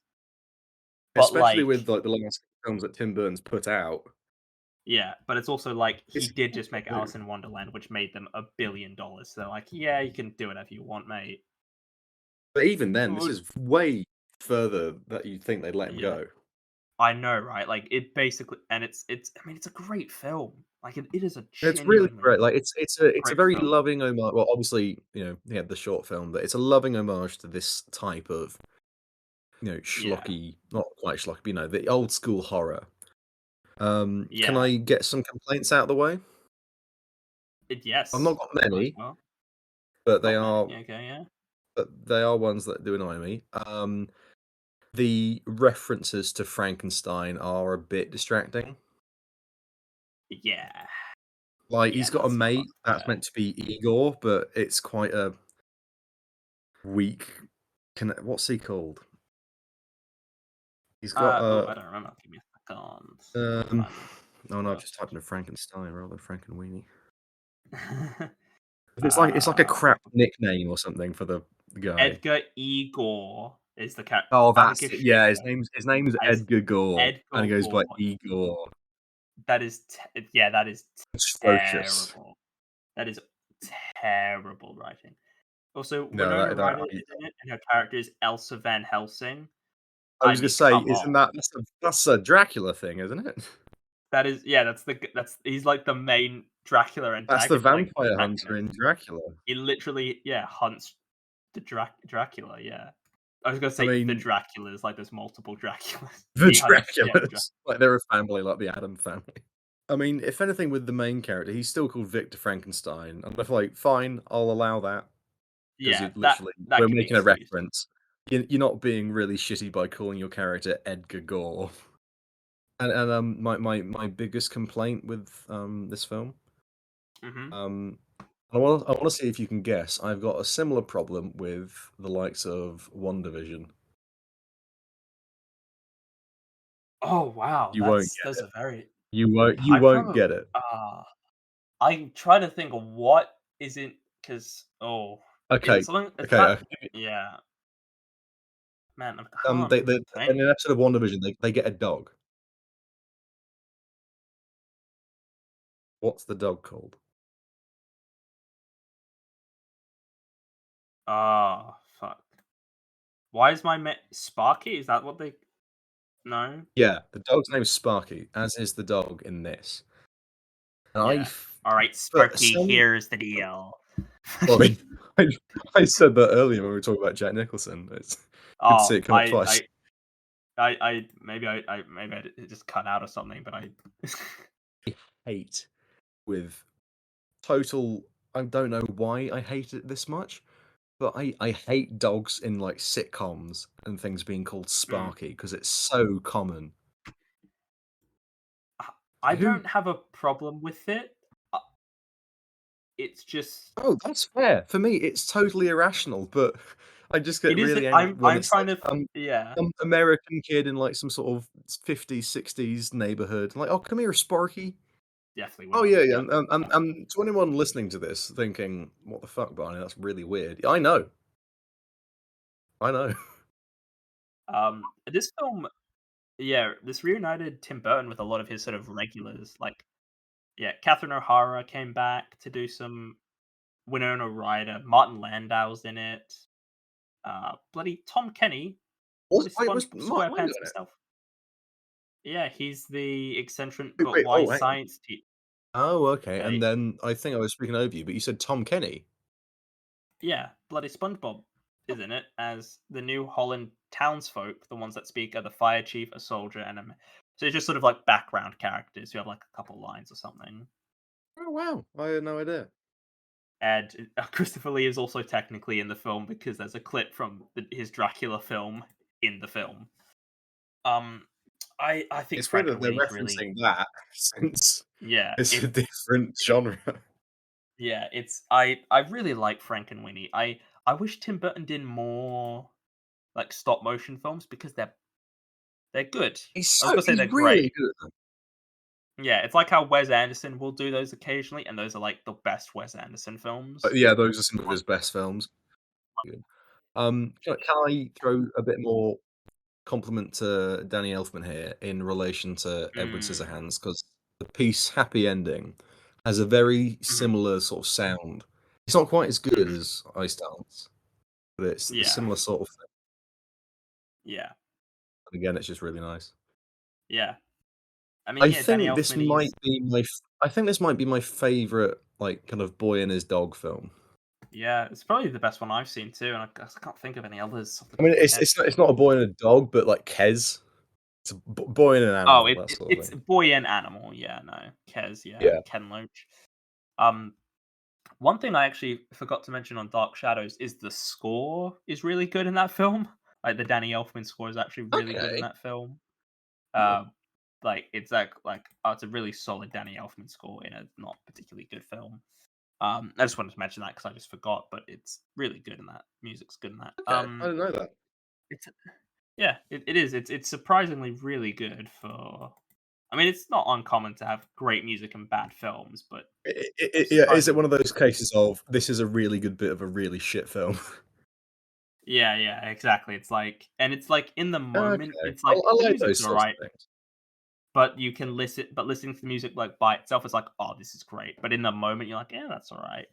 But especially like with, like, the last films that Tim Burton's put out. yeah, but it's also like he It's a did bold just make move. Alice in Wonderland, which made them $1 billion. So like, yeah, you can do whatever you want, mate. But even then, this Well, is way further that you'd think they'd let him yeah, go. I know, right? Like it basically, and it's. I mean, it's a great film. Like it is a And it's really genuinely great, like, it's a great very film. loving homage. Well, obviously, he had the short film, but it's a loving homage to this type of, Yeah, schlocky, not quite schlocky, but, the old school horror. Can yeah. I get some complaints out of the way? I've not Yes, got might as many, well. but they Not many. are Yeah, okay, yeah, ones that do annoy me. The references to Frankenstein are a bit distracting. yeah, Like, yeah. he's got a That's mate that's fair. meant to be Igor, but it's quite a weak what's he called? He's got Oh, a I don't remember. Give me a second. Let me um find them oh no, I've just typed first. in Frankenstein rather than Frankenweenie. It's like a uh, crap nickname or something for the guy. Edgar Igor is the cat. Oh, that's it. Yeah, Dankeschön his name's as Edgar Gore, and Edgar he goes by Gore. Igor. Yeah, that is Atrocious. terrible. That is terrible writing. Also, No, Winona that Ryder is in it, and her character is Elsa Van Helsing. I I was gonna mean, say, come isn't on. that's a Dracula thing, isn't it? That is yeah, that's he's like the main Dracula That's the vampire hunter antagonist. in Dracula. He literally, yeah, hunts the Dracula, yeah. I was gonna I say the mean, Draculas, like there's multiple Draculas. the He hunts, yeah, Draculas, like they're a family like the Adam family. I mean, if anything, with the main character, he's still called Victor Frankenstein. I'm just like, fine, I'll allow that because yeah, you're literally that we're can be making a excused. reference. You're not being really shitty by calling your character Edgar Gore. And my biggest complaint with this film, Mhm. um, I wanna see if you can guess. I've got a similar problem with the likes of WandaVision. Oh, wow, You won't that's get a very you won't I get it. probably. I'm trying to think of what isn't because is it Okay, something? It's okay. not. Yeah, man. I can't They in think. an episode of WandaVision, they get a dog. What's the dog called? Ah, fuck. Why is Sparky? Is that what they? No. Yeah, the dog's name is Sparky, as is the dog in this. And Yeah. All right, for Sparky. some Here's the deal. sorry, I I said that earlier when we were talking about Jack Nicholson. It's good to see Oh, it come up twice. maybe I just cut out or something, but I. Hate with total I don't know why I hate it this much, but I hate dogs in, like, sitcoms and things being called Mm. Sparky because it's so common. I Who don't have a problem with it. Uh, It's just Oh, that's fair. For me, it's totally irrational, but I just get it is. really angry when I'm it's trying like to. Yeah, some American kid in, like, some sort of 50s, 60s neighborhood, like, "Oh, come here, Sparky." definitely Oh, wouldn't. yeah, yeah, Yep. to anyone listening to this thinking, "What the fuck, Barney? That's really weird." I know. I know. This film, yeah, this reunited Tim Burton with a lot of his sort of regulars. Like, yeah, Catherine O'Hara came back to do some. Winona Ryder, Martin Landau's in it. Bloody Tom Kenny, bloody Was SpongeBob Martin Landau SquarePants in it? himself. Yeah, he's the eccentric Wait, but wait, wise oh, hang on. science teacher. Oh, okay, Uh, and then I think I was speaking over you, but you said Tom Kenny. yeah, bloody SpongeBob is in it as the New Holland townsfolk. The ones that speak are the fire chief, a soldier, and so it's just sort of like background characters who have like a couple lines or something. Oh, wow. I had no idea. And Christopher Lee is also technically in the film because there's a clip from his Dracula film in the film. Um, I think It's weird that they're Frankenweenie's really referencing that since yeah it's it a different genre. yeah it's I really like Frankenweenie. I wish Tim Burton did more like stop motion films because they're good. I was gonna say He's they're really great. good at them. Yeah, it's like how Wes Anderson will do those occasionally, and those are like the best Wes Anderson films. But yeah, those are some of Like, his best films. Good. Can I throw a bit more compliment to Danny Elfman here in relation to Edward mm, Scissorhands? Because the piece Happy Ending has a very mhm, similar sort of sound. It's not quite as good as Ice Dance, but it's a yeah, similar sort of thing. yeah, And again, it's just really nice. yeah. I mean, I yeah, Danny think this Elfman. might be my I think this might be my favorite, like, kind of boy and his dog film. Yeah, it's probably the best one I've seen too, and I can't think of any others off the I top mean, of my head. it's not a boy and a dog, but like Kez. It's a boy and an Oh, animal, that sort of it's thing. Boy and Animal. Yeah, no, Kez. Yeah, Yeah. Ken Loach. Um, One thing I actually forgot to mention on Dark Shadows is the score is really good in that film. Like the Danny Elfman score is actually really good in Okay. that film. Cool. Uh, it's a really solid Danny Elfman score in a not particularly good film. I just wanted to mention that because I just forgot, but it's really good in that. Music's good in that. Okay, I didn't know that. It's yeah, it is. It's surprisingly really good for. I mean, it's not uncommon to have great music and bad films, but Yeah, is it one surprisingly of those cases of, this is a really good bit of a really shit film? yeah, yeah, exactly. It's like in the moment, Okay. it's like I the like music's those sorts alright, of things. but listening to the music like by itself is like, oh, this is great. But in the moment, you're like, yeah, that's all right.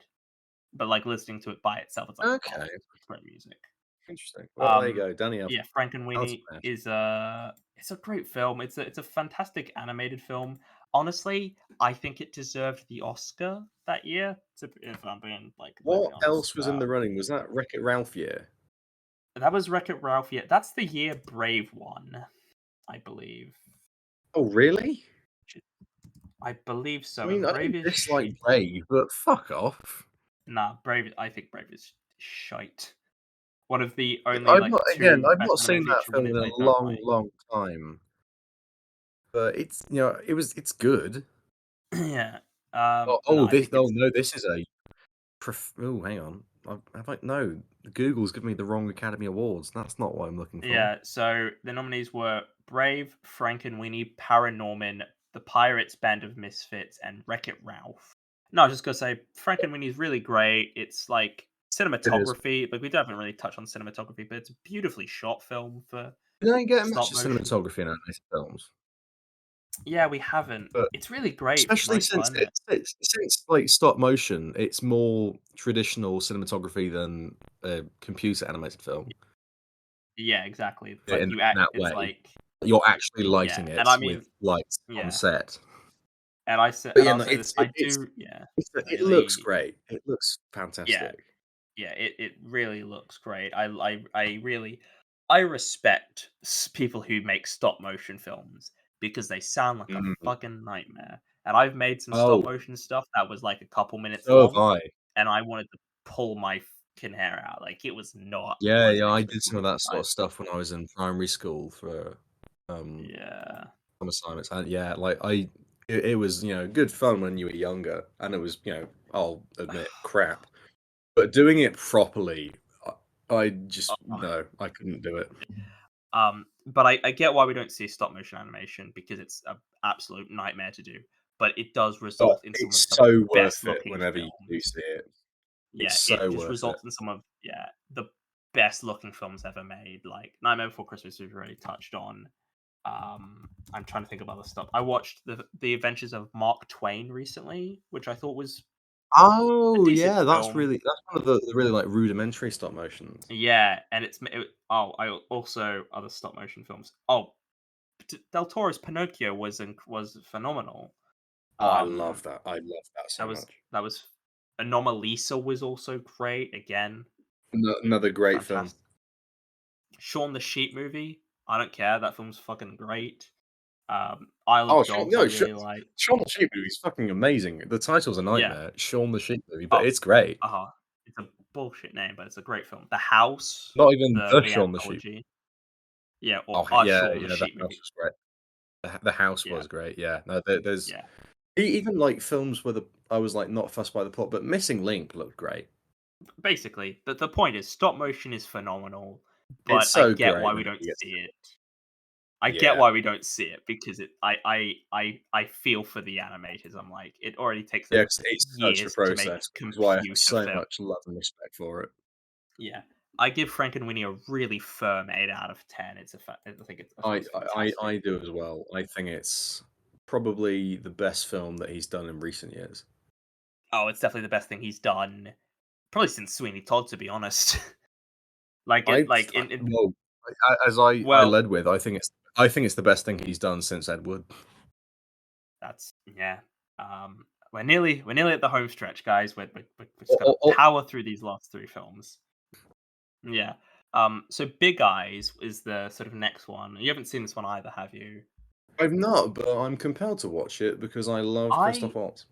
But like listening to it by itself, it's like, oh, Okay, it's great music. interesting. Well, there you Um, go, Danny Elfman. yeah, Sounds Frankenweenie smash. is it's a great film. It's a fantastic animated film. Honestly, I think it deserved the Oscar that year. If I'm being like completely What honest, else was in the running? Was that Wreck-It Ralph year? that was Wreck-It Ralph. Yeah, that's the year Brave won, I believe. Oh, really? I believe I so. mean, And I Brave don't is dislike shit. Brave, but fuck off. Nah, Brave. I think Brave is shite. One of the only like two I've best not seen animated that feature film winners in a I don't long, like. long time, but it's good. Yeah. No, Oh, I think it's no, this is a oh, hang on. Have I no, Google's given me the wrong Academy Awards. That's not what I'm looking for. yeah. So the nominees were Brave, Frankenweenie, Paranorman, The Pirates Band of Misfits, and Wreck It Ralph. No, I was just gonna say Frankenweenie's really great. It's like It is. cinematography, like we haven't really touched on cinematography, but it's a beautifully shot film for You don't get much stop of motion. cinematography in animated films, Yeah, we haven't. but It's really great for the especially most part, since isn't it? like stop motion, it's more traditional cinematography than a computer animated film Yeah, exactly. It's like in you act. that It's way. like You're actually yeah, lighting and it I with mean lights on yeah, set. and I said, But and yeah, I'll no, say this: I do, yeah, it looks really, great. It looks yeah, fantastic. yeah. It really looks great. I really, I respect people who make stop motion films because they sound like a Mm. fucking nightmare. And I've made some stop Oh, motion stuff that was like a couple minutes so have long, I. and I wanted to pull my fucking hair out. Like it was not Yeah, pleasant yeah, I did experience some of watching that sort guys. of stuff when I was in primary school for, Yeah. some assignments, and yeah, like, it was, good fun when you were younger, and it was, I'll admit, crap. But doing it properly, I just no, I couldn't do it. But I get why we don't see stop motion animation because it's an absolute nightmare to do. But it does But result in some of it's the so worth best it looking whenever you do films. see it. It's Yeah, it so just worth it. results in some of the best looking films ever made. Like Nightmare Before Christmas we've already touched on. I'm trying to think of other stuff. I watched the Adventures of Mark Twain recently, which I thought was a Oh, decent yeah, film. that's one of the really, like, rudimentary stop motions. Yeah, and oh, I also other stop motion films. Oh, Del Toro's Pinocchio was phenomenal. Oh, I love Um, that. I love that that so was much. that was Anomalisa was also great. Again, Another great film. fantastic. Shaun the Sheep movie. I don't care. That film's fucking great. Isle Oh, of Dogs. I really like. Shaun the Sheep movie is fucking amazing. The title's a Yeah. nightmare, Shaun the Sheep movie, but Oh. it's great. It's a bullshit name, but it's a great film. The House. Not even The the the Shaun the Sheep. anthology. Yeah, or Oh, a yeah, Shaun the yeah, the Sheep house movie. was great. The house Yeah. was great, yeah. No, there's Yeah. even, like, films where I was, like, not fussed by the plot, but Missing Link looked great. Basically, the point is stop motion is phenomenal, It's but I so get great why we whenever don't you get see to it. I get yeah. why we don't see it because I feel for the animators. I'm like, it already takes Yeah, them 'cause it's such a years to make process, which is why I have computer so film. much love and respect for it. Yeah, I give Frankenweenie a really firm 8 out of 10. I think I thought it's fantastic. I do as well. I think it's probably the best film that he's done in recent years. Oh, it's definitely the best thing he's done probably since Sweeney Todd, to be honest. Like in Well, as I well, led with, I think it's the best thing he's done since Ed Wood. that's yeah. We're nearly at the home stretch, guys. We just Or, gotta or, power through these last three films. Yeah. So Big Eyes is the sort of next one. You haven't seen this one either, have you? I've not, but I'm compelled to watch it because I love Christoph I Waltz.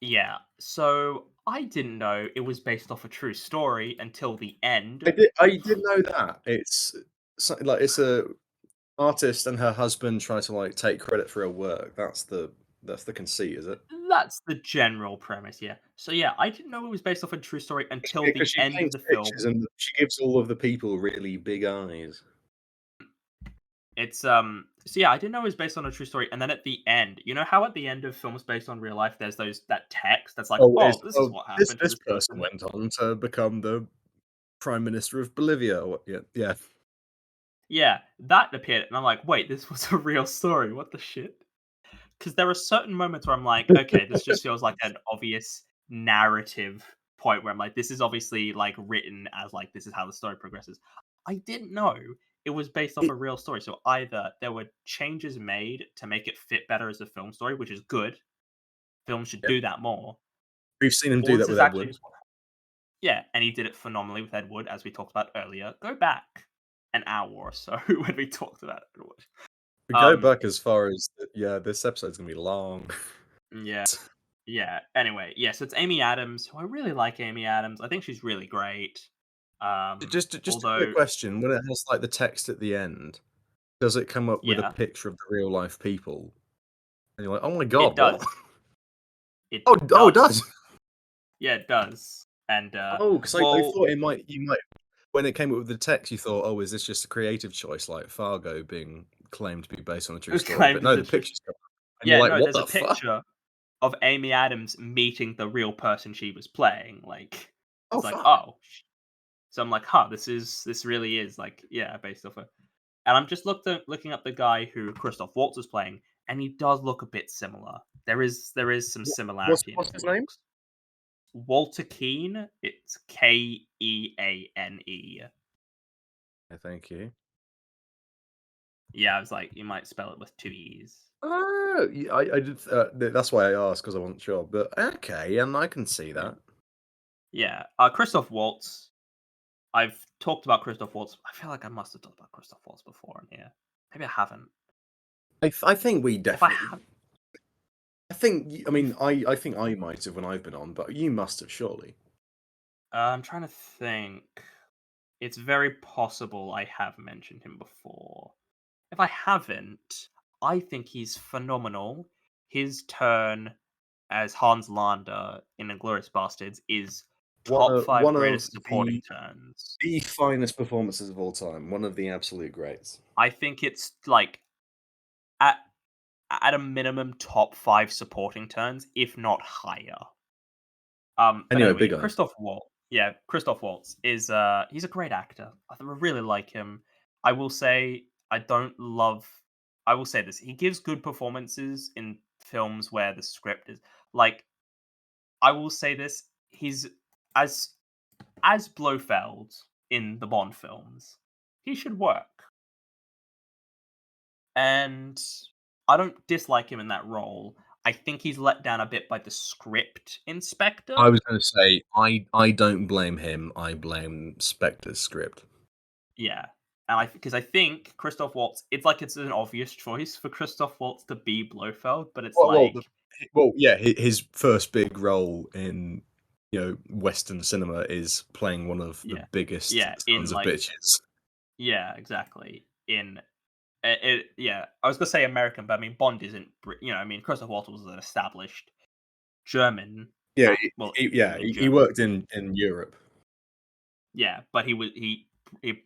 yeah. So I didn't know it was based off a true story until the end. I did know that. It's a artist and her husband try to, like, take credit for her work. That's the conceit, is it? That's the general premise, yeah. So yeah, I didn't know it was based off a true story until Because the she end of paints the pictures film. and she gives all of the people really big eyes. It's so yeah, I didn't know it was based on a true story. And then at the end, you know how at the end of films based on real life, there's that text that's like, Oh, oh, this is what happened to this this person person. went on to become the Prime Minister of Bolivia or what, yeah, yeah. Yeah, that appeared, and I'm like, wait, this was a real story. What the shit? Because there are certain moments where I'm like, okay, this just feels like an obvious narrative point where I'm like, this is obviously like written as like this is how the story progresses. I didn't know it was based off It a real story. So either there were changes made to make it fit better as a film story, which is good. Films should yeah, do that more. we've seen him Or do this that with is Ed actually Wood. just yeah, and he did it phenomenally with Ed Wood, as we talked about earlier. Go back an hour or so when we talked about Ed Wood. We go Um, back as far as yeah, this episode's gonna be long. yeah. Yeah. Anyway, yeah, so it's Amy Adams, who I really like Amy Adams. I think she's really great. Just a quick Although question, when it has, like, the text at the end, does it come up with a yeah, picture of the real life people? And you're like, "Oh my it god, what?" does. It Oh, it does? does. Yeah, it does. And Oh, 'cause I well, thought you might when it came up with the text, you thought, "Oh, is this just a creative choice like Fargo being claimed to be based on a true story?" But claimed as no, a the true pictures come up, and you're yeah, like, no, "What there's a the fuck?" picture. of Amy Adams meeting the real person she was playing. Like, Oh it's like, fuck. oh, so I'm like, huh, this really is like, yeah, based off of. And I'm just looking up the guy who Christoph Waltz is playing, and he does look a bit similar. There is some similarity in What's his his name? looks. Walter Keane, it's Keane. Thank you. Yeah, I was like, you might spell it with two e's. Oh, I did. That's why I asked because I wasn't sure. But okay, and I can see Yeah, that. yeah. Christoph Waltz. I've talked about Christoph Waltz. I feel like I must have talked about Christoph Waltz before in here. Maybe I haven't. I think we If I definitely. have, I think. I if mean, I think I might have when I've been on, but you must have surely. I'm trying to think. It's very possible I have mentioned him before. If I haven't, I think he's phenomenal. His turn as Hans Lander in Inglourious Bastards is top five One of greatest supporting turns. the finest performances of all time. One of the absolute greats. I think it's like at at a minimum top five supporting turns, if not higher. But Anyway, anyway, big eye. Christoph Waltz is he's a great actor. I really like him. I will say I don't love I will say this. He gives good performances in films where the script is like I will say this, he's as as Blofeld in the Bond films. He should work. And I don't dislike him in that role. I think he's let down a bit by the script I inspector. was going to say I don't blame him. I blame Spectre's script. Yeah. And because I think Christoph Waltz, it's like it's an obvious choice for Christoph Waltz to be Blofeld, but it's Well, like, yeah, his first big role in Western cinema is playing one of the yeah, biggest yeah, in sons of like, bitches. yeah, exactly. Yeah, I was gonna say American, but I mean Bond isn't, I mean Christoph Waltz was an established German Yeah, act. Well, in he German, worked in Europe. yeah, but he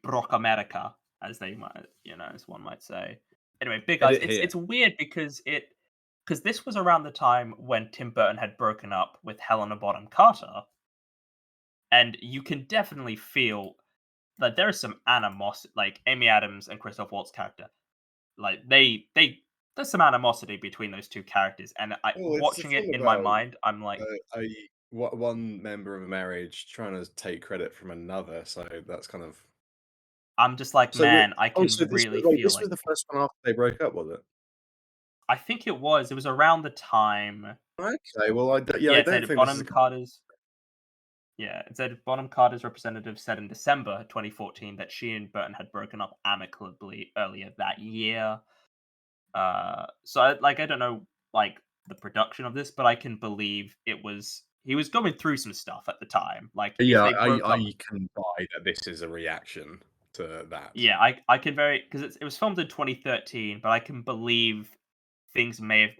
broke America, as they might, as one might say. Anyway, Big Eyes. Edit It's here. it's weird because this was around the time when Tim Burton had broken up with Helena Bonham Carter, and you can definitely feel that there is some animosity, like Amy Adams and Christoph Waltz character, like there's some animosity between those two characters, and I Well, it's the watching it thing in my about mind, I'm like, one member of a marriage trying to take credit from another. So that's kind of I'm just like, so. man, I Oh, can so really feel this was like the first one after they broke up, was it? I think it was around the time. Okay, well, Yeah, I it don't said think this is. Bonham Carter's representative said in December 2014 that she and Burton had broken up amicably earlier that year. So I don't know like the production of this, but I can believe he was going through some stuff at the time. Like if Yeah, they broke up, I can buy that this is a reaction to that. yeah, I can very because it was filmed in 2013, but I can believe things may have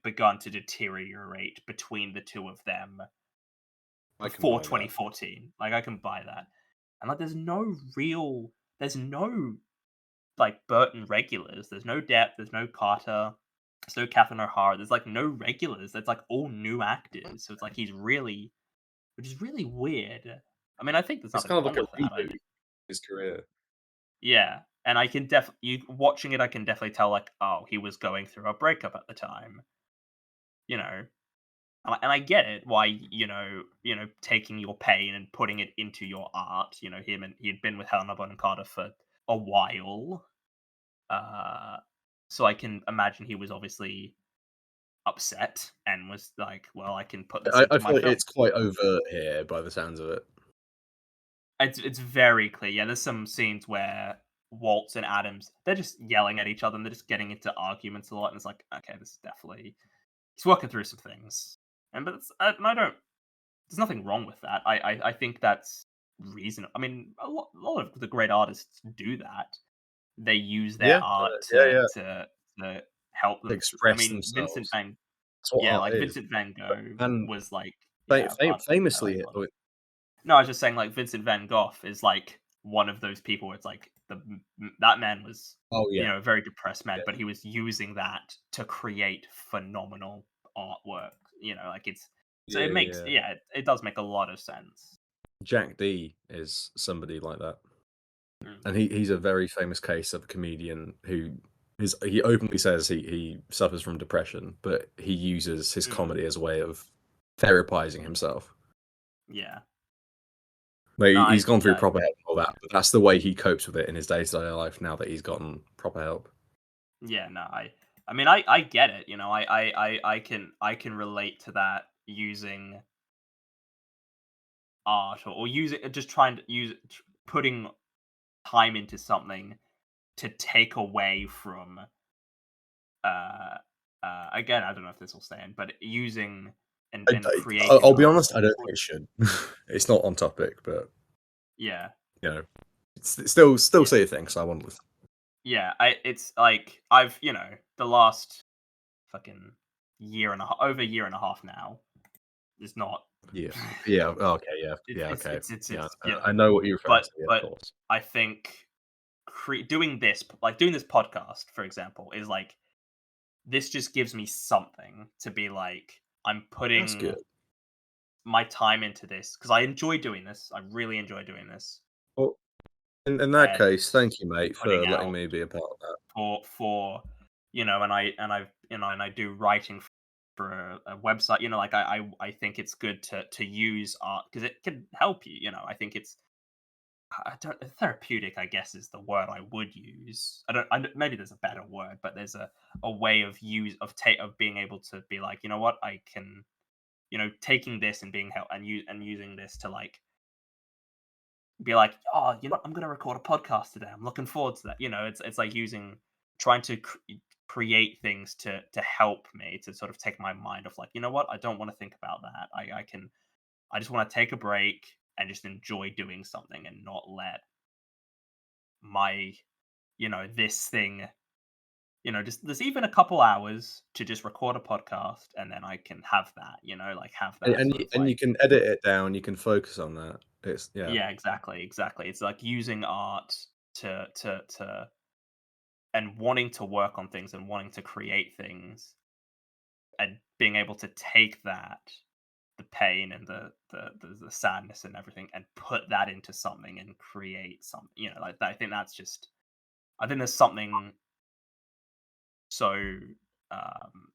begun to deteriorate between the two of them I can before buy that. 2014. Like I can buy that. And like there's no like Burton regulars. There's no Depp, there's no Carter, there's no Catherine O'Hara. There's like no regulars. It's like all new actors. So it's like which is really weird. I mean, I think there's It's nothing kind of like wrong a with that. reboot of his career. Yeah, and I can you watching it, I can definitely tell like, oh, he was going through a breakup at the time. You know, and I get it why taking your pain and putting it into your art. Him and he had been with Helena Bonham Carter for a while, uh, so I can imagine he was obviously upset and was like, "Well, I can put this I into my feel like film." it's quite overt here by the sounds of it. It's very clear. Yeah, there's some scenes where Waltz and Adams they're just yelling at each other and they're just getting into arguments a lot, and it's like, okay, this is definitely he's working through some things, and I don't there's nothing wrong with that. I think that's reasonable. I mean, a lot of the great artists do that. They use their Yeah, art yeah, yeah. to help To them. I express mean, themselves. That's what art Like is. Vincent Van Gogh And was like, yeah, I like famously, art. No, I was just saying like Vincent Van Gogh is like one of those people where it's like that man was oh yeah, a very depressed man, yeah. but he was using that to create phenomenal artwork. like it's so Yeah, it makes yeah. it does make a lot of sense. Jack D is somebody like that, Mm, and he's a very famous case of a comedian who he openly says he suffers from depression, but he uses his mm, comedy as a way of therapizing himself. yeah. Like, No, he's gone through yeah, proper help and all that, but that's the way he copes with it in his day-to-day life now that he's gotten proper help. yeah, no, I mean, I get it, I can relate to that using art or using just trying to putting time into something to take away from, uh, again, I don't know if this will stay in, but using and I'll creating be art honest, I don't or think it should. It's not on topic, but, yeah, you know, it's still yeah, say a thing, so I want to listen. yeah, it's like, I've, the last fucking year and a half over a year and a half now is not Yeah. Yeah, okay, yeah, it's yeah, it's okay. it's it's Yeah, it's, I know what you're referring to, yeah, of but course. I think doing this podcast, for example, is like this just gives me something to be like, I'm That's putting good. my time into this because I enjoy doing this. I really enjoy doing this Well, in that and case, thank you, mate, putting for letting out me be a part of that. for and I do writing for a website. Like I think it's good to use art because it can help you. I think it's I don't therapeutic, I guess, is the word I would use. Maybe there's a better word, but there's a way of of being able to be like, you know what, I can, taking this and being help and using this to like be like, oh, I'm gonna record a podcast today. I'm looking forward to that. It's like trying to create things to help me to sort of take my mind off like, you know what, I don't want to think about that. I just want to take a break and just enjoy doing something and not let my this thing, just there's even a couple hours to just record a podcast and then I can have that, like have that sort of And like you can edit it down, you can focus on that. It's yeah. yeah, exactly. It's like using art to and wanting to work on things and wanting to create things and being able to take that the pain and the sadness and everything and put that into something and create something, like that. I think there's something so um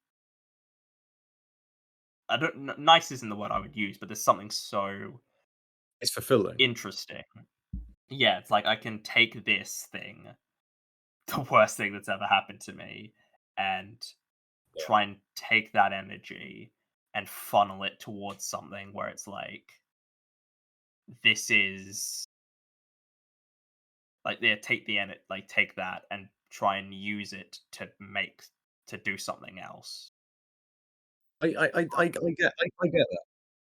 I don't nice isn't the word I would use, but there's something so It's fulfilling. interesting. Yeah, it's like I can take this thing, the worst thing that's ever happened to me, and Yeah. try and take that energy and funnel it towards something where it's like this is like yeah, take the like take that and try and use it to do something else. I get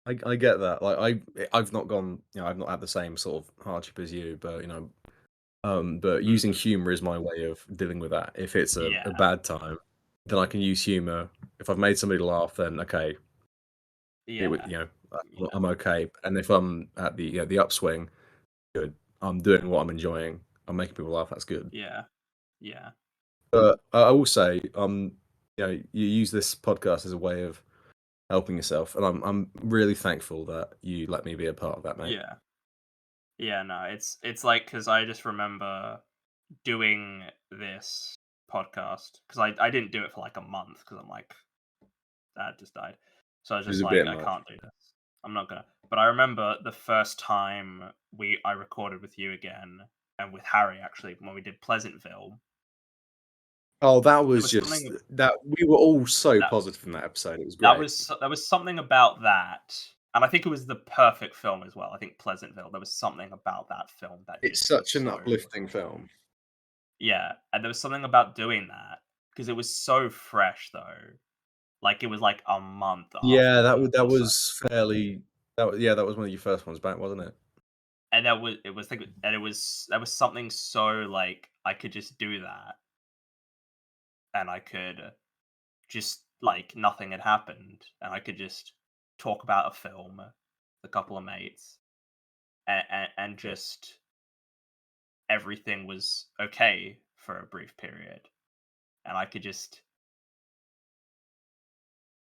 that. I get that. Like, I've not gone I've not had the same sort of hardship as you, but, but using Mhm. humor is my way of dealing with that. If it's a Yeah, bad time, then I can use humor. If I've made somebody laugh, then okay, it would yeah, yeah, I'm okay. And if I'm at the upswing, good. I'm doing what I'm enjoying. I'm making people laugh. That's good. yeah, yeah, But I will say, you use this podcast as a way of helping yourself, and I'm really thankful that you let me be a part of that, mate. yeah. Yeah, no, it's like because I just remember doing this podcast because I didn't do it for like a month because I'm like dad just died, so I was It was just a like bit I much. can't do this. I'm not gonna. But I remember the first time I recorded with you again and with Harry actually when we did Pleasantville. Oh, that There was was just something that we were all so that positive in that episode. It was that great. was there was something about that, and I think it was the perfect film as well. I think Pleasantville. There was something about that film that It's just was such an so uplifting film. yeah, and there was something about doing that because it was so fresh though. Like it was like a month Yeah, after that or so, was fairly that was yeah, that was one of your first ones back, wasn't it? and that was something so like I could just do that, and I could just like nothing had happened, and I could just talk about a film, with a couple of mates, and Yeah. just everything was okay for a brief period, and I could just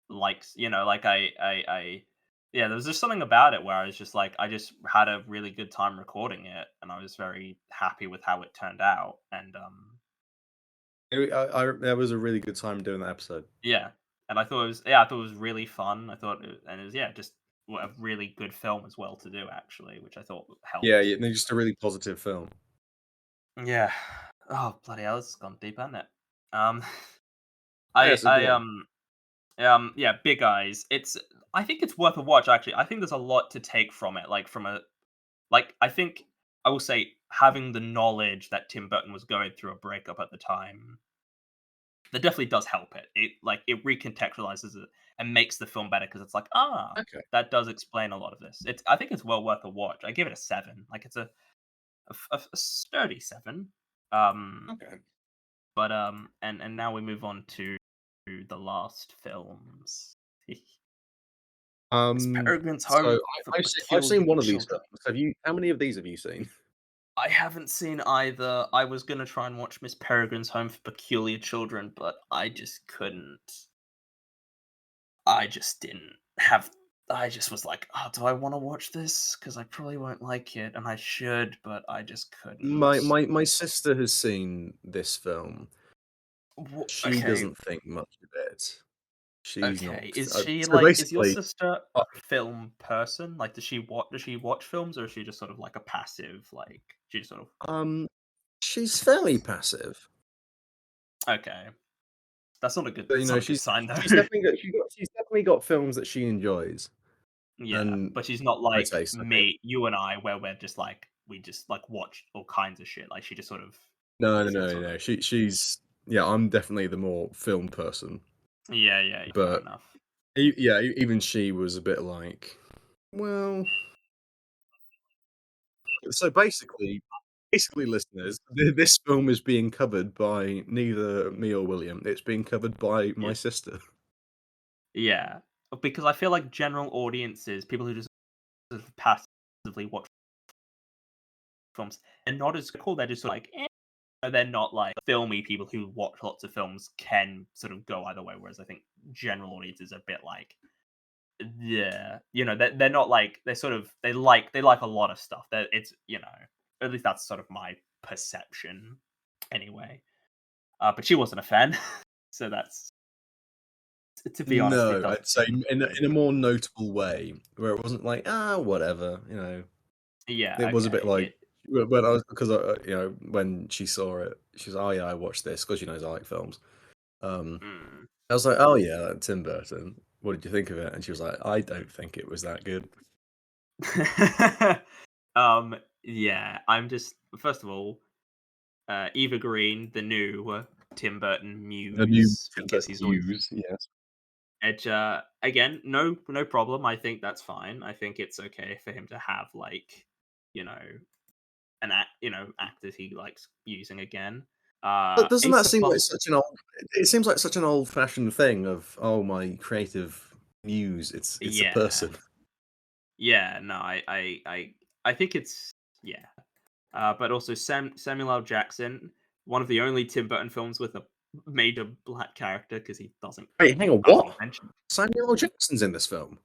likes, like yeah, there was just something about it where I was just like, I just had a really good time recording it, and I was very happy with how it turned out, and That was a really good time doing that episode. yeah, and I thought it was really fun. I thought, and it was, yeah, just a really good film as well to do actually, which I thought Yeah, helped. yeah, no, just a really positive film. Yeah. Oh bloody hell, it's gone deep, hasn't it? Um, Yeah, I so I go on. yeah, Big Eyes. I think it's worth a watch actually. I think there's a lot to take from it, like from a I think I will say having the knowledge that Tim Burton was going through a breakup at the time, that definitely does help it. It recontextualizes it and makes the film better because it's like, Okay, that does explain a lot of this. I think it's well worth a watch. I give it a 7. Like it's a sturdy 7. Um okay. and now we move on to the last films. Miss Peregrine's So Home for I've seen Peculiar one of these Children. films. Have you how many of these have you seen? I haven't seen either. I was gonna try and watch Miss Peregrine's Home for Peculiar Children, but I just couldn't. I just didn't have. I just was like, oh, do I want to watch this? Because I probably won't like it, and I should, but I just My couldn't. my my sister has seen this film. She Okay, doesn't think much of it. She's okay. not Is she so like? Is your basically, sister uh, a film person? Like, does she watch films, or is she just sort of like a passive? Like, she just sort of um, she's fairly passive. okay. That's not a good. But, That's not a good sign she's though. definitely got films that she enjoys, Yeah, and but she's not my like taste, I think. me, you and I, where we're just like we just like watch all kinds of shit. Like she just sort of No, no, is in no, sort of no. She's yeah. I'm definitely the more film person, yeah, yeah, fair but enough. even she was a bit like, well. So basically, listeners, this film is being covered by neither me or William. It's being covered by Yeah, my sister. yeah, because I feel like general audiences, people who just sort of passively watch films, and not as cool. They're just sort of like, they're not like filmy people who watch lots of films can sort of go either way. Whereas I think general audiences are a bit like yeah, they're not like they like a lot of stuff. That it's at least that's sort of my perception anyway. But she wasn't a fan, so that's to be honest, it No, doesn't I'd say really. in a more notable way, where it wasn't like, whatever, Yeah, It was a bit okay. like when I was because when she saw it, she was, "Oh yeah, I watched this," because she knows I like films. Um, Mm. I was like, "Oh yeah, Tim Burton. What did you think of it?" And she was like, "I don't think it was that good." Yeah, I'm just first of all, Eva Green, the new Tim Burton The new muse, Tim because Burton he's always news, yes. again, no problem. I think that's fine. I think it's okay for him to have like, you know, actors he likes using again. But doesn't that Asa seem like Butler. such an old it seems like such an old-fashioned thing of, "Oh, my creative muse, it's a Yeah, person." yeah. No, I think it's yeah. But also Samuel L. Jackson, one of the only Tim Burton films with a major black character because he doesn't. Wait, hang on, I don't think what? he's mentioned. Samuel L. Jackson's in this film?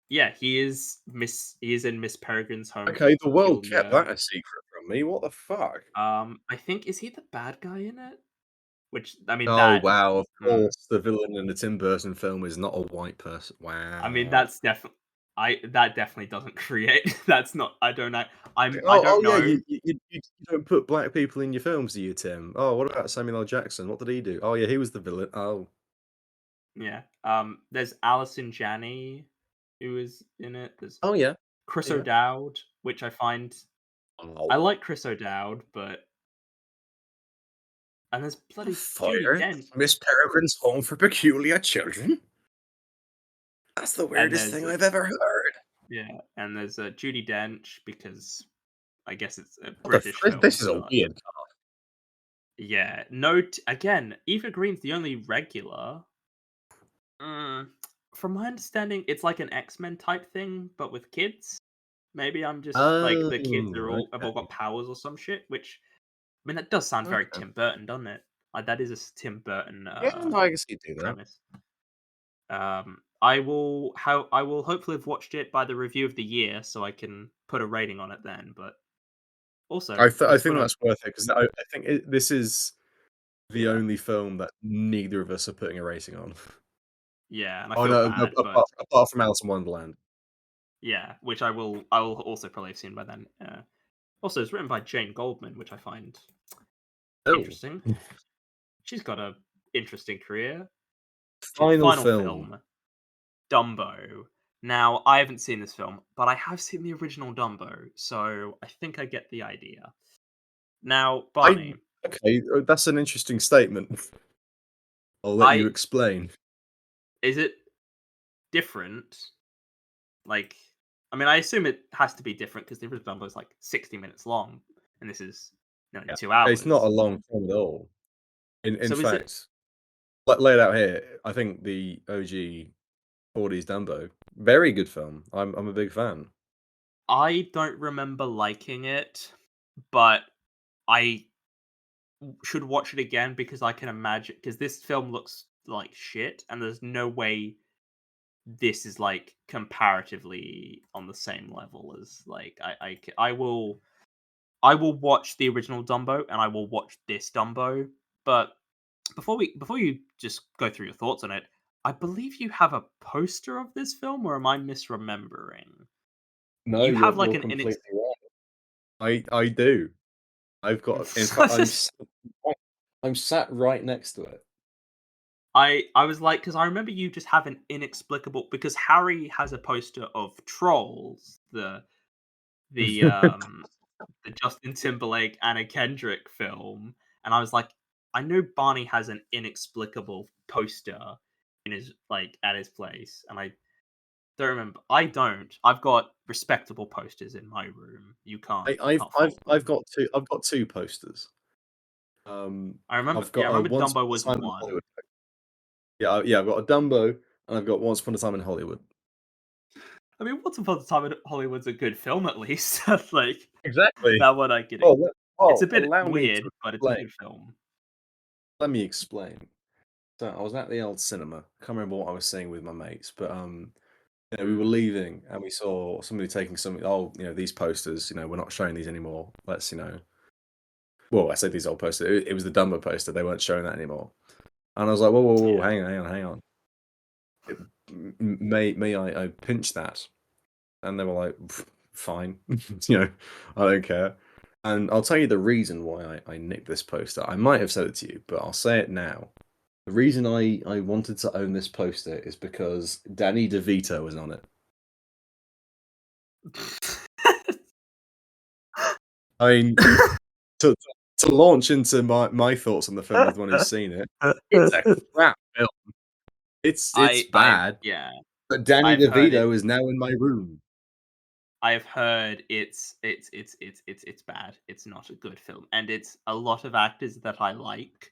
Yeah, he is Miss. He is in Miss Peregrine's Home for Okay, the world kept Peculiar. that a secret from me, what the fuck? I think is he the bad guy in it? Which I mean Oh, that. wow, of Mm, course, the villain in a Tim Burton film is not a white person. I mean Wow. that's definitely. That definitely doesn't create. That's not. I don't know. I Oh, don't yeah, know. you don't put black people in your films, do you, Tim? Oh, what about Samuel L. Jackson? What did he do? Oh, yeah, he was the villain. Oh. Yeah. There's Alison Janney who is in it. There's Oh, yeah. Chris Yeah. O'Dowd, which Oh. I like Chris O'Dowd, but and there's You're bloody Judy fired. Dent, Miss Peregrine's Home for Peculiar Children? That's the and weirdest there's thing I've ever heard. yeah, and there's Judy Dench because I guess it's a What the British this film, is a so weird yeah. Note again, Eva Green's the only regular. Mm, from my understanding, it's like an X-Men type thing, but with kids. Maybe I'm just like the kids are Oh, all have all okay. got powers or some shit, which I mean that does sound very Okay. Tim Burton, doesn't it? Like that is a Tim Burton Yeah, no, I guess you do that. premise. I will hopefully have watched it by the review of the year, so I can put a rating on it then. But also, I let's think put a that's worth it because I think this is the yeah, only film that neither of us are putting a rating on. yeah, and I Oh, feel no, bad, but apart from Alice in Wonderland. yeah, which I will also probably have seen by then. Also, it's written by Jane Goldman, which I find Oh, interesting. She's got a interesting career. final Final film. film, Dumbo. Now, I haven't seen this film, but I have seen the original Dumbo, so I think I get the idea. Now, I Barney, Okay, that's an interesting statement. I'll let you I explain. is it different? Like, I mean, I assume it has to be different because the original Dumbo is like 60 minutes long, and this is nearly Yeah. two It's not a hours. long film at all. In So is it? fact, lay it out here, I think the OG 40s Dumbo, very good film. I'm a big fan. I don't remember liking it, but I should watch it again because I can imagine because this film looks like shit, and there's no way this is like comparatively on the same level as like I will watch the original Dumbo and I will watch this Dumbo. But before you just go through your thoughts on it, I believe you have a poster of this film, or am I misremembering? No, You have like you're an inex. completely right. I do. I've got in fact, I'm sat right next to it. I was like, because I remember you just have an inexplicable because Harry has a poster of Trolls, the the Justin Timberlake Anna Kendrick film, and I was like, I know Barney has an inexplicable poster in his like at his place, and I don't remember. I don't. I've got respectable posters in my room. You can't fault them. I've got 2 posters. I remember. I've Yeah, I got a remember Once Dumbo Upon was a Time in one. Hollywood. Yeah, I've got a Dumbo and I've got Once Upon a Time in Hollywood. I mean, Once Upon a Time in Hollywood's a good film, at least. Like Exactly. that one, I get it. Oh, It's a bit allow me to weird, but it's a explain. good film. Let me explain. So I was at the old cinema. Can't remember what I was seeing with my mates, but we were Mm, leaving and we saw somebody taking some. Oh, these posters. We're not showing these anymore. Let's. Well, I said these old posters. It was the Dumbo poster. They weren't showing that anymore. And I was like, whoa, whoa, whoa, yeah. hang on. May I pinch that? And they were like, fine. I don't care. And I'll tell you the reason why I nicked this poster. I might have said it to you, but I'll say it now. The reason I wanted to own this poster is because Danny DeVito was on it. I mean, to to launch into my thoughts on the film as the one who's seen it, it's a crap film. It's I bad, yeah. but Danny I've heard it. DeVito is now in my room. I've heard it's bad. It's not a good film, and it's a lot of actors that I like,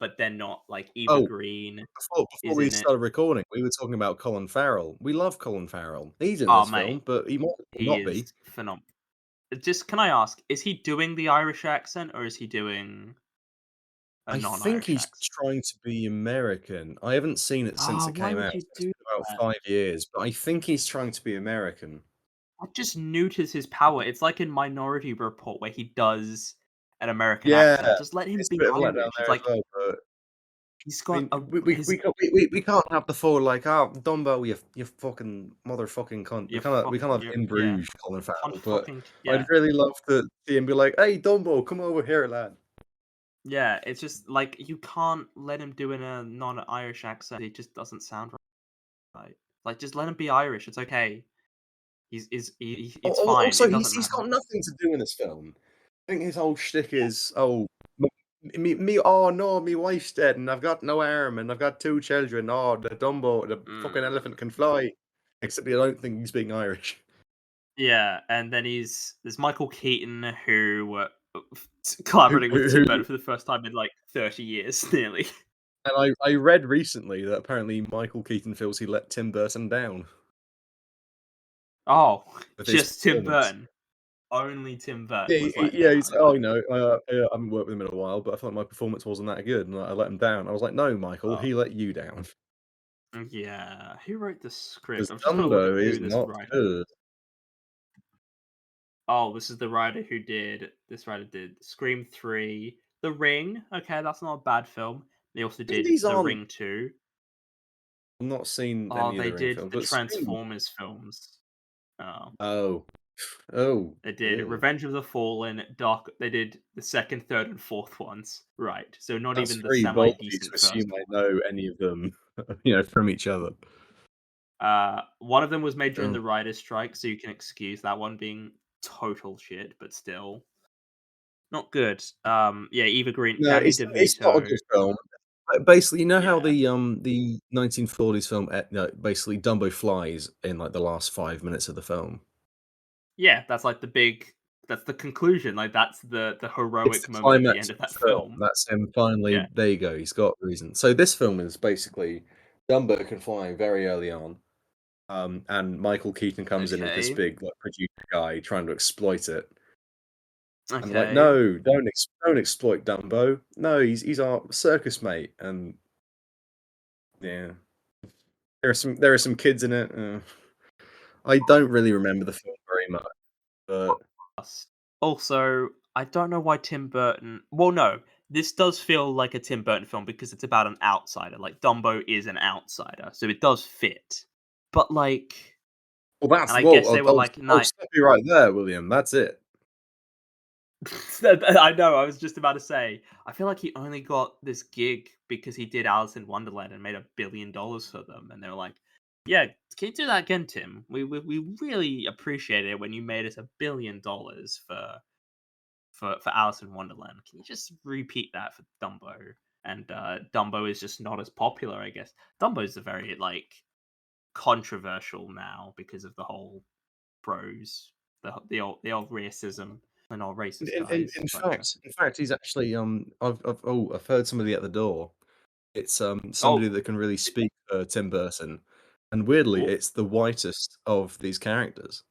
but they're not like Eva Oh, Green before is we in it. started recording, we were talking about Colin Farrell. We love Colin Farrell. He's in Oh this mate, film, but he might he not is be. phenomenal. Just can I ask, is he doing the Irish accent or is he doing a I think non-Irish he's accent? trying to be American. I haven't seen it since Ah, it why came would out. you It's do been about that? 5 years, but I think he's trying to be American. That just neuters his power. It's like in Minority Report where he does an American Yeah, accent. Just let him it's a be bit of a letdown Irish. It's there as like well, but he's I got mean, a his we can't have the full like, "Oh, Dumbo, you fucking motherfucking cunt." you We fuck can't have you in yeah. Bruges Colin Cunt Farrell, but fucking I'd yeah. really love to see him be like, "Hey, Dumbo, come over here, lad." Yeah, it's just like you can't let him do in a non-Irish accent. It just doesn't sound right. Like just let him be Irish. It's okay. It's fine. Also, It doesn't he's matter. got nothing to do in this film. I think his whole shtick is, "Oh, oh no, me wife's dead, and I've got no arm, and I've got 2 children. Oh, the fucking Mm. elephant can fly." Except I don't think he's speaking Irish. Yeah, and then there's Michael Keaton who collaborating with Tim Who Burton for the first time in like 30 years nearly. and I read recently that apparently Michael Keaton feels he let Tim Burton down Oh, with his just Tim performance. Burton. Only Tim Yeah, Burton was let yeah, he's down. like, "Oh, I haven't worked with him in a while, but I felt like my performance wasn't that good, and I let him down." I was like, "No, Michael, Oh, he let you down." Yeah, who wrote the script? Because I'm just gonna look at Dumbo who is this not writer. good. Oh, this is the writer who did. This writer did Scream 3, The Ring. Okay, that's not a bad film. They also I mean, did these The aren't. Ring 2. I've not seen Oh, any of they the Ring did films, the but Scream. Transformers films. Oh, Oh, oh, they did yeah. Revenge of the Fallen, Dark. They did the second, third, and fourth ones. Right. So not That's even the very semi ballsy to decent assume first I one. know any of them, from each other. One of them was made during Oh. the writers' strike, so you can excuse that one being total shit, but still not good. Yeah, Eva Green, No, Danny it's not a DeVito. good film. Basically, you know how Yeah, the 1940s film, no, basically Dumbo flies in like the last 5 minutes of the film. yeah, that's like the big. That's the conclusion. Like that's the It's heroic the moment at the climax end of of the that film. film. That's him finally. Yeah. There you go. He's got reason. So this film is basically Dumbo can fly very early on, and Michael Keaton comes in as this Okay. big like producer guy trying to exploit it. And like, Okay. no, don't exploit Dumbo. No, he's our circus mate. And yeah, there are some kids in it. I don't really remember the film very much, but Us. Also, I don't know why Tim Burton. Well, no, this does feel like a Tim Burton film because it's about an outsider. Like Dumbo is an outsider, so it does fit. But like, well, and that's I well, guess they were like, I'll "Night." stop you right there, William. That's it. I know. I was just about to say. I feel like he only got this gig because he did Alice in Wonderland and made $1 billion for them, and they were like, "Yeah, can you do that again, Tim? We really appreciate it when you made us $1 billion for Alice in Wonderland. Can you just repeat that for Dumbo?" And Dumbo is just not as popular, I guess. Dumbo's a very like controversial now because of the whole bros, the old racism and all In, racist in, in guys. in But fact, in fact, he's actually I've heard somebody at the door. It's somebody oh, that can really speak for Tim Burton, and weirdly, oh, it's the whitest of these characters.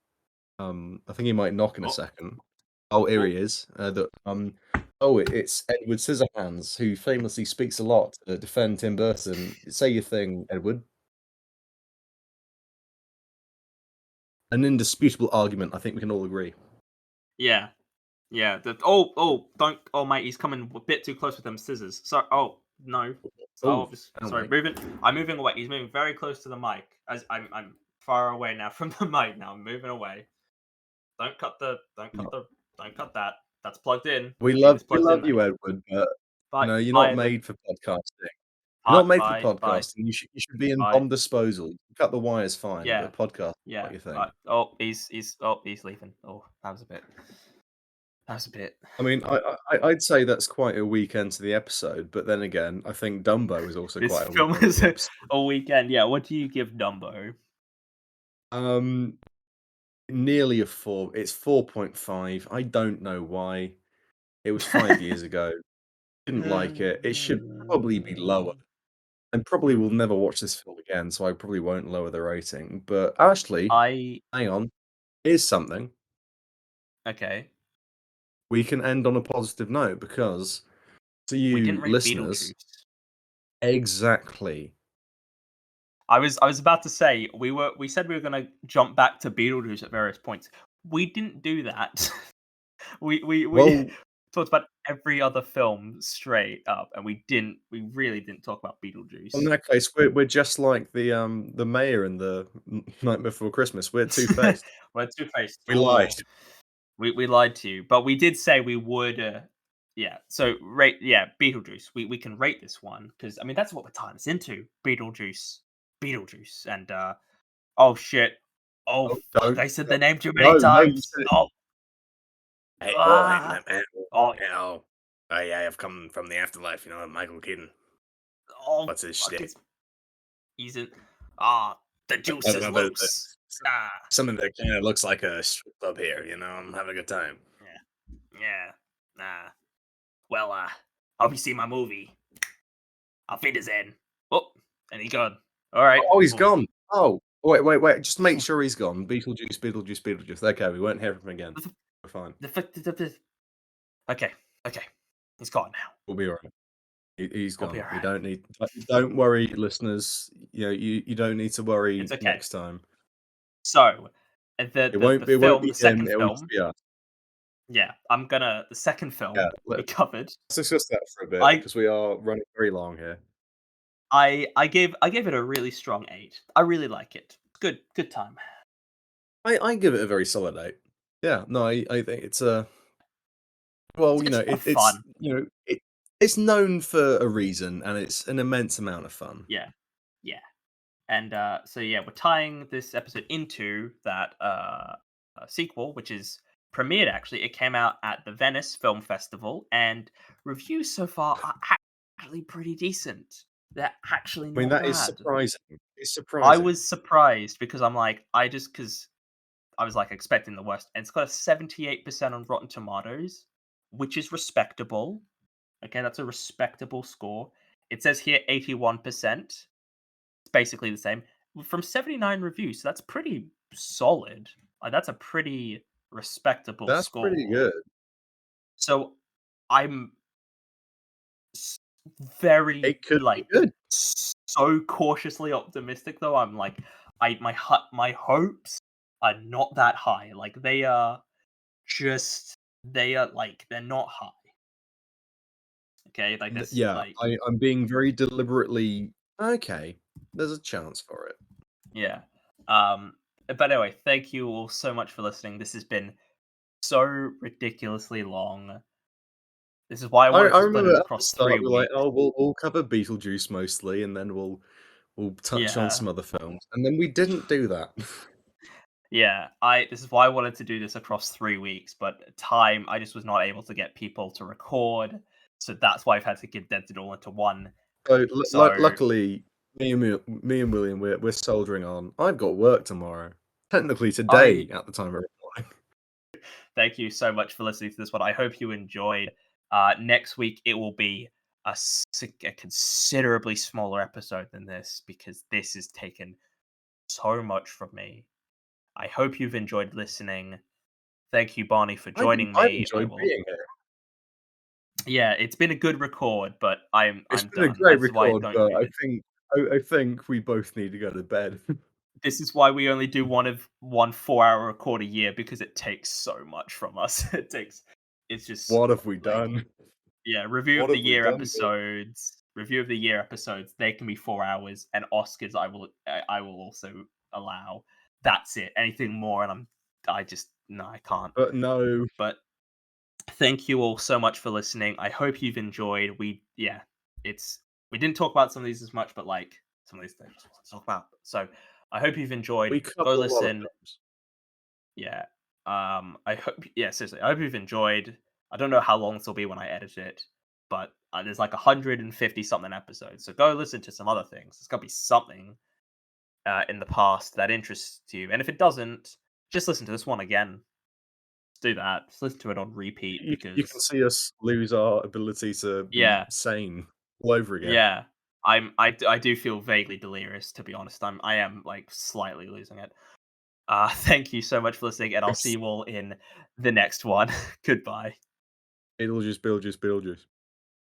I think he might knock in a oh, second. Oh, here oh, he is. It's Edward Scissorhands, who famously speaks a lot to defend Tim Burton. Say your thing, Edward. An indisputable argument, I think we can all agree. yeah, yeah. Don't. Oh, mate, he's coming a bit too close with them scissors. So, oh no. Oh, oh Sorry, mate. moving. I'm moving away. He's moving very close to the mic. As I'm far away now from the mic. Now I'm moving away. Don't cut the. Don't cut No. the. Don't cut that. That's plugged in. We Keep love this we plugged in, love mate. you, Edward, but Bye. you're not Bye, Edward. made for podcasting. You're Bye. not made for Bye. Bye. podcasting. You should be in Bye. bomb disposal. Cut the wires fine, Yeah. but podcast is Yeah. not your thing. Oh, he's leaving. Oh, that was a bit. That was a bit. I mean, I'd say that's quite a weak end to the episode, but then again, I think Dumbo is also This quite a weak film end to is the episode. a weekend. Yeah. What do you give Dumbo? Um, Nearly a 4. It's 4.5. I don't know why. It was 5 years ago. Didn't like it. It should probably be lower. And probably will Hmm. never watch this film again, so I probably won't lower the rating. But actually, I hang on. Here's something. okay. We can end on a positive note because to We didn't you rate listeners, Beetlejuice. exactly. I was about to say we said we were gonna jump back to Beetlejuice at various points. We didn't do that. We Well, talked about every other film straight up, and we really didn't talk about in Beetlejuice. that case, we're just like the mayor in the Night Before Christmas. We're two-faced. We're two faced. We lied. Oh, we lied to you, but we did say we would. Yeah, so rate Beetlejuice. We can rate this one because I mean that's what we're tying us into. Beetlejuice, and oh shit, oh Oh, fuck, don't. I said the name too No, many no, you times. said it. Oh, Hey, oh, hey, ah, man, oh, I've come from the afterlife, Michael Keaton. oh, What's his fuck, shtick? he's in. Ah, the juice is The loose. Ah, something that kinda looks like a strip club here, I'm having a good time. yeah, yeah, nah. Well, hope you see my movie. I'll feed his in. Oh, and he gone. All right. Oh, he's Oof. gone. Oh, wait, just make sure he's gone. Beetlejuice. Okay, we won't hear from him again. We're fine. Okay, okay. He's gone now. We'll be alright. He's I'll be gone. You alright. don't need. Don't worry, listeners. You don't need to It's worry okay. next time. So, the It won't film, be the him. second It'll just film, be us. yeah, the second Yeah. film we covered, Let's discuss that for a bit I because we are running very long here. I gave it a really strong 8. I really like it. Good time. I give it a very solid 8. Yeah. No, I think it's a It's well, it's a lot of it's fun. it's known for a reason, and it's an immense amount of fun. Yeah. Yeah. And, so yeah, we're tying this episode into that, sequel, which is premiered actually. It came out at the Venice Film Festival, and reviews so far are actually pretty decent. They're actually I mean, not that is bad. surprising. It's I surprising. was surprised because I'm like, because I was like expecting the worst. And it's got a 78% on Rotten Tomatoes, which is respectable. Okay, that's a respectable score. It says here 81%. It's basically the same. From 79 reviews, so that's pretty solid. Like that's a pretty respectable That's pretty score. good. So I'm s- very It could be like good. so cautiously optimistic though. I'm like my hopes are not that high. Like they are like they're not high. Okay? Like this Yeah, like I'm being very deliberately okay. There's a chance for it. yeah. Um but anyway, thank you all so much for listening. This has been so ridiculously long. This is why I wanted I to split remember it at the across start 3 we were like, weeks. "Oh, we'll cover Beetlejuice mostly, and then we'll touch on Yeah. some other films," and then we didn't do that. Yeah, I this is why I wanted to do this across 3 weeks, but time I just was not able to get people to record, so that's why I've had to condense it all into one. So, So, luckily, me and William, we're soldiering on. I've got work tomorrow. Technically I today at the time of recording. thank you so much for listening to this one. I hope you enjoyed. Next week it will be a considerably smaller episode than this because this has taken so much from me. I hope you've enjoyed listening. Thank you, Barney, for joining I've me. I enjoyed will. being here. Yeah, it's been a good record, but It's I'm been a done. great This is why I record, don't but do this. I think we both need to go to bed. This is why we only do one 4-hour record a year because it takes so much from us. It's just What have we like done? yeah, What have we done here? review of the year episodes. They can be 4 hours, and Oscars I will also allow. That's it. Anything more, and I just no, I can't. But no, But thank you all so much for listening. I hope you've enjoyed. It's we didn't talk about some of these as much, but like some of these things to talk about. So I hope you've enjoyed. we covered Go a lot of listen. films. Yeah. I hope seriously, I hope you've enjoyed. I don't know how long this will be when I edit it, but there's like 150 something episodes. So go listen to some other things. There's got to be something in the past that interests you. And if it doesn't, just listen to this one again. Just do that. Just listen to it on repeat You can because see us lose our ability to be yeah, sane all over again. yeah. I do feel vaguely delirious to be honest. I am like slightly losing it. Thank you so much for listening, and I'll see It's you all in the next one. Goodbye. Beetlejuice, Beetlejuice, Beetlejuice.